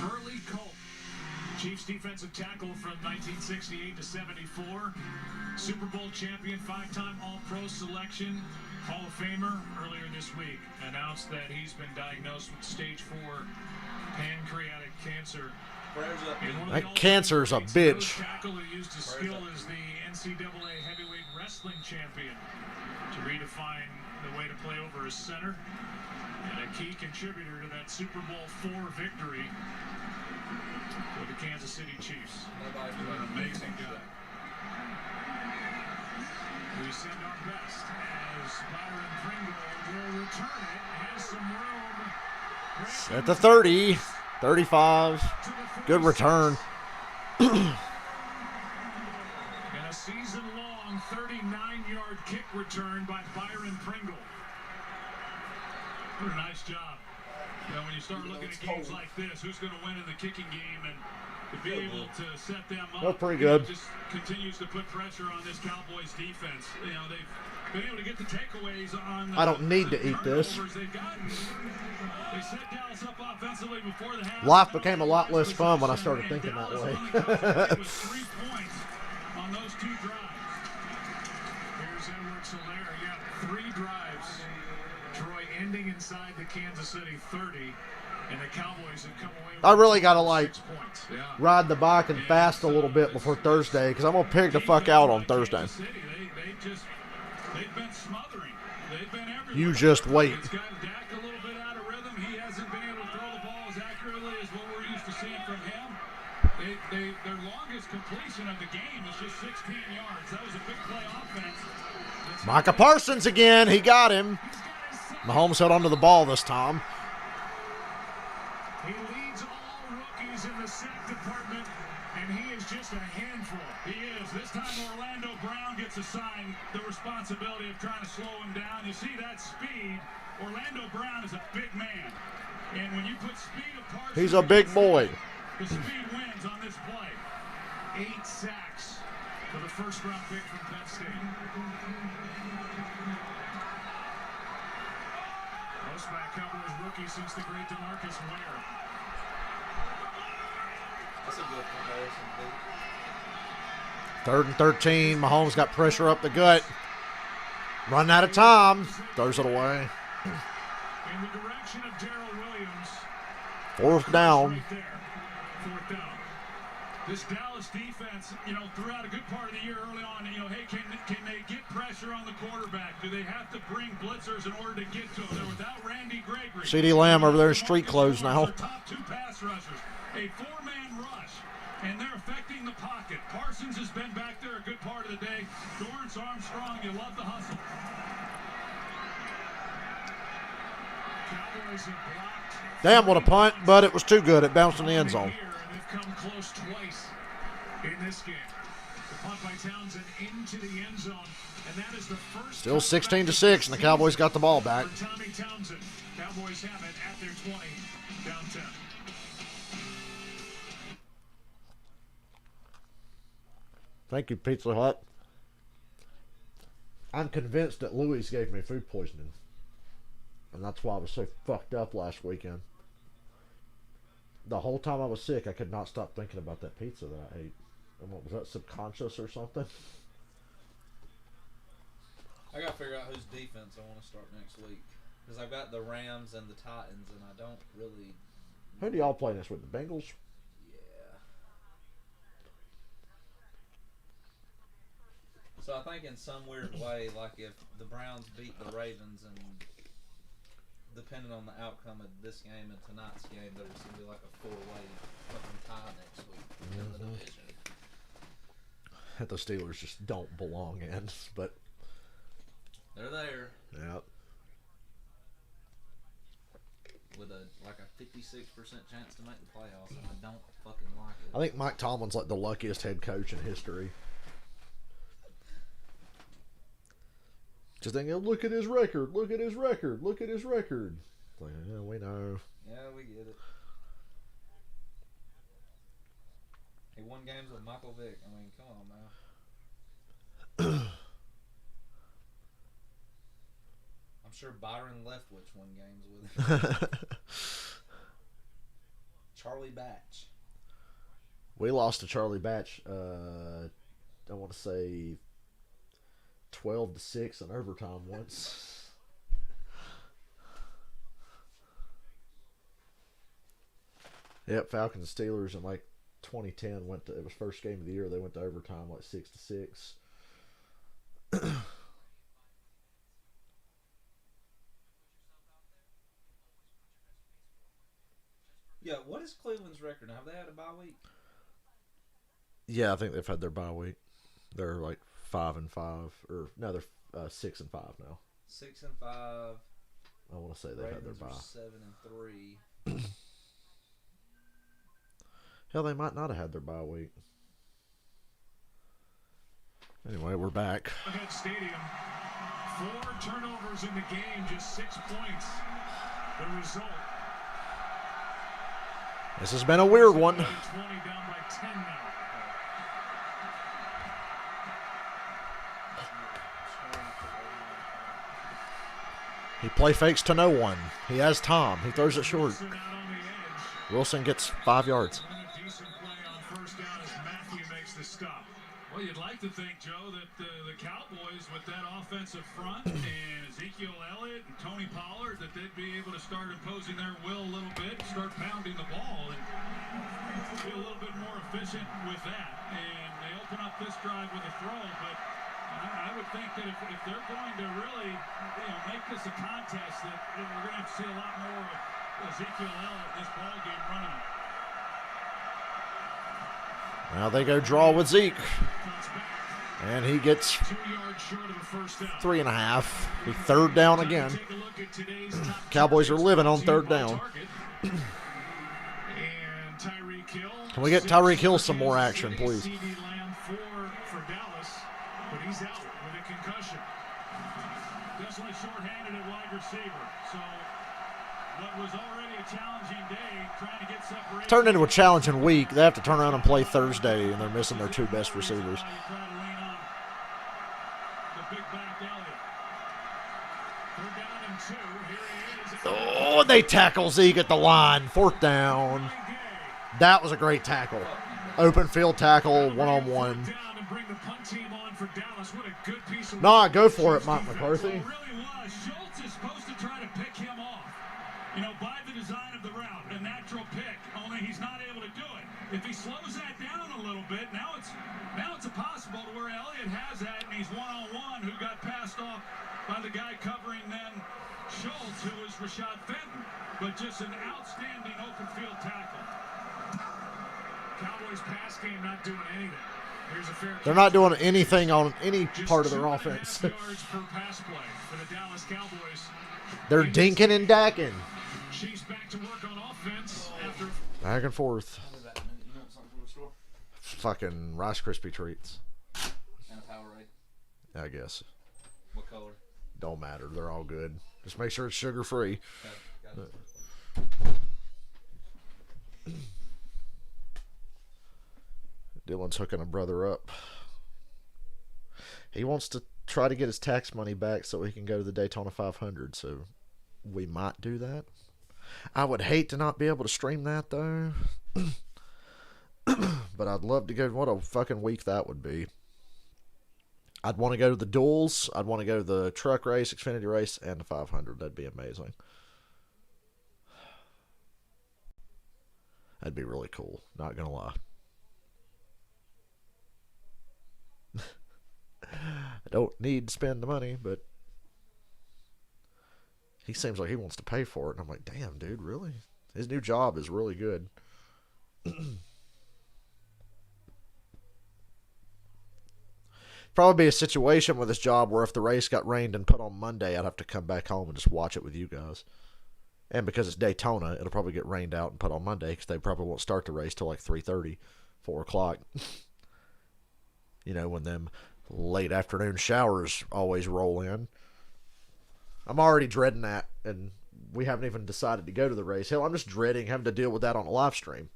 Hurley Culp, Chiefs defensive tackle from 1968 to 74. Super Bowl champion, 5-time All-Pro selection, Hall of Famer, earlier this week announced that he's been diagnosed with stage 4 pancreatic cancer. Prayers up. That cancer's a bitch. Tackle who used his skill as the NCAA heavyweight wrestling champion to redefine the way to play over his center, and a key contributor to that Super Bowl IV victory for the Kansas City Chiefs. Nobody's What doing an an amazing guy. We send our best as Byron Pringle will return it. Has some room. At the 30, 35. Good return. And a season-long 39-yard kick return by Byron Pringle. What a nice job. You know, when you start looking at games like this, who's going to win in the kicking game, and to be able to set them up, That's pretty good. Just continues to put pressure on this Cowboys defense. You know, they've been able to get the takeaways on. I don't need to eat this. They set Dallas up offensively before the half. Life became a lot less fun when I started thinking that way. It was 3 points on those 2 drives. Here's Edwards-Helaire. Yeah, 3 drives. Troy ending inside the Kansas City 30, and the Cowboys have come away with I really got to, 6 points. Yeah. ride the bike and fast a little bit before Thursday because I'm going to pig the fuck out on Thursday. They've been smothering. They've been everywhere. You just wait. It's got Dak a little bit out of rhythm. He hasn't been able to throw the ball as accurately as what we're used to seeing from him. Their longest completion of the game is just 16 yards. That was a big play offense. Micah Parsons again. He got him. Mahomes held onto the ball this time. He leads all rookies in the sack department, and he is just a handful. He is. This time Orlando Brown gets assigned the responsibility of trying to slow him down. You see that speed. Orlando Brown is a big man. And when you put speed apart, He's a big boy. the speed wins on this play. 8 sacks for the first-round pick from Penn State. Most back Cowboys rookie since the great DeMarcus Ware. That's a good comparison, dude. 3rd and 13. Mahomes got pressure up the gut. Running out of time. Throws it away. In the direction of Darrell Williams. 4th down. Right there. 4th down. This Dallas defense, you know, throughout a good part of the year early on, you know, hey, can they get pressure on the quarterback? Do they have to bring blitzers in order to get to him? They're without Randy Gregory. CeeDee Lamb over there in street clothes now. Their top 2 pass rushers. A 4-man rush, and they're affecting the pocket. Parsons has been back there a good part of the day. Dorrance Armstrong, you love the hustle. Cowboys have blocked. Damn, what a punt, but it was too good. It bounced in the end zone. They've come close twice in this game. The punt by Townsend into the end zone, and that is the first. Still 16-6, and the Cowboys got the ball back. For Tommy Townsend. Cowboys have it at their 20, down 10. Thank you, Pizza Hut. I'm convinced that Louis gave me food poisoning. And that's why I was so fucked up last weekend. The whole time I was sick, I could not stop thinking about that pizza that I ate. And what was that, subconscious or something? I gotta figure out whose defense I want to start next week. Because I've got the Rams and the Titans, and I don't really... Who do y'all play this with? The Bengals? Yeah. So I think in some weird way, like if the Browns beat the Ravens, and depending on the outcome of this game and tonight's game, there's going to be like a 4-way fucking tie next week in the division. That the Steelers just don't belong in, but... They're there. Yeah. With a 56% chance to make the playoffs, and I don't fucking like it. I think Mike Tomlin's like the luckiest head coach in history. Just thinking, look at his record, look at his record, look at his record. It's like, yeah, we know. Yeah, we get it. He won games with Michael Vick. I mean, come on, man. I'm sure Byron Leftwich won games with him. Charlie Batch. We lost to Charlie Batch, I want to say 12-6 in overtime once. Yep, Falcons Steelers in like 2010 went to, it was first game of the year. They went to overtime like 6-6. Yeah, what is Cleveland's record now? Have they had a bye week? Yeah, I think they've had their bye week. They're like 5-5, or no, they're 6-5 now. 6-5. I want to say they had their bye. 7-3. Hell, they might not have had their bye week. Anyway, we're back. Ahead Stadium. 4 turnovers in the game, just 6 points. The result. This has been a weird one. 20 down by 10 now. He play fakes to no one. He has Tom. He throws it short. Wilson gets 5 yards. Decent play on first down as Matthew makes the stop. Well, you'd like to think, Joe, that the Cowboys, with that offensive front and Ezekiel Elliott and Tony Pollard, that they'd be able to start imposing their will a little bit, start pounding the ball, and be a little bit more efficient with that. And they open up this drive with a throw, but I would think that if they're going to really make this a contest, that we're going to have to see a lot more of Ezekiel Elliott in this ball game running. Now they go draw with Zeke. And he gets 3.5. He third down again. Cowboys are living on third down. Can we get Tyreek Hill some more action, please? But he's out with a concussion. Definitely short-handed at wide receiver. So what was already a challenging day, trying to get separation. Turned into a challenging week. They have to turn around and play Thursday, and they're missing their 2 best receivers. Oh, they tackle Zeke at the line. 4th down. That was a great tackle. Open field tackle, one-on-one. Nah, go for it, Mike McCarthy. Schultz is supposed to try to pick him off, by the design of the route, a natural pick, only he's not able to do it. If he slows that down a little bit, now it's impossible to where Elliott has that, and he's one-on-one, who got passed off by the guy covering then Schultz, who was Rashad Fenton, but just an outstanding open field tackle. Cowboys pass game not doing anything. They're not doing anything on any part of their offense. They're dinking and dacking. Back and forth. Fucking Rice Krispie treats. And a Powerade. I guess. What color? Don't matter. They're all good. Just make sure it's sugar free. Got it. Dylan's hooking a brother up. He wants to try to get his tax money back so he can go to the Daytona 500, so we might do that. I would hate to not be able to stream that, though. But I'd love to go. What a fucking week that would be. I'd want to go to the duels. I'd want to go to the truck race, Xfinity race, and the 500. That'd be amazing. That'd be really cool. Not going to lie. I don't need to spend the money, but he seems like he wants to pay for it. And I'm like, damn, dude, really? His new job is really good. Probably be a situation with this job where if the race got rained and put on Monday, I'd have to come back home and just watch it with you guys. And because it's Daytona, it'll probably get rained out and put on Monday because they probably won't start the race till like 3:30, 4 o'clock. When them late afternoon showers always roll in. I'm already dreading that, and we haven't even decided to go to the race. Hell, I'm just dreading having to deal with that on a live stream.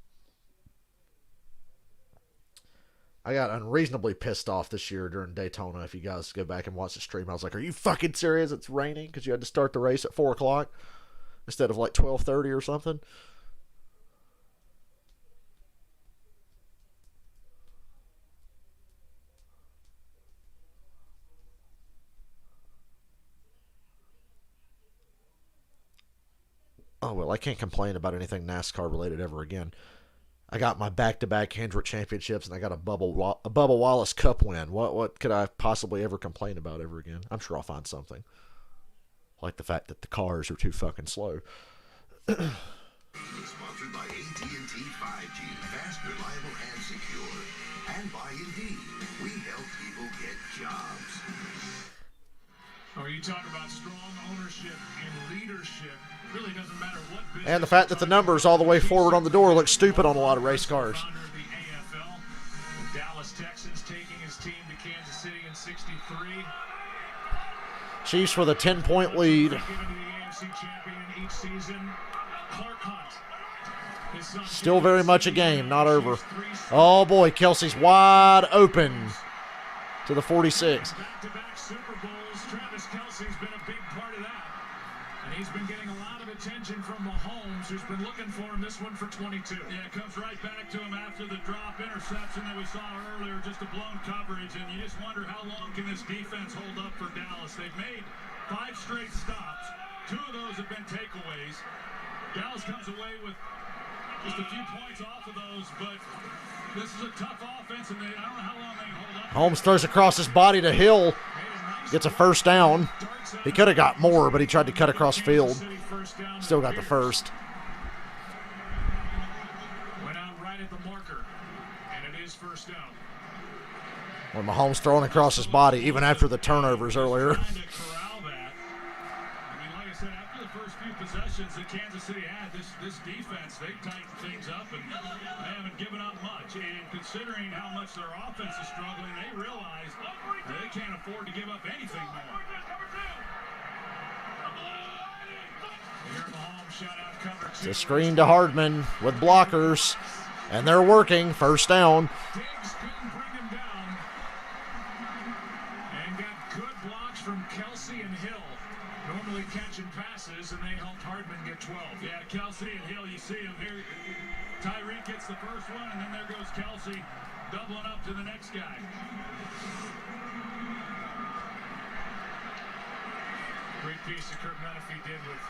I got unreasonably pissed off this year during Daytona. If you guys go back and watch the stream, I was like, are you fucking serious? It's raining because you had to start the race at 4 o'clock instead of like 12:30 or something. Oh, will. I can't complain about anything NASCAR related ever again. I got my back-to-back Hendrick championships, and I got a Bubba Wallace Cup win. What could I possibly ever complain about ever again? I'm sure I'll find something. Like the fact that the cars are too fucking slow. Sponsored by AT&T 5G. Fast, reliable, and secure. And by Indeed. We help people get jobs. Or you talk about strong ownership and leadership. Really doesn't matter what business. And the fact that the numbers all the way forward on the door look stupid on a lot of race cars. The AFL, the Dallas Texans taking his team to Kansas City in '63. Chiefs with a 10-point lead. Given to the AFC champion each season, Clark Hunt. His son Still very much a game, not over. Oh boy, Kelsey's wide open to the 46. Back-to-back Super Bowls. Travis Kelsey's been a big part of that. And he's been getting a lot of attention from Mahomes, who's been looking for him this one for 22. Yeah, it comes right back to him after the drop interception that we saw earlier, just a blown coverage, and you just wonder how long can this defense hold up for Dallas. They've made 5 straight stops. 2 of those have been takeaways. Dallas comes away with just a few points off of those, but this is a tough offense, and I don't know how long they can hold up. Holmes throws across his body to Hill. Gets a first down. He could have got more, but he tried to cut across field. Still got the first. Went out right at the marker, and it is first down. When Mahomes throwing across his body, even after the turnovers earlier. Trying to corral that. I mean, like I said, after the first few possessions that Kansas City had, this defense, they tightened things up, and they haven't given up much. And considering how much their offense is struggling, they realize they can't afford to give up anything more. Here Mahomes shot out cover 2. It's a screen to Hardman with blockers, and they're working. First down. Diggs couldn't bring him down. And got good blocks from Kelsey and Hill. Normally catching passes, and they helped Hardman get 12. Yeah, Kelsey and Hill, you see him here. Tyreek gets the first one, and then there goes Kelsey doubling up to the next guy. Great piece that Kurt Menefee did with.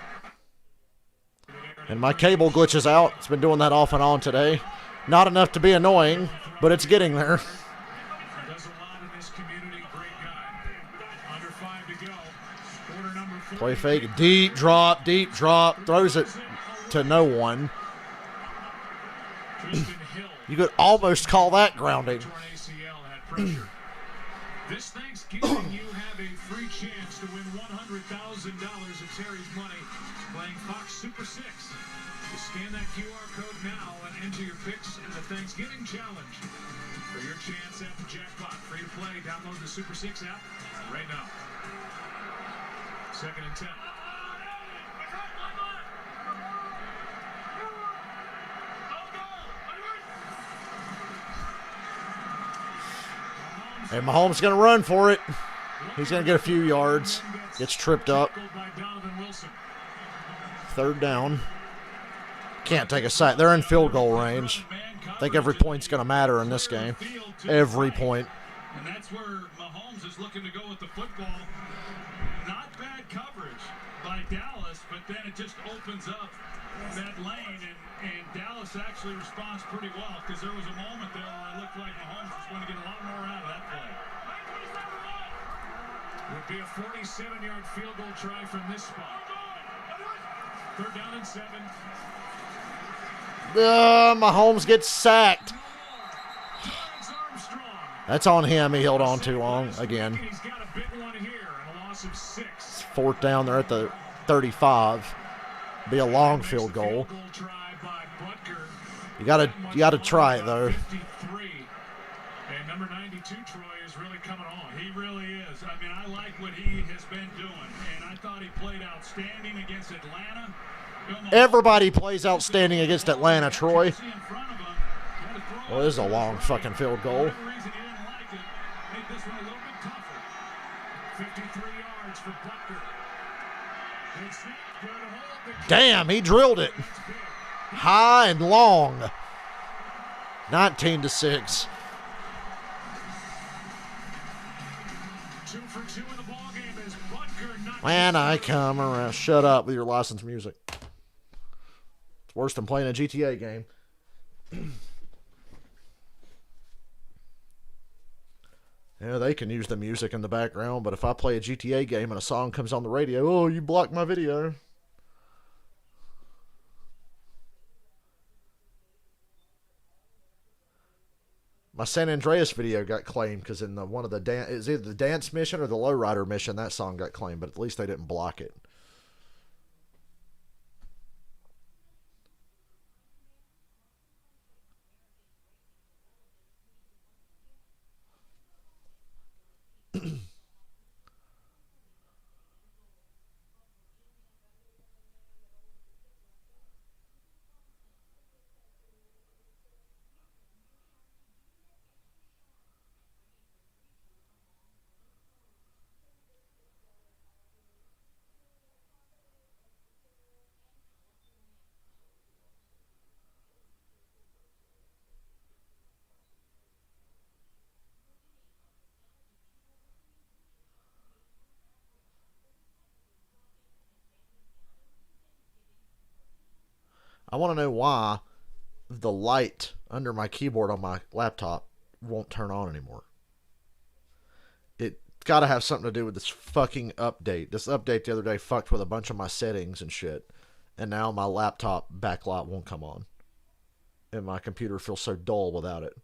And my cable glitches out. It's been doing that off and on today. Not enough to be annoying, but it's getting there. Does a lot in this community. Great guy. Under 5 to go. Quarter number 4. Play fake. Deep drop. Throws it to no one. Tristan Hill. You could almost call that grounding. Torn ACL had pressure. This Thanksgiving, you have a free chance to win $100,000 of Terry's money playing Fox Super 6. Just scan that QR code now and enter your picks in the Thanksgiving Challenge for your chance at the jackpot. Free to play. Download the Super 6 app right now. 2nd and 10. And Mahomes going to run for it. He's going to get a few yards. Gets tripped up. 3rd down. Can't take a sack. They're in field goal range. I think every point's going to matter in this game. Every point. And that's where Mahomes is looking to go with the football. Not bad coverage by Dallas, but then it just opens up that lane, and Dallas actually responds pretty well, because there was a moment there where it looked like Mahomes was going to get a lot more out of that play. Would be a 47-yard field goal try from this spot. 3rd down and 7. Mahomes gets sacked. Lawrence Armstrong. That's on him. He held on too long again. He's got a big one here and a loss of 6. It's 4th down. They're at the 35. Be a long field goal. Field goal try by Butker. You gotta try it though. 53. And number 92, Troy, is really coming on. He really is. I mean, I like what he has been doing, and I thought he played outstanding against Atlanta. Everybody plays outstanding against Atlanta, Troy. Well, this is a long fucking field goal. 53 yards for Butker. Damn, he drilled it. High and long. 19-6. 2 for 2 in the ballgame as Butker knocks When I come around. Shut up with your licensed music. worse than playing a GTA game. Yeah, they can use the music in the background, but if I play a GTA game and a song comes on the radio, oh, you blocked my video. My San Andreas video got claimed because in one of the it's either the dance mission or the lowrider mission, that song got claimed, but at least they didn't block it. I want to know why the light under my keyboard on my laptop won't turn on anymore. It's got to have something to do with this fucking update. This update the other day fucked with a bunch of my settings and shit. And now my laptop backlight won't come on. And my computer feels so dull without it.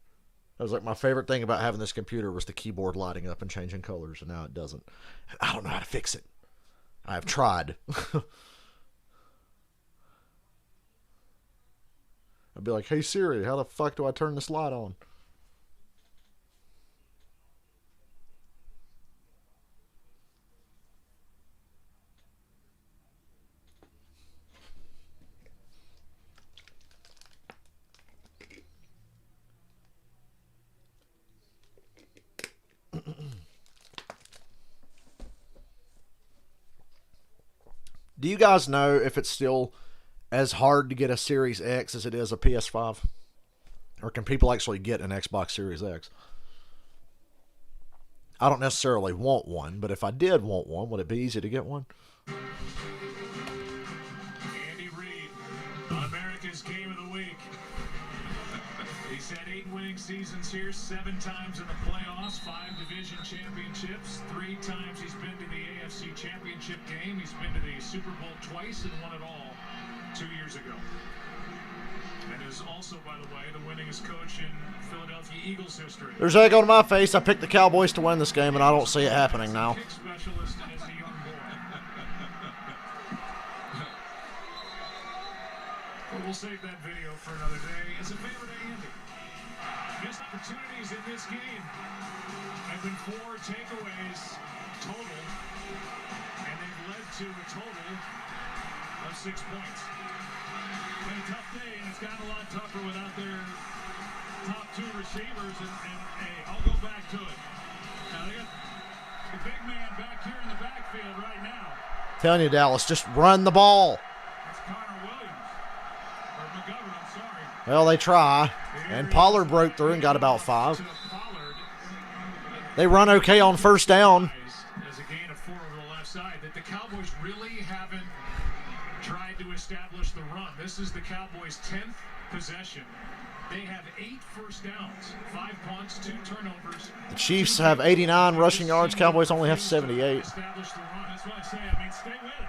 That was like my favorite thing about having this computer was the keyboard lighting up and changing colors, and now it doesn't. And I don't know how to fix it. I've tried. I'd be like, hey Siri, how the fuck do I turn this light on? Do you guys know if it's still as hard to get a Series X as it is a PS5? Or can people actually get an Xbox Series X? I don't necessarily want one, but if I did want one, would it be easy to get one? Andy Reid, America's Game of the Week. He's had 8 winning seasons here, 7 times in the playoffs, 5 division championships, 3 times he's been to the AFC Championship game. He's been to the Super Bowl twice and won it all 2 years ago. And is also, by the way, the winningest coach in Philadelphia Eagles history. There's egg on my face. I picked the Cowboys to win this game, and I don't see it happening now. Kick specialist as a young boy. But we'll save that video for another day. It's a favor to Andy. Missed opportunities in this game have been 4 takeaways total, and they've led to a total of 6 points. Been a tough day, and it's gotten a lot tougher without their top 2 receivers. And hey, I'll go back to it. Now they got the big man back here in the backfield right now. Telling you, Dallas, just run the ball. That's Connor Williams. Or McGovern, I'm sorry. Well, they try. And Pollard broke through and got about 5. They run okay on first down. As a gain of 4 over the left side, that the Cowboys really haven't tried to establish the run. This is the Cowboys' 10th possession. They have 8 first downs, 5 punts, 2 turnovers. The Chiefs have 89 rushing yards. Cowboys only have 78. Establish the run. That's what I say. I mean, stay with it.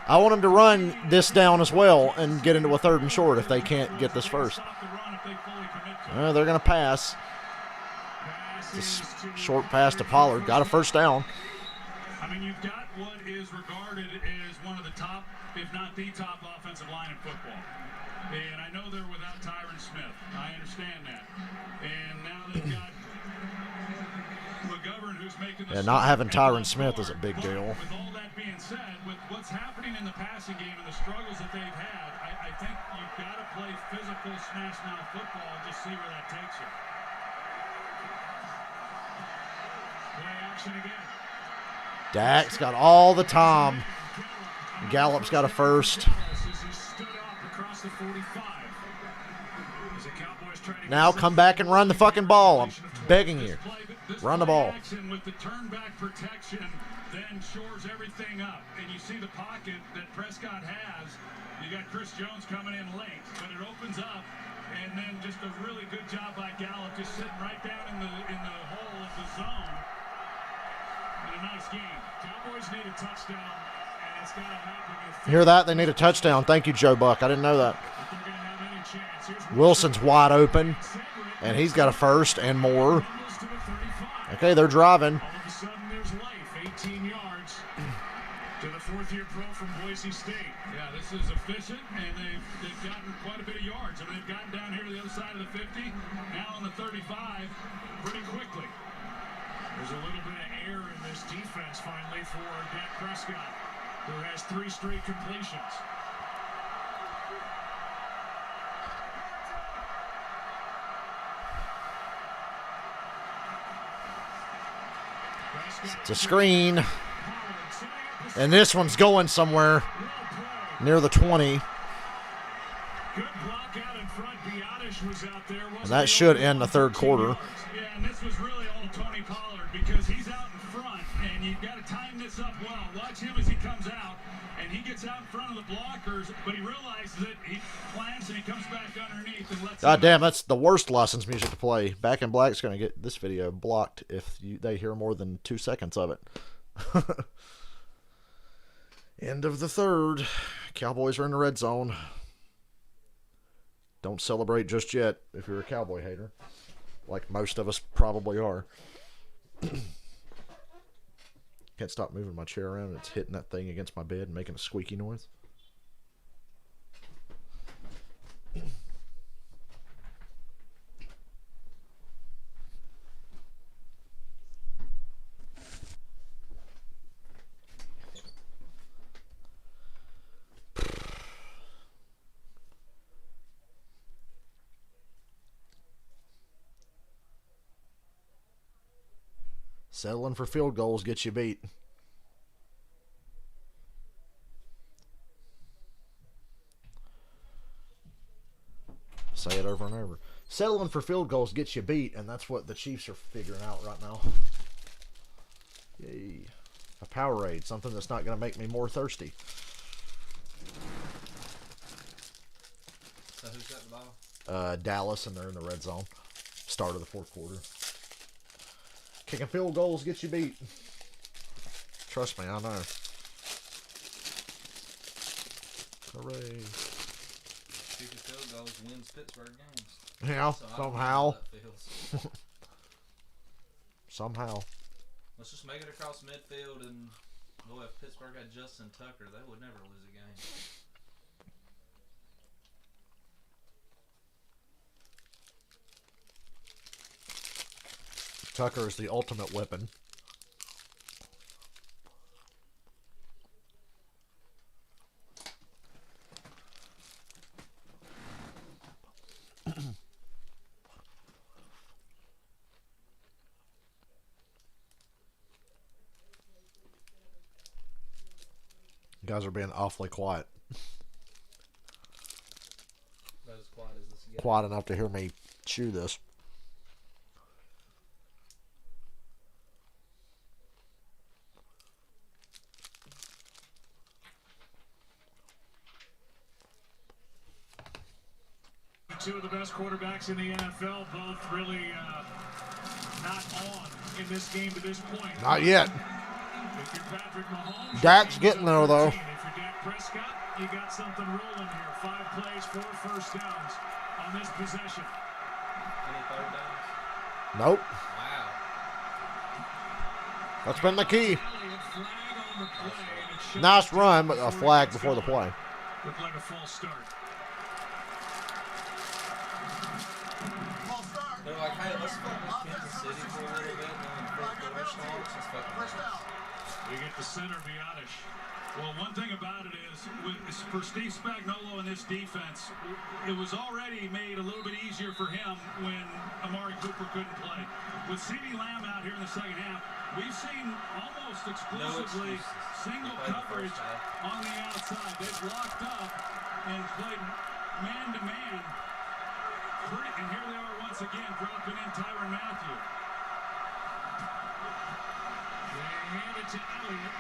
I want them to run this down as well and get into a 3rd and short if they can't get this first. They're going to pass. This short pass to Pollard. Got a first down. I mean, you've got what is regarded as one of the top, if not the top offensive line in football. And I know they're without Tyron Smith. I understand that. And now they've got McGovern, who's making the not having Tyron Smith is a big deal. With all that being said, with what's happening in the passing game and the struggles that they've had, I think you've got to play physical smash mouth football and just see where that takes you. Play action again. Dak's got all the time. Gallup's got a first. As the Cowboys try to Now come back and run the fucking ball. I'm begging you. Run the ball. Action with the turn back protection then shores everything up. And you see the pocket that Prescott has. You got Chris Jones coming in late, but it opens up. And then just a really good job by Gallup, just sitting right down in the hole of the zone. And a nice game. Cowboys need a touchdown, and it's got to happen. Hear that? They need a touchdown. Thank you, Joe Buck. I didn't know that. Wilson's wide open, and he's got a first and more. Okay, they're driving. All of a sudden, there's life. 18 yards to the fourth-year pro from Boise State. Yeah, this is efficient, and they've gotten quite a bit of yards. I mean, they've gotten down here to the other side of the 50, now on the 35, pretty quickly. There's a little bit of air in this defense finally for Dak Prescott, who has 3 straight completions. It's a screen. And this one's going somewhere near the 20. Good block out in front. Biadasz was out there. And that should end the third quarter. Yeah, and this was really all Tony Pollard because he's out in front, and you've got to time this up well. Watch him as he comes out, and he gets out in front of the blockers, but he realizes it. He plants, and he comes back underneath and lets God damn, that's the worst license music to play. Back in Black's going to get this video blocked if they hear more than 2 seconds of it. End of the third. Cowboys are in the red zone. Don't celebrate just yet if you're a Cowboy hater, like most of us probably are. Can't stop moving my chair around. It's hitting that thing against my bed and making a squeaky noise. Settling for field goals gets you beat. Say it over and over. Settling for field goals gets you beat, and that's what the Chiefs are figuring out right now. Yay. A Powerade, something that's not going to make me more thirsty. So who's got the ball? Dallas, and they're in the red zone. Start of the fourth quarter. Kicking field goals gets you beat. Trust me, I know. Hooray. Kicking field goals wins Pittsburgh games. Yeah, So somehow. I don't know how that feels. Somehow. Let's just make it across midfield, and boy, if Pittsburgh had Justin Tucker, they would never lose a game. Tucker is the ultimate weapon. You guys are being awfully quiet. About as quiet as this gets. Quiet enough to hear me chew this. Two of the best quarterbacks in the NFL, both really not on in this game to this point. Not yet. If you're Patrick Mahomes, Dak's getting there, though. If you're Dak Prescott, you got something rolling here. 5 plays, 4 first downs on this possession. Any third downs? Nope. Wow. That's been the key. Elliott, flag on the play, and it shows Nice run, but a flag before the play. Looked like a false start. They're like, hey, let's fuck with Kansas City for a little bit, and then the first quarter starts, let's fucking You get the center, Biadasz. Well, one thing about it is, for Steve Spagnuolo and this defense, it was already made a little bit easier for him when Amari Cooper couldn't play. With CeeDee Lamb out here in the second half, we've seen almost exclusively single coverage on the outside. They've locked up and played man-to-man. And here they are once again dropping in Tyrann Mathieu. to Elliott.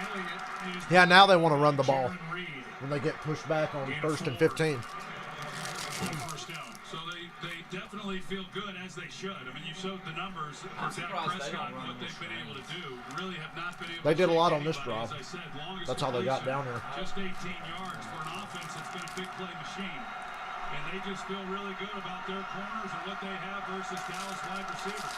And Elliott is Yeah, now they want to run the ball Jaron Reed. when they get pushed back on 1st and 15. First down. So they definitely feel good, as they should. I mean, you showed the numbers for Dak surprised they Prescott, don't run what they've been able to do. Really have not been able They to did a lot shake on this anybody, drive. as I said, longest That's how they got down completion, there. Just 18 yards for an offense that's been a big play machine. And they just feel really good about their corners and what they have versus Dallas wide receivers.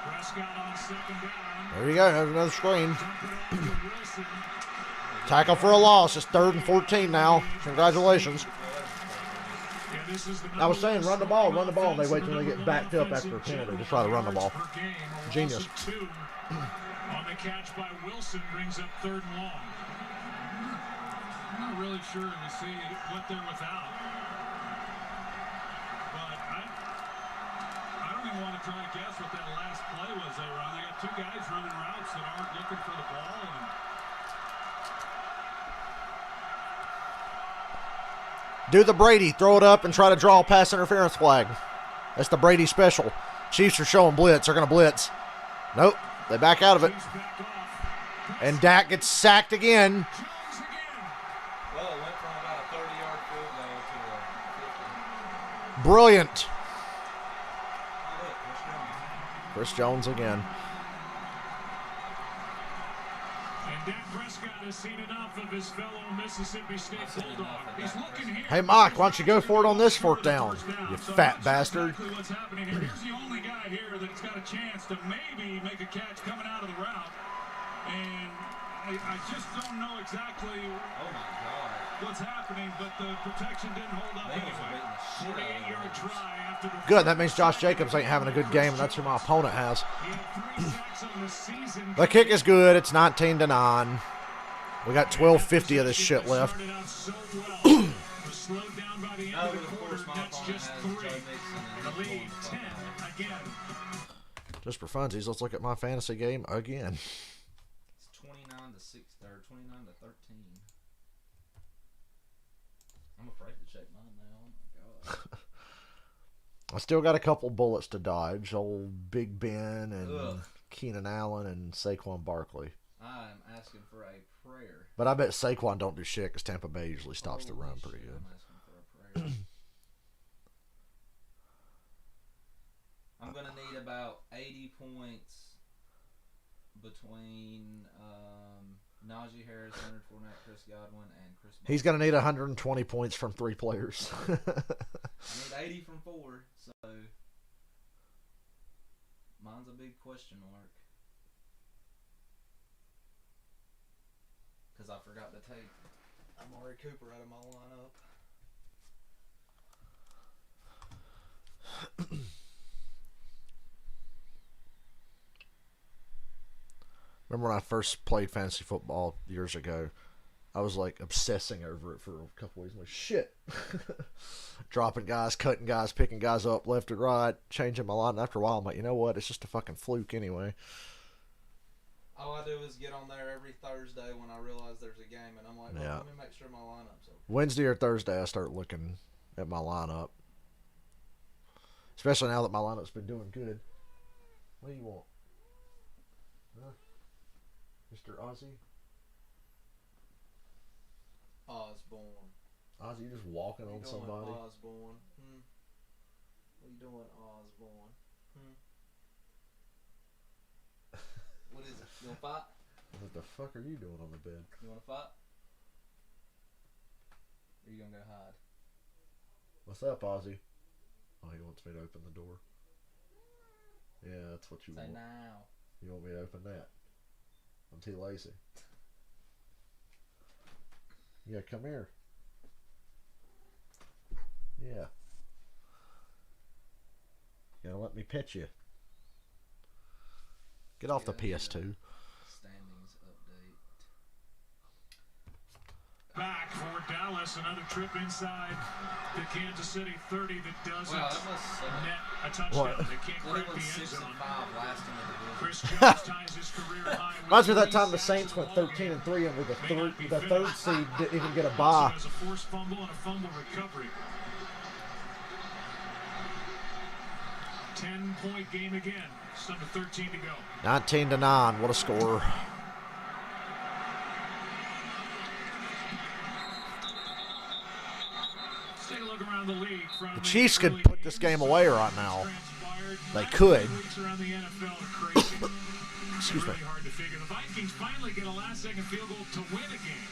Prescott on second down. There you go. There's another screen. Dump it off to Wilson. Tackle for a loss. It's 3rd and 14 now. Congratulations. Yeah, this is the I was saying, run the ball, run the ball. And they wait offense, till they the get number backed one up after a offensive penalty to try to run the ball. yards per game. A loss Genius. of 2 on the catch by Wilson brings up 3rd and long. I'm not really sure to see what they're without. But I don't even want to try to guess what that last play was they were on. They got 2 guys running routes that aren't looking for the ball. And Do the Brady. Throw it up and try to draw a pass interference flag. That's the Brady special. Chiefs are showing blitz. They're going to blitz. Nope. They back out of it. Chiefs back off. And Dak gets sacked again. Jones again. Well, it went from about a 30-yard field goal to a 50. Brilliant. Oh, look, Chris Jones. Chris Jones again. And Dak Prescott has seen enough of his fellow Mississippi State Bulldog. He's looking here. Hey, Mike, why don't you go for it on this 4th down, you So fat that's bastard. Exactly what's happening here. Here's the only guy here that's got a chance to maybe make a catch coming out of the route. And I just don't know exactly Oh, my God. what's happening, but the protection didn't hold up Bengals are anyway. beating the shit out of 48-yard them. try after the Good, that means Josh Jacobs ain't having a good game, and that's who my opponent has. He had 3 sacks on the season. The kick is good. It's 19-9. We got 12:50 of this shit left. Started out so well. Was slowed down by the end Oh, of the of quarter. course, my That's opponent just has 3. Joe Mixon and The he's lead, going 10 again. Just for funsies, let's look at my fantasy game again. It's 29-6 or 29-13. I'm afraid to check mine now. Oh, my God. I still got a couple bullets to dodge. Old Big Ben and Ugh. Keenan Allen and Saquon Barkley. I am asking for a prayer. But I bet Saquon don't do shit because Tampa Bay usually stops the Holy run pretty shit, good. I'm asking for a prayer. I'm going to need about 80 points between Najee Harris, Leonard Fournette, Chris Godwin, and Chris Ball. He's going to need 120 points from 3 players. I need 80 from 4, so mine's a big question mark. Because I forgot to take Amari Cooper out of my lineup. Remember when I first played fantasy football years ago? I was like obsessing over it for a couple weeks. I'm like, shit. Dropping guys, cutting guys, picking guys up left and right, changing my line. And after a while, I'm like, you know what? It's just a fucking fluke anyway. All I do is get on there every Thursday when I realize there's a game, and I'm like, well, Yeah. let me make sure my lineup's okay. Wednesday or Thursday, I start looking at my lineup. Especially now that my lineup's been doing good. What do you want? Huh? Mr. Ozzy? Osborne. Ozzy, you just walking What you on doing, somebody? Osborne? What you doing, Osborne? What is it? You want to fight? What the fuck are you doing on the bed? You want to fight? Or you going to go hide? What's up, Ozzy? Oh, he wants me to open the door. Yeah, that's what you Say want. now. You want me to open that? I'm too lazy. Yeah, come here. Yeah. You gotta let me pet you. Get off the PS2. Standings update. Back for Dallas, another trip inside the Kansas City 30 that doesn't Wow, that must suck. net a touchdown. What? They can't break Cleveland the end 6-5 zone. last in the division. Chris Jones ties his career high. Reminds me of that time the Saints went 13-3 and with the third seed didn't even get a bye. Has a forced fumble and a fumble recovery. 10-point game again. Just under 13 to go. 19-9. What a score. Let's take a look around the league. The Chiefs could put this game away right now. They could. Excuse me. Really hard to figure. The Vikings finally get a last-second field goal to win a game.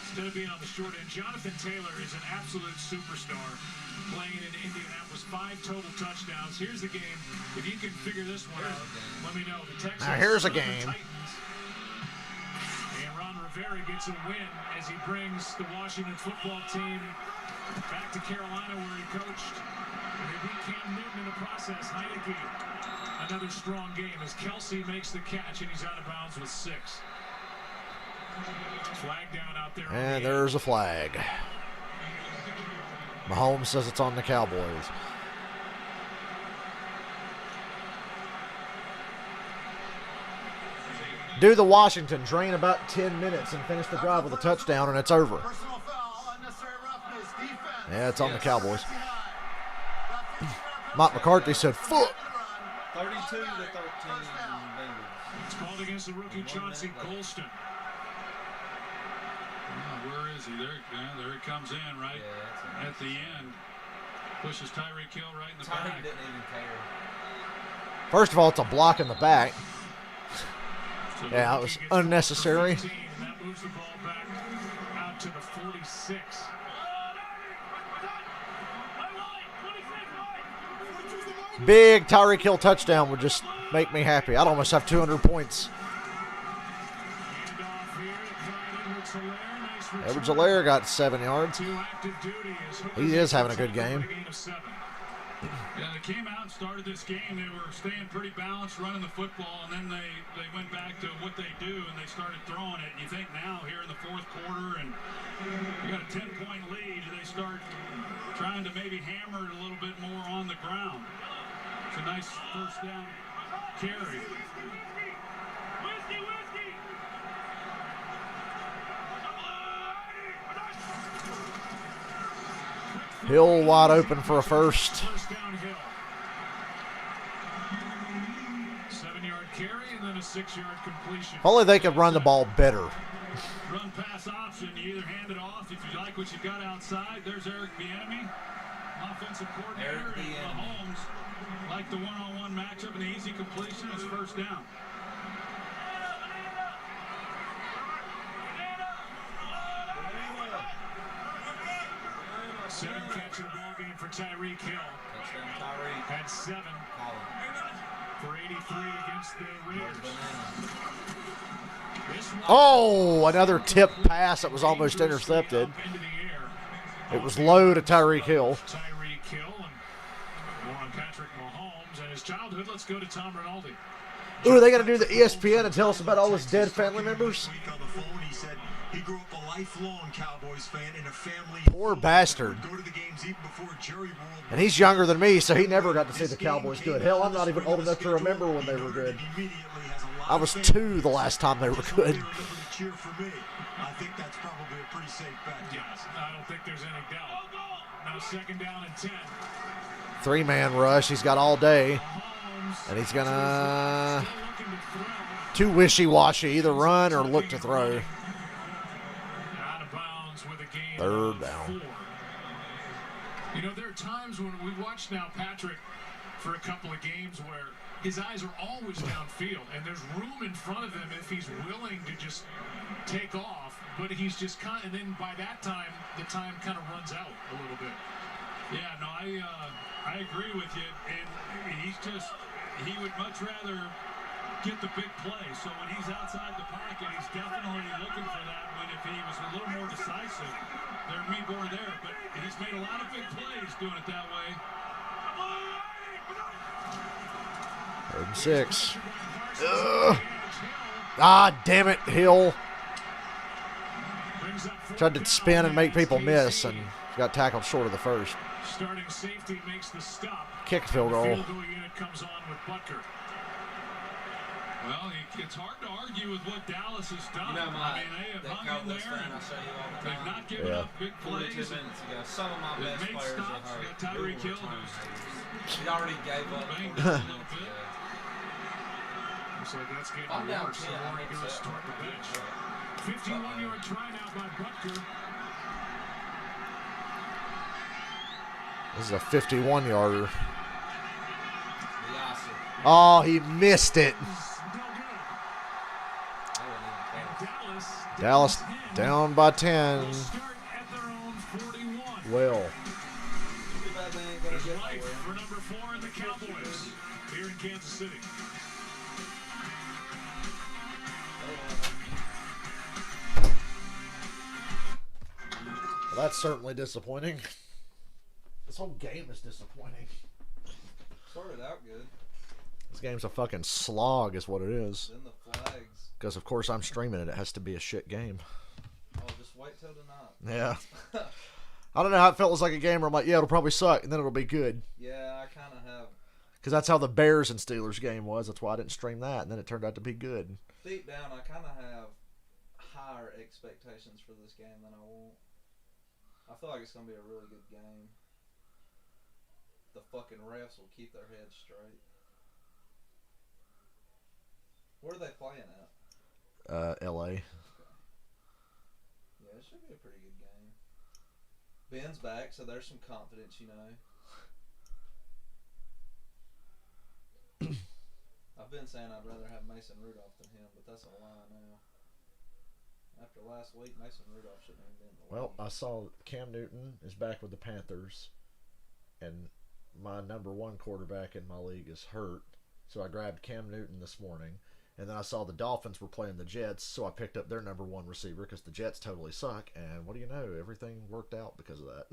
Instead of being on the short end, Jonathan Taylor is an absolute superstar playing in Indianapolis. 5 total touchdowns. Here's the game. If you can figure this one out, let me know. The Texans. Now here's a game. And Ron Rivera gets a win as he brings the Washington football team back to Carolina where he coached. And they beat Cam Newton in the process. Heineke, another strong game as Kelsey makes the catch and he's out of bounds with 6. Flag down out there. And there's a flag. Mahomes says it's on the Cowboys. Do the Washington, drain about 10 minutes and finish the drive with a touchdown, and it's over. Yeah, it's on the Cowboys. Mike McCarthy said, "Foot." 32 to 13. It's called against the rookie Chauncey Golston. Where is he? There he comes in right at the end. Pushes Tyreek Hill right in the back. Didn't even care. First of all, it's a block in the back. Yeah, it was unnecessary. And that moves the ball back out to the 46. Big Tyreek Hill touchdown would just make me happy. I'd almost have 200 points. Edwards-Helaire got 7 yards. He is having a good game. Yeah, they came out and started this game. They were staying pretty balanced, running the football, and then they went back to what they do, and they started throwing it. And you think now, here in the fourth quarter, and you got a 10-point lead, they start trying to maybe hammer it a little bit more on the ground. It's a nice first down carry. Hill wide open for a first. 7-yard carry and then a 6-yard completion. If only they could run the ball better. Run pass option. You either hand it off if you like what you've got outside. There's Eric Bieniemy, offensive coordinator, and Mahomes like the one-on-one matchup and the easy completion is first down. Seven catch in the ball game for Tyreek Hill. Had 7 for 83 against the Raiders. Oh, another tip pass that was almost intercepted. It was low to Tyreek Hill. Tyreek Hill and more on Patrick Mahomes and his childhood. Let's go to Tom Rinaldi. Ooh, are they going to do the ESPN and tell us about all his dead family members? He said he grew up a lifelong Cowboys fan in a family. Poor bastard. Go to the games even before Jerry World. And he's younger than me, so he never got to see the Cowboys good. Hell, I'm not even old enough to remember when they were good. I was 2 the last time they were good. Cheer for me. I think that's probably a pretty safe bet. Yes, I don't think there's any doubt. Now 2nd down and 10. 3-man rush. He's got all day. And he's going to... Too wishy-washy. Either run or look to throw. Out of bounds with a gain 3rd down. 4. You know, there are times when we watch now Patrick for a couple of games where his eyes are always downfield, and there's room in front of him if he's willing to just take off, but he's just kind of, and then by that time, the time kind of runs out a little bit. Yeah, no, I agree with you, and he would much rather get the big play. So when he's outside the pocket, he's definitely looking for that. When if he was a little more decisive, there'd be more there. But he's made a lot of big plays doing it that way. 3rd and 6. Ah, damn it, Hill. Tried to spin and make people miss, and got tackled short of the first. Starting safety makes the stop. Kick field goal. Field goal unit comes on with Butker. Well, it's hard to argue with what Dallas has done. You know, I mean, they have hung in Cowboys there, fan and I show you all the they've time. not given up big 42 plays. minutes ago, some of my They've best made players stops. are You got hurt. Tyreek Hill, Return who's haters. He already gave up. banged up a little bit. Looks like that's getting I'm down worse. 10. The more he goes toward the bench. 51-yard try now by Butker. This is a 51-yarder. Yasser. Oh, he missed it. Dallas down by 10. Well. There's life for number 4 in the Cowboys here in Kansas City. Well, that's certainly disappointing. This whole game is disappointing. Started out good. This game's a fucking slog is what it is. Then the flags. Because, of course, I'm streaming it. It has to be a shit game. Oh, just wait till tonight. Yeah. I don't know how it felt. It was like a game where I'm like, yeah, it'll probably suck, and then it'll be good. Yeah, I kind of have. Because that's how the Bears and Steelers game was. That's why I didn't stream that, and then it turned out to be good. Deep down, I kind of have higher expectations for this game than I want. I feel like it's going to be a really good game. The fucking refs will keep their heads straight. Where are they playing at? L.A. Yeah, it should be a pretty good game. Ben's back, so there's some confidence, you know. I've been saying I'd rather have Mason Rudolph than him, but that's a lie now. After last week, Mason Rudolph shouldn't have been in the league. Well, I saw Cam Newton is back with the Panthers, and my number 1 quarterback in my league is hurt, so I grabbed Cam Newton this morning. And then I saw the Dolphins were playing the Jets, so I picked up their number 1 receiver because the Jets totally suck. And what do you know? Everything worked out because of that.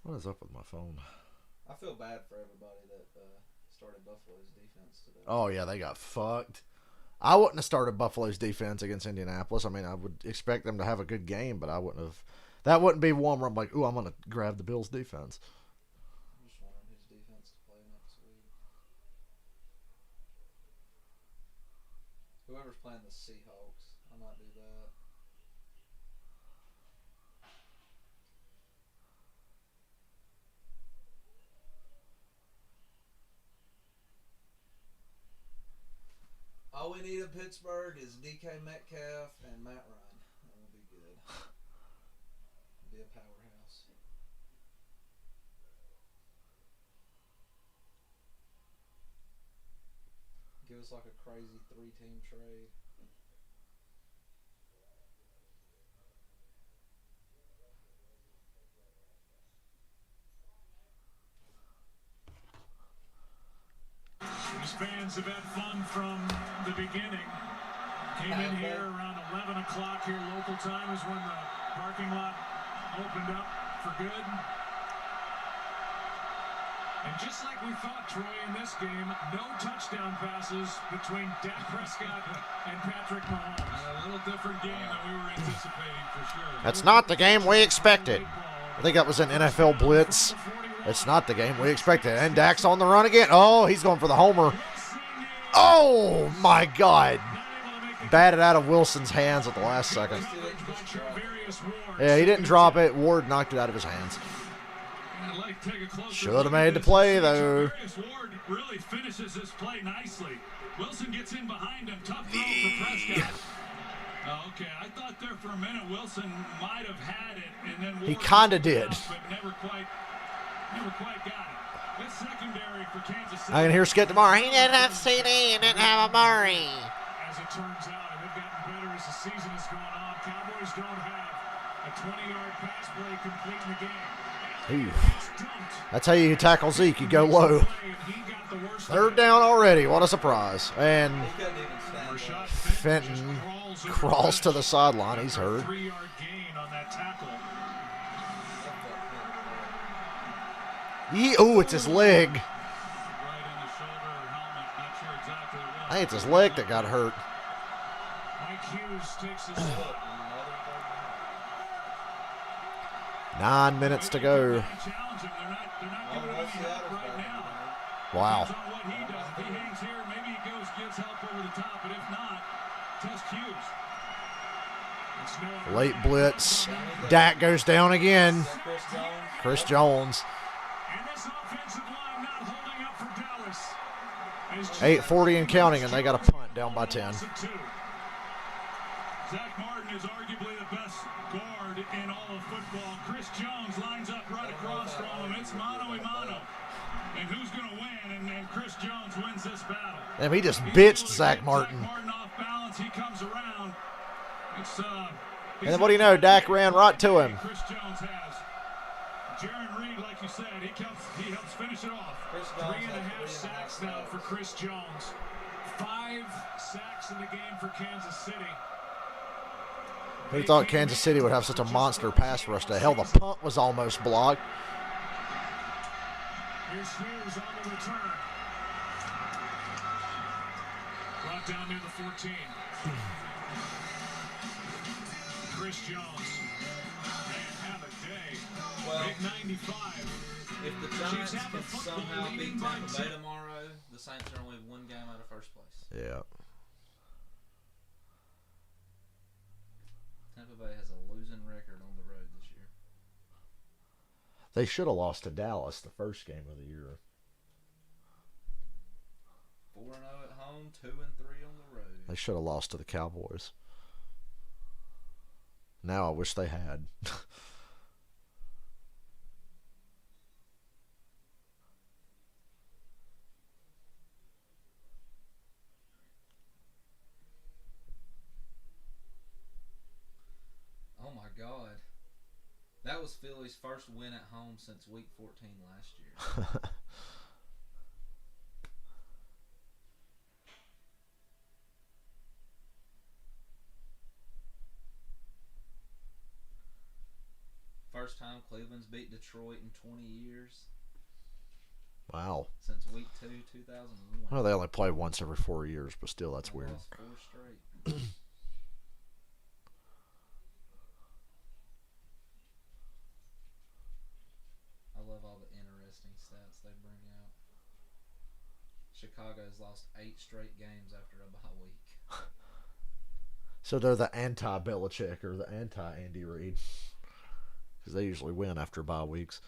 What is up with my phone? I feel bad for everybody that started Buffalo's defense today. Oh, yeah, they got fucked. I wouldn't have started Buffalo's defense against Indianapolis. I mean, I would expect them to have a good game, but I wouldn't have. That wouldn't be one where I'm like, ooh, I'm going to grab the Bills' defense. I'm just wondering whose defense to play next week. Whoever's playing the Seahawks, I might do that. All we need in Pittsburgh is DK Metcalf and Matt Ryan. That will be good. Be a powerhouse. Give us like a crazy 3-team trade. These fans have had fun from the beginning. Came in here around 11 o'clock here local time is when the parking lot opened up for good. And just like we thought, Troy, in this game, no touchdown passes between Dak Prescott and Patrick Mahomes. A little different game than we were anticipating for sure. That's not the game we expected. I think that was an NFL blitz. It's not the game we expected. And Dak's on the run again. Oh, he's going for the homer. Oh, my God. Batted out of Wilson's hands at the last second. Yeah, he didn't drop it. Ward knocked it out of his hands. Should have made the play, though. Ward really finishes this play nicely. Wilson gets in behind him. Tough throw for Prescott. Okay, I thought there for a minute Wilson might have had it, and then Ward He kind of did. but never quite got it. This secondary for Kansas City. I can hear Skip tomorrow. He didn't have CD and didn't have a Murray. As it turns out, and they've gotten better as the season has gone on. Cowboys don't have a 20-yard pass play complete in the game. Ooh. That's how you tackle Zeke. You go low. 3rd down already. What a surprise. And Fenton crawls to the sideline. He's hurt. 3-yard gain on that tackle. Oh, it's his leg. I think it's his leg that got hurt. Mike Hughes takes his foot. 9 minutes to go. Wow. Late blitz. Dak goes down again. Chris Jones. 8:40 and counting, and they got a punt down by 10. Zach Martin is arguably the best guard in all of football. Chris Jones lines up right across from him. It's mano a mano. And who's going to win? And Chris Jones wins this battle. Damn, he just bitched Zach Martin. Zach Martin off balance. He comes around. And then what do you know? Dak ran right to him. Chris Jones has. Jaron Reed, like you said, he helps finish it off. 3.5 sacks now for Chris Jones. 5 sacks in the game for Kansas City. Who thought Kansas City would have such a monster pass rush today? Hell, the punt was almost blocked. Here's Hughes on the return. Brought down near the 14. Chris Jones. Man, have a day. Well, Big 95. If the Giants can somehow beat Tampa Bay tomorrow, the Saints are only 1 game out of first place. Yeah. Tampa Bay has a losing record on the road this year. They should have lost to Dallas the first game of the year. 4-0 at home, 2-3 on the road. They should have lost to the Cowboys. Now I wish they had. Oh my God. That was Philly's first win at home since week 14 last year. First time Cleveland's beat Detroit in 20 years. Wow. Since week 2, 2001. Well, they only play once every 4 years, but still, that's weird. Lost 4 straight. I love all the interesting stats they bring out. Chicago's lost 8 straight games after a bye week. So they're the anti-Belichick or the anti-Andy Reid. Because they usually win after bye weeks.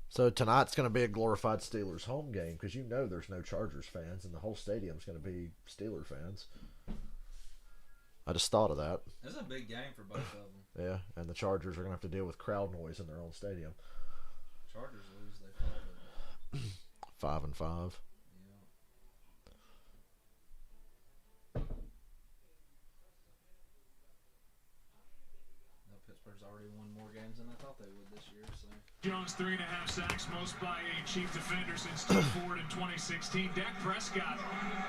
So tonight's going to be a glorified Steelers home game because you know there's no Chargers fans and the whole stadium's going to be Steeler fans. I just thought of that. This is a big game for both of them. Yeah, and the Chargers are going to have to deal with crowd noise in their own stadium. Chargers lose, they fall. 5-5. Pittsburgh's already won more games than I thought they would this year. So Jones 3.5 sacks, most by a Chief defender since Steve Ford in 2016. Dak Prescott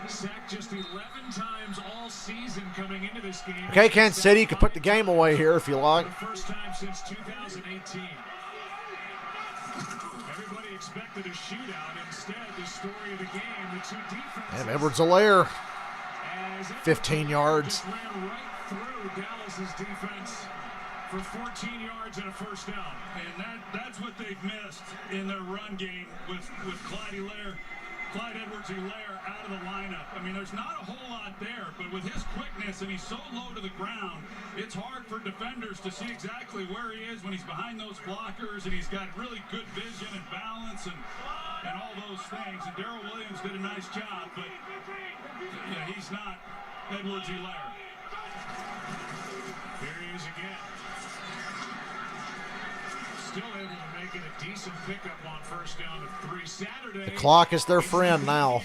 sacked just 11 times all season coming into this game. Okay, Kansas City, you can put the game away here if you like. The first time since 2018. Everybody expected a shootout. Instead, the story of the game, the two defenses. And Edwards-Helaire, 15 yards. Just ran right through Dallas's defense for 14 yards and a first down. And that's what they've missed in their run game with Clyde Edwards-Helaire out of the lineup. I mean, there's not a whole lot there, but with his quickness and he's so low to the ground, it's hard for defenders to see exactly where he is when he's behind those blockers, and he's got really good vision and balance and all those things. And Darrell Williams did a nice job, but yeah, he's not Edwards-Helaire. Here he is again. Still able to make it a decent pickup on first down of 3 Saturday. The clock is their friend now.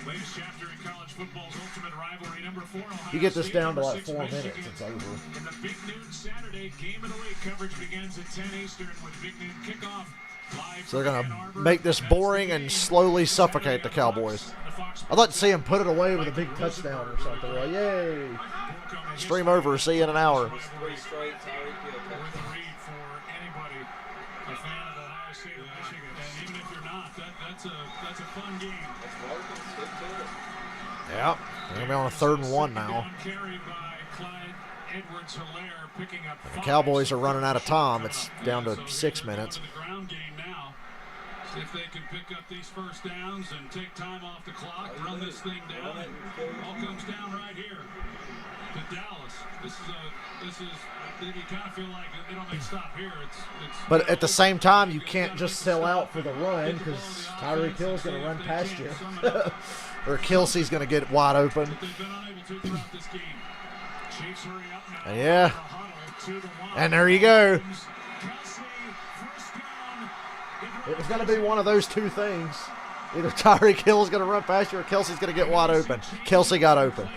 Latest chapter in college football's ultimate rivalry, number 4 Ohio You get this State, down to number like 6 4 Michigan. minutes, it's over. In the Big Noon Saturday game of the week, coverage begins at 10 Eastern with Big Noon kickoff So they're going to make this boring and slowly suffocate the Cowboys. I'd like to see them put it away with a big touchdown or something. Like, yay. Stream over. See you in an hour. Three straight Tyreek Hill Worth touchdowns. a read for anybody, a fan of Ohio State or Michigan. And even if you're not, that's a fun game. That's working. Stick to it. Yeah. They're going to be on a 3rd and 1 now. Carried by Clyde Edwards-Helaire, picking up The Cowboys are running out of time. It's down to 6 minutes. The ground game now. See if they can pick up these first downs and take time off the clock, run this thing down. It all comes down right here to Dallas. This is you kind of feel like they don't make stop here. It's But at the same time, you can't just sell out for the run because Tyreek Hill's going to run past you. Or Kelsey's going to get wide open. they've been unable to throughout this game. Chiefs hurry up now. Yeah. The huddle to the line. And there you go. Kelsey, first down. It was going to be one of those two things. Either Tyreek Hill's going to run past you or Kelsey's going to get wide open. Kelsey got open.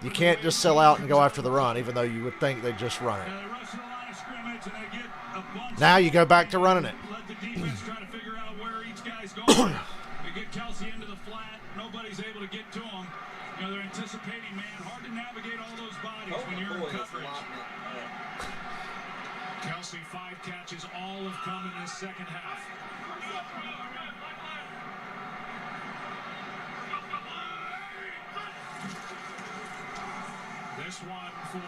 You can't just sell out and go after the run, even though you would think they'd just run it. Now you go back to running it. Let the defense try to figure out where each guy's going. They get Kelsey into the flat. Nobody's able to get to him. You know, they're anticipating, man. Hard to navigate all those bodies when you're in coverage. Kelsey, 5 catches. All have come in this second half. This one for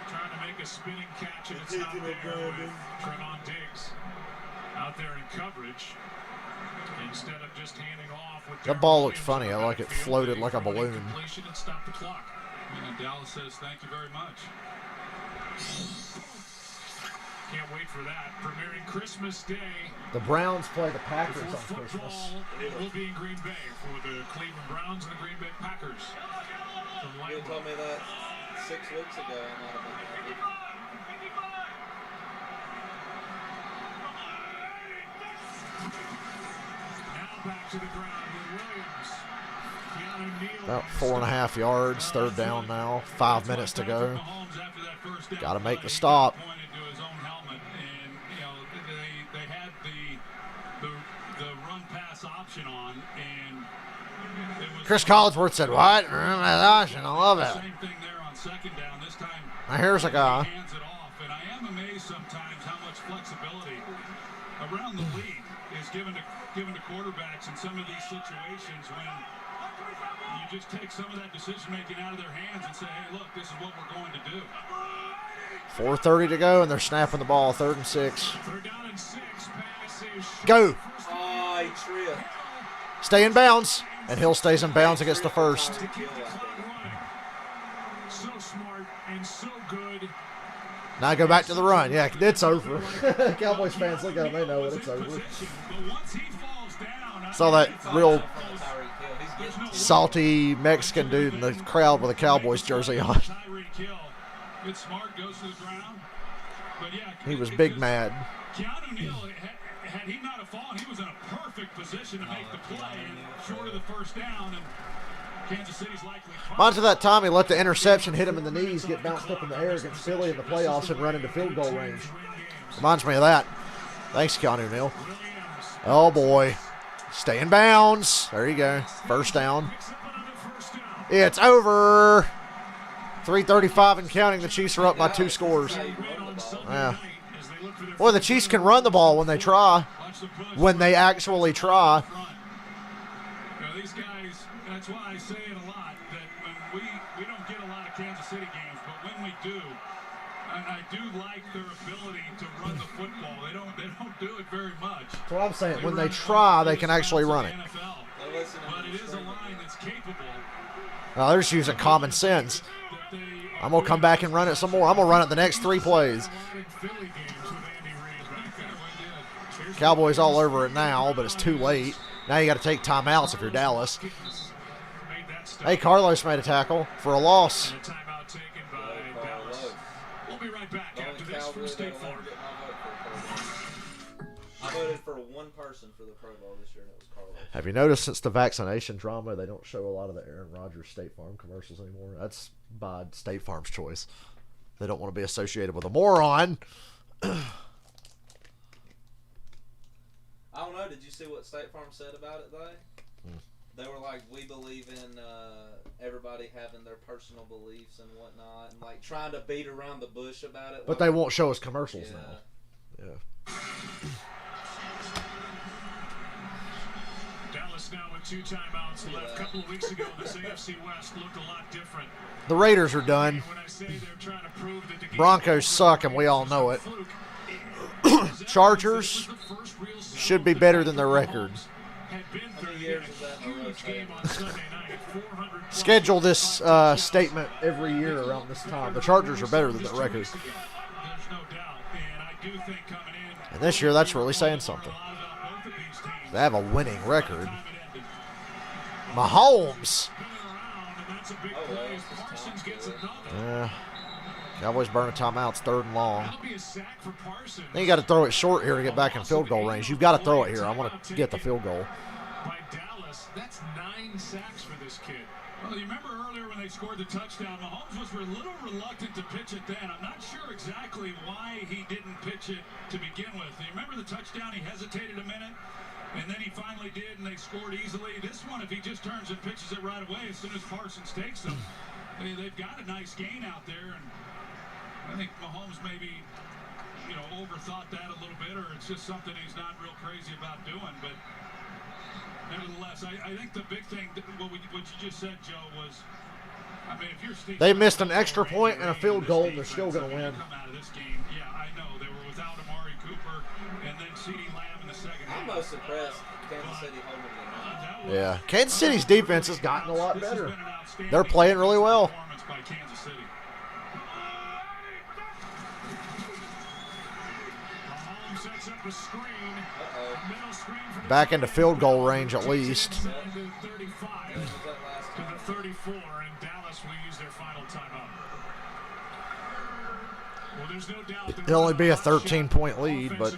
trying to make a spinning catch, and it's not there with Trevon Diggs out there in coverage. Instead of just handing off with That ball looked funny. I like it floated like a balloon. completion and stop the clock. And Dallas says thank you very much. Can't wait for that. Premiering Christmas Day. The Browns play the Packers Before on Christmas. football, it will be in Green Bay for the Cleveland Browns and the Green Bay Packers. From You Lambeau. told me that 6 weeks ago. I might have been happy. Now back to the ground with Williams. Keanu Neal About 4.5 yards. 3rd down now. 5 minutes to go. Mahomes after that first down Got to make the play, stop. pointed to his own helmet, and you know they had the run pass option on, and it was Chris Collinsworth said, "What? I love it." same thing there on 2nd down. This time Now here's a guy. he hands it off, and I am amazed sometimes how much flexibility around the league is given to quarterbacks in some of these situations when you just take some of that decision making out of their hands and say, hey, look, this is what we're going to do. 4:30 to go, and they're snapping the ball. 3rd and 6. 3rd down and 6. Pass is Go. Oh, he tripped. Stay in bounds. And Hill stays in bounds against the first. so smart and so good. Now go back to the run. Yeah, it's over. Cowboys fans look at him. They know it. It's over. But once he falls down, Saw that real Tyreek Hill. He's getting salty Mexican dude in the crowd with a Cowboys jersey on. Tyreek Hill. It's smart, goes to the ground. But yeah, He was big mad. Keanu Neal, had he not have fallen, he was in a perfect position to make the play and short of the first down. And Kansas City's likely. Reminds me of that time he let the interception hit him in the knees, get bounced up in the air against Philly in the playoffs and run into field goal range. Reminds me of that. Thanks, Keanu Neal. Oh, boy. Stay in bounds. There you go. First down. It's over. 3:35 and counting. The Chiefs are up by 2 scores. Yeah. Boy, the Chiefs can run the ball when they try. When they actually try. These guys, that's why I say it a lot, that when we don't get a lot of Kansas City games, but when we do, I do like their ability to run the football. They don't do it very much. That's what I'm saying. When they try, they can actually run it. But it is a line that's capable. Now, they're just using common sense. I'm going to come back and run it some more. I'm going to run it the next 3 plays. Cowboys all over it now, but it's too late. Now you got to take timeouts if you're Dallas. Hey, Carlos made a tackle for a loss. Timeout taken by Dallas. We'll be right back after this from State Farm. I voted for one person for the Pro Bowl this year, and it was Carlos. Have you noticed since the vaccination drama, they don't show a lot of the Aaron Rodgers State Farm commercials anymore? That's by State Farm's choice. They don't want to be associated with a moron. I don't know. Did you see what State Farm said about it, though? They were like, we believe in everybody having their personal beliefs and whatnot, and like trying to beat around the bush about it. But they won't show us commercials now. Yeah. Dallas now with 2 timeouts left. A couple of weeks ago, this AFC West looked a lot different. The Raiders are done. When I say they're trying to prove that the game Broncos suck, and we all know it. Chargers should be better than their record. Schedule this statement every year around this time. The Chargers are better than their record. And this year, that's really saying something. They have a winning record. Mahomes. Yeah. Cowboys burn a timeout. It's 3rd and long. Then you got to throw it short here to get back in field goal range. You've got to throw it here. I want to get the field goal. By Dallas, that's 9 sacks for this kid. Well, you remember earlier when they scored the touchdown, Mahomes was a little reluctant to pitch it then. I'm not sure exactly why he didn't pitch it to begin with. You remember the touchdown? He hesitated a minute, and then he finally did, and they scored easily. This one, if he just turns and pitches it right away, as soon as Parsons takes him, they've got a nice gain out there, and I think Mahomes maybe, overthought that a little bit, or it's just something he's not real crazy about doing, but nevertheless, I think the big thing, what you just said, Joe, was, I mean, if you're Steve, they missed an extra point and a field goal, and they're still going to win. Come out of this game, yeah, I know they were without Amari Cooper, and then CeeDee Lamb in the second half. I'm most impressed Kansas City holding it. Yeah, Kansas City's defense has gotten a lot better. They're playing really well. By Kansas City. Mahomes sets up a screen. Middle screen from Back into field goal range at least. 35 to the 34, and Dallas will use their final timeout. Well, there's no doubt It'll only be a 13-point lead, but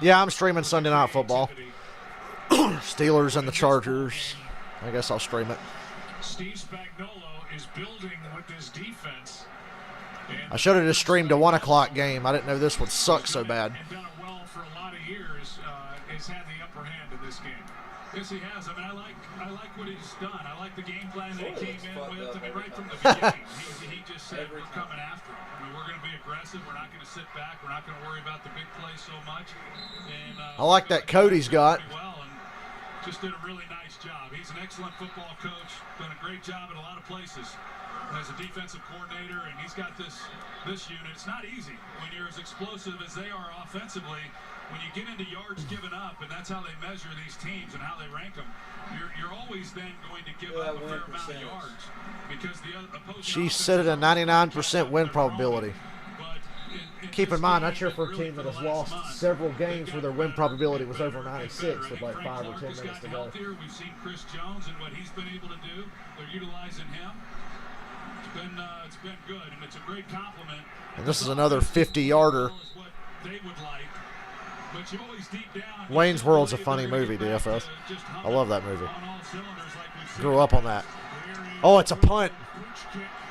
yeah, I'm streaming Sunday Night Football. Steelers and the Chargers. I guess I'll stream it. Steve Spagnuolo is building with his defense. I should have just streamed a 1 o'clock game. I didn't know this would suck so bad. And done it well for a lot of years. Has had the upper hand in this game. Yes, he has. I mean, I like what he's done. I like the game plan that he came in with. I mean, right from the beginning, he just said we're coming after him. I mean, we're going to be aggressive. We're not going to sit back. We're not going to worry about the big play so much. And I like that Cody's got. Well, and just did a really nice job. He's an excellent football coach. Done a great job at a lot of places as a defensive coordinator, and he's got this unit. It's not easy when you're as explosive as they are offensively. When you get into yards given up, and that's how they measure these teams and how they rank them, you're always then going to give up a fair amount of yards because the opposing. She's set at a 99% win probability. Keep in mind, I cheer for a team that has lost several games where their win probability was over 96 with like 5 or 10 minutes to go. We've seen Chris Jones and what he's been able to do. They're utilizing him. It's been good, and it's a great compliment. And this is another 50-yarder. Wayne's World's a funny movie, DFS. I love that movie. Grew up on that. Oh, it's a punt.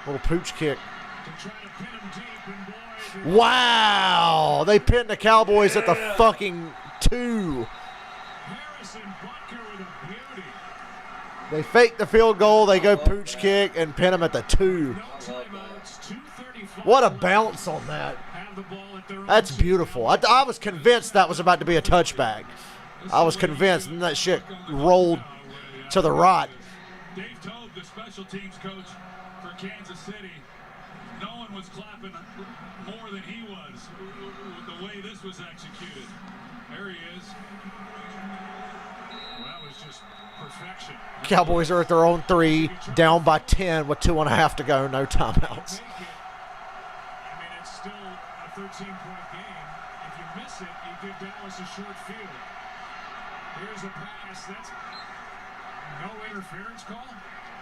Little pooch kick. Wow! They pinned the Cowboys at the fucking 2. They fake the field goal, they go pooch kick, and pin them at the 2. What a bounce on that. That's beautiful. I was convinced that was about to be a touchback. I was convinced, and that shit rolled to the right. Dave Tobe, the special teams coach for Kansas City, no one was clapping more than he was with the way this was executed. There he is. Well, that was just perfection. Cowboys are at their own 3, down by 10 with 2.5 to go, no timeouts. I mean, it's still a 13-point game. If you miss it, you give Dallas a short field. Here's a pass. That's no interference call?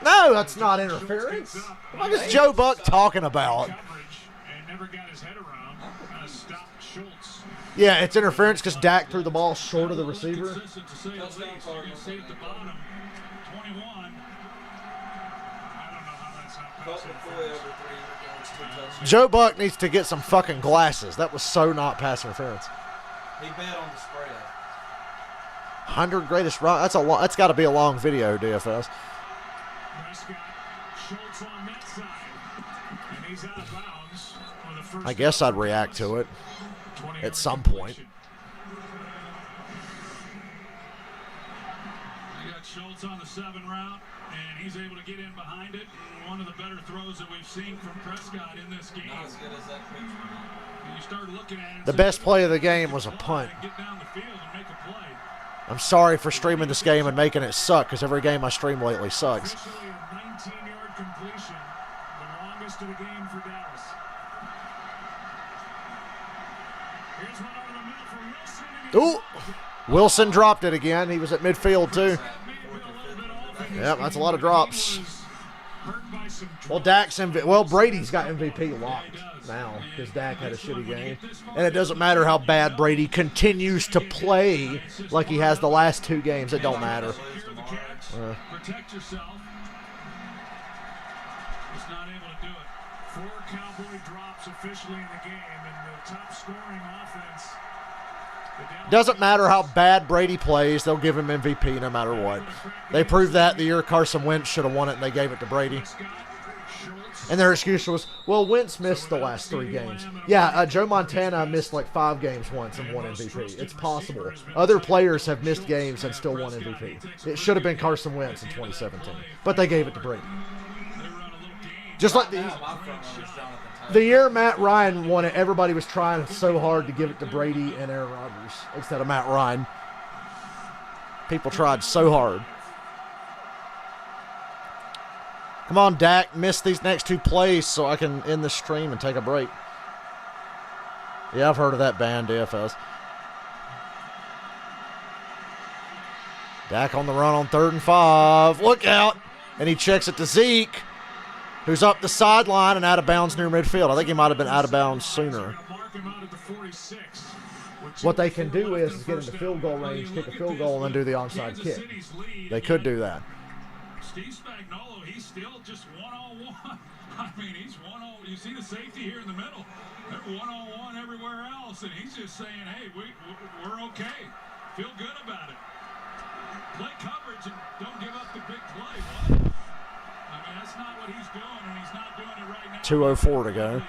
No, that's not interference. What is Joe Buck talking about? And never got his head around. Stopped Schultz. Yeah, it's interference because Dak threw the ball short of the receiver. Joe Buck needs to get some fucking glasses. That was so not pass interference. He bet on the spread. 100 greatest run. That's got to be a long video, DFS. Prescott, Schultz on that side, and he's out of bounds on the first. I guess I'd react to it at some point. You got Schultz on the 7 route, and he's able to get in behind it. One of the better throws that we've seen from Prescott in this game. Not as good as that picture. You start looking at it. The best play of the game was a punt. Get down the field and make a play. I'm sorry for streaming this game and making it suck, because every game I stream lately sucks. Officially a 19-yard completion, the longest of the game for Dallas. Here's one over the middle for Wilson. Ooh! Wilson dropped it again. He was at midfield, too. Yep, that's a lot of drops. Well, Brady's got MVP locked now because Dak had a shitty game. And it doesn't matter how bad Brady continues to play like he has the last 2 games. It don't matter. Protect yourself. He's not able to do it. 4 Cowboy drops officially in the game, and the top scoring offense. Doesn't matter how bad Brady plays, they'll give him MVP no matter what. They proved that the year Carson Wentz should have won it, and they gave it to Brady. And their excuse was, well, Wentz missed the last 3 games. Yeah, Joe Montana missed like 5 games once and won MVP. It's possible. Other players have missed games and still won MVP. It should have been Carson Wentz in 2017, but they gave it to Brady. Just like the year Matt Ryan won it, everybody was trying so hard to give it to Brady and Aaron Rodgers instead of Matt Ryan. People tried so hard. Come on, Dak, miss these next 2 plays so I can end the stream and take a break. Yeah, I've heard of that band, DFS. Dak on the run on 3rd and 5. Look out. And he checks it to Zeke, who's up the sideline and out of bounds near midfield. I think he might have been out of bounds sooner. What they can do is get into field goal range, kick a field goal, and then do the onside kick. They could do that. Steve Spagnuolo, he's still just one-on-one. I mean, he's one-on-one. You see the safety here in the middle. They're one-on-one everywhere else, and he's just saying, hey, we're okay. Feel good about it. Play coverage and don't give up the big play. What? I mean, that's not what he's doing, and he's not doing it right now. 2:04 to go.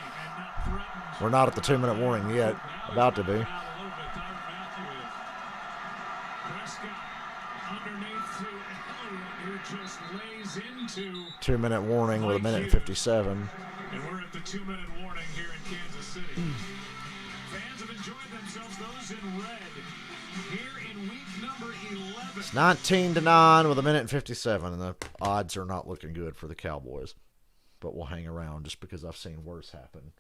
We're not at the 2-minute warning yet. About to be. 2-minute warning with 1:57. And we're at the 2-minute warning here in Kansas City. Fans have enjoyed themselves, those in red, here in week number 11. It's 19-9 with 1:57, and the odds are not looking good for the Cowboys. But we'll hang around just because I've seen worse happen.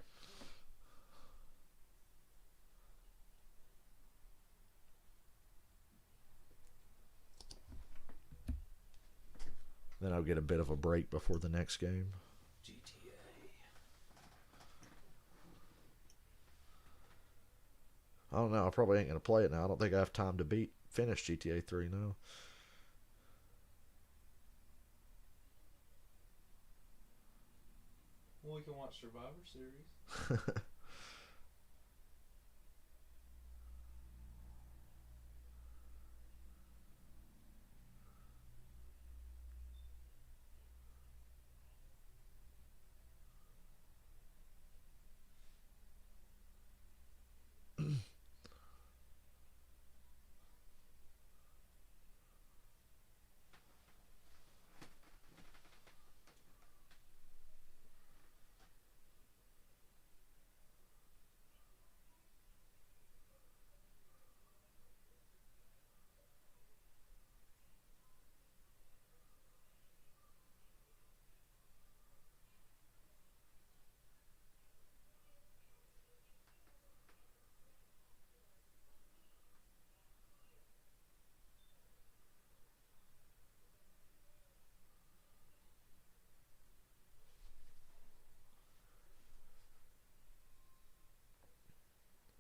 Then I'll get a bit of a break before the next game. GTA. I don't know. I probably ain't going to play it now. I don't think I have time to finish GTA 3 now. Well, we can watch Survivor Series.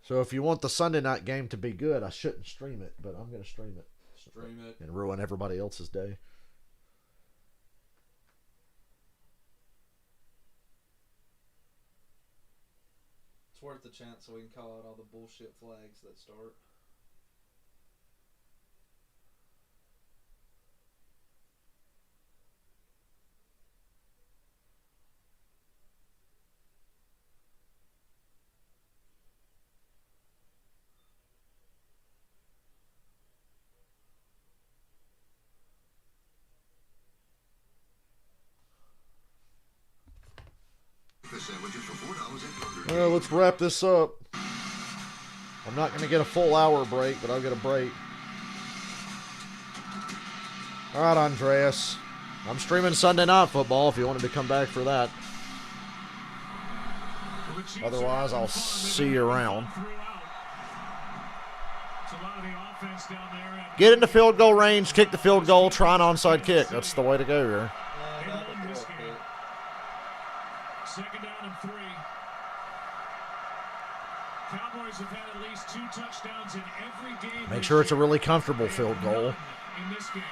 So if you want the Sunday night game to be good, I shouldn't stream it, but I'm going to stream it. Stream it. And ruin everybody else's day. It's worth the chance so we can call out all the bullshit flags that start. Well, let's wrap this up. I'm not going to get a full hour break, but I'll get a break. All right, Andreas. I'm streaming Sunday Night Football if you wanted to come back for that. Otherwise, I'll see you around. Get into field goal range, kick the field goal, try an onside kick. That's the way to go here. Second down and 3. Cowboys have had at least 2 touchdowns in every game. Make sure it's a really comfortable field goal. In this game,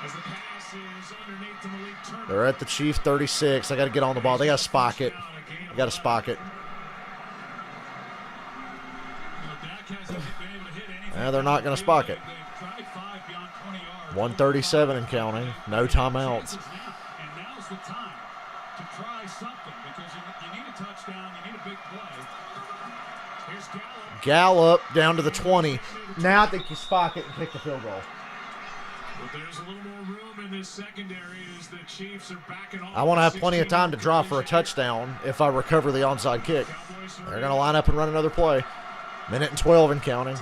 as the pass is underneath the Malik Turner. They're at the Chief 36. I got to get on the ball. They got to spock it. They got to spock it. They're not going to spock it. 137 and counting. No timeouts. And now's the time to try something because you need a touchdown, you need a big play. Here's Gallup down to the 20. Now I think you spock it and kick the field goal. But there's a little more room in this secondary as the Chiefs are backing off. I want to have plenty of time to draw for a touchdown if I recover the onside kick. They're going to line up and run another play. Minute and 12 and counting.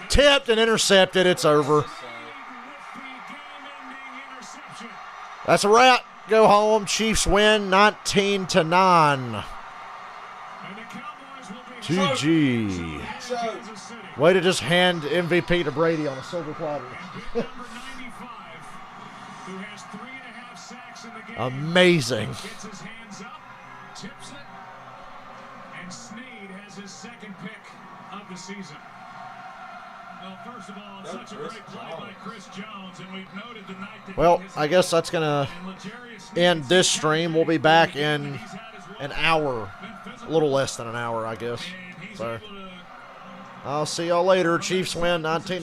Tipped and intercepted. It's over. That's a wrap. Go home. Chiefs win 19-9. GG. Way to just hand MVP to Brady on a silver platter. Amazing. Gets his hands up, tips it, and Snead has his second pick of the season. Well, first of all, such a great play by Chris Jones, and we've noted tonight that well, I guess that's going to end this stream. We'll be back in an hour, a little less than an hour, I guess. So I'll see y'all later. Chiefs win 19.